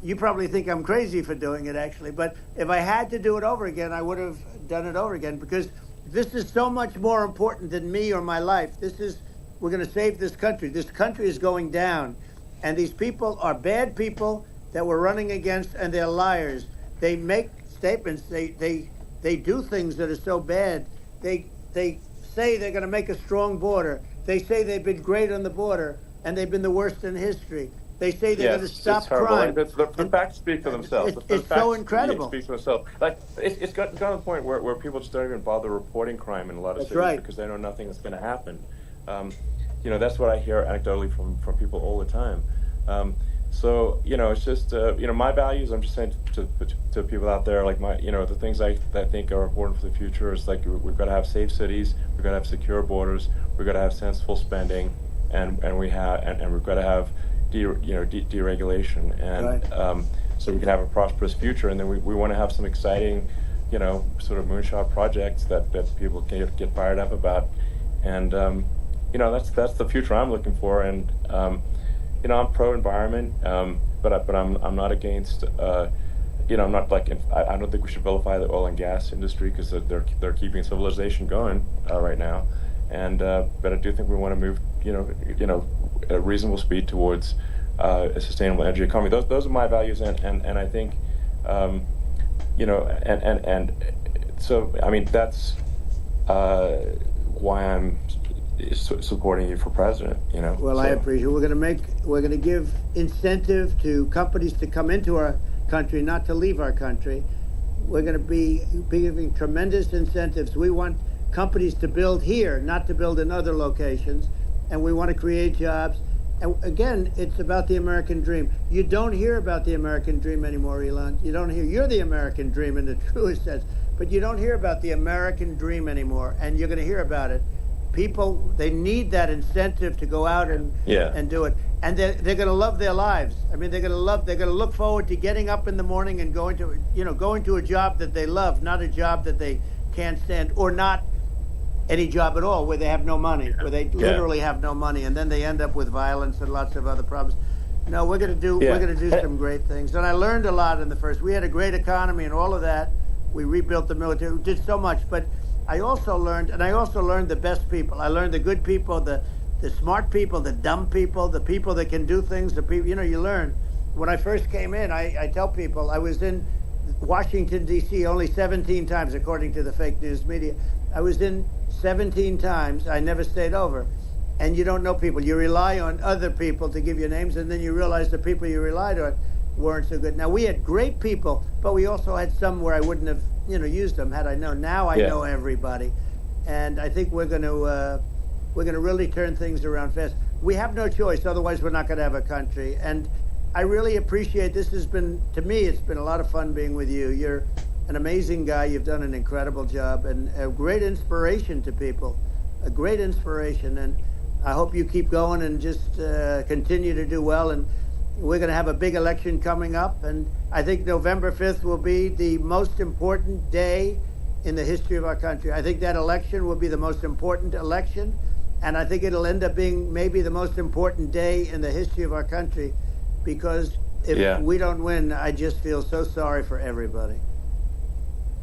you probably think I'm crazy for doing it, actually. But if I had to do it over again, I would have done it over again, because this is so much more important than me or my life. We're going to save this country. This country is going down. And these people are bad people that we're running against, and they're liars. They make statements. They do things that are so bad. They say they're going to make a strong border. They say they've been great on the border, and they've been the worst in history. They say they're going to stop crime. The facts speak for themselves. It's so incredible. Speak for themselves. Like it's got to the point where people just don't even bother reporting crime in a lot of cities because they know nothing is going to happen. That's what I hear anecdotally from people all the time. So it's just my values. I'm just saying to people out there, like the things I think are important for the future is like we've got to have safe cities, we've got to have secure borders, we've got to have sensible spending, and we've got to have deregulation, and so we can have a prosperous future. And then we want to have some exciting sort of moonshot projects that people can get fired up about, and that's the future I'm looking for. And I'm pro-environment, but I'm not against. I'm not like I don't think we should vilify the oil and gas industry because they're keeping civilization going right now, and but I do think we want to move at a reasonable speed towards a sustainable energy economy. Those are my values, and I think and so I mean that's why I'm supporting you for president. Well, I appreciate. We're going to give incentive to companies to come into our country, not to leave our country. We're going to be giving tremendous incentives. We want companies to build here, not to build in other locations, and we want to create jobs. And again, it's about the American dream. You don't hear about the American dream anymore, Elon. You don't hear. You're the American dream in the truest sense, but you don't hear about the American dream anymore, and you're going to hear about it. People, they need that incentive to go out and do it, and they're going to love their lives. I mean, they're going to look forward to getting up in the morning and going to a job that they love, not a job that they can't stand, or not any job at all where they have no money, where they literally have no money, and then they end up with violence and lots of other problems. No, we're going to do some great things, and I learned a lot in the first. We had a great economy and all of that. We rebuilt the military, we did so much, but I also learned the best people. I learned the good people, the smart people, the dumb people, the people that can do things. The people, you learn. When I first came in, I tell people I was in Washington D.C. only 17 times, according to the fake news media. I was in 17 times. I never stayed over, and you don't know people. You rely on other people to give you names, and then you realize the people you relied on weren't so good. Now, we had great people, but we also had some where I wouldn't have used them had I known. Now I know everybody, and I think we're going to really turn things around fast. We have no choice, otherwise we're not going to have a country. And I really appreciate this. To me, it's been a lot of fun being with you. You're an amazing guy. You've done an incredible job and a great inspiration to people, a great inspiration. And I hope you keep going and just continue to do well. And we're going to have a big election coming up, and I think November 5th will be the most important day in the history of our country. I think that election will be the most important election, and I think it'll end up being maybe the most important day in the history of our country, because if we don't win, I just feel so sorry for everybody.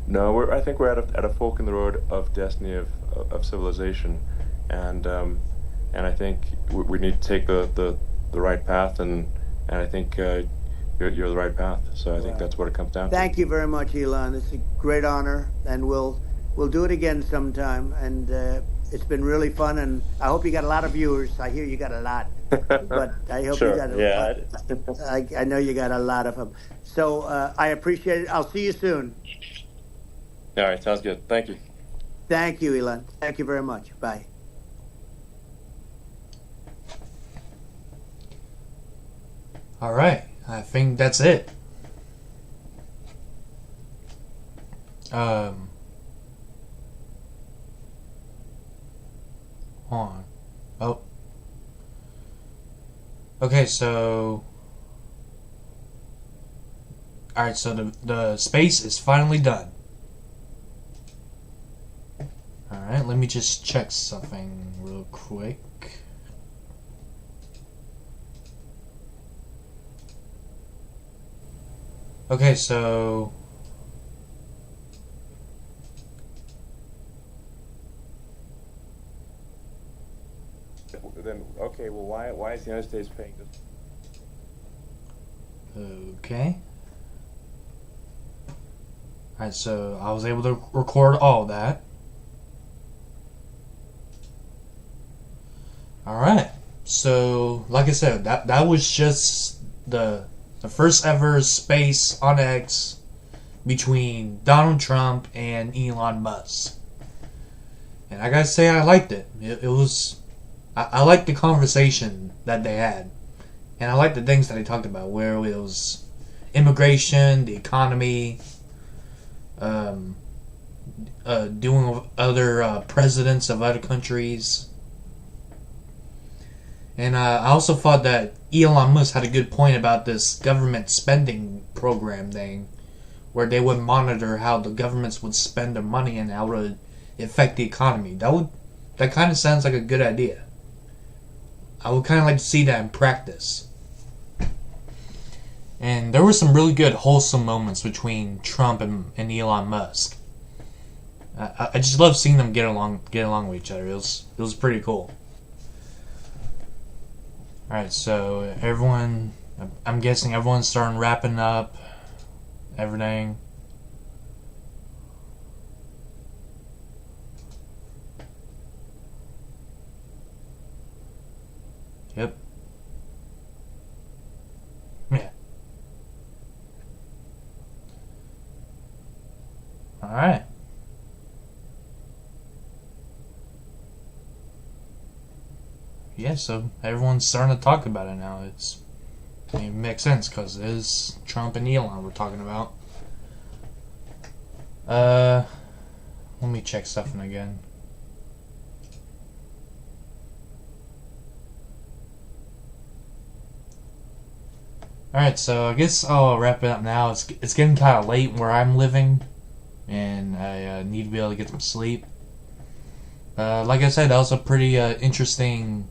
No, I think we're at a fork in the road of destiny of civilization, and I think we need to take the right path, and I think you're the right path. So I think that's what it comes down to. Thank you very much, Elon. It's a great honor, and we'll do it again sometime. And it's been really fun, and I hope you got a lot of viewers. I hear you got a lot, but I hope you got a lot. I know you got a lot of them. So I appreciate it. I'll see you soon. All right, sounds good. Thank you. Thank you, Elon. Thank you very much. Bye. All right, I think that's it. Hold on. Oh. Okay, so... Alright, so the space is finally done. Alright, let me just check something real quick. Okay, so... Then, okay, well, why is the United States paying this? Okay. Alright, so I was able to record all that. Alright, so like I said, that was just the first ever space on X between Donald Trump and Elon Musk. And I gotta say, I liked it. It was... I liked the conversation that they had. And I liked the things that they talked about, where it was immigration, the economy, dealing with other presidents of other countries. And I also thought that Elon Musk had a good point about this government spending program thing, where they would monitor how the governments would spend their money and how it would affect the economy. That kind of sounds like a good idea. I would kind of like to see that in practice. And there were some really good wholesome moments between Trump and Elon Musk. I just love seeing them get along with each other. It was pretty cool. Alright, so I'm guessing everyone's starting wrapping up everything. Alright. Yeah, so everyone's starting to talk about it now. It makes sense because it is Trump and Elon we're talking about. Let me check something again. Alright, so I guess I'll wrap it up now. It's getting kind of late where I'm living, and I need to be able to get some sleep. Like I said, that was a pretty interesting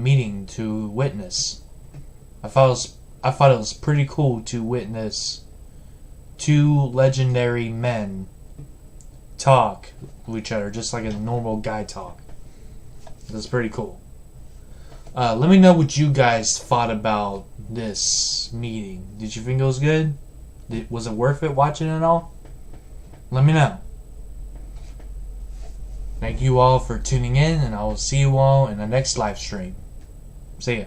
meeting to witness. I thought it was pretty cool to witness two legendary men talk to each other just like a normal guy talk. It was pretty cool. Let me know what you guys thought about this meeting. Did you think it was good? Was it worth it watching it all? Let me know. Thank you all for tuning in, and I will see you all in the next live stream. See ya.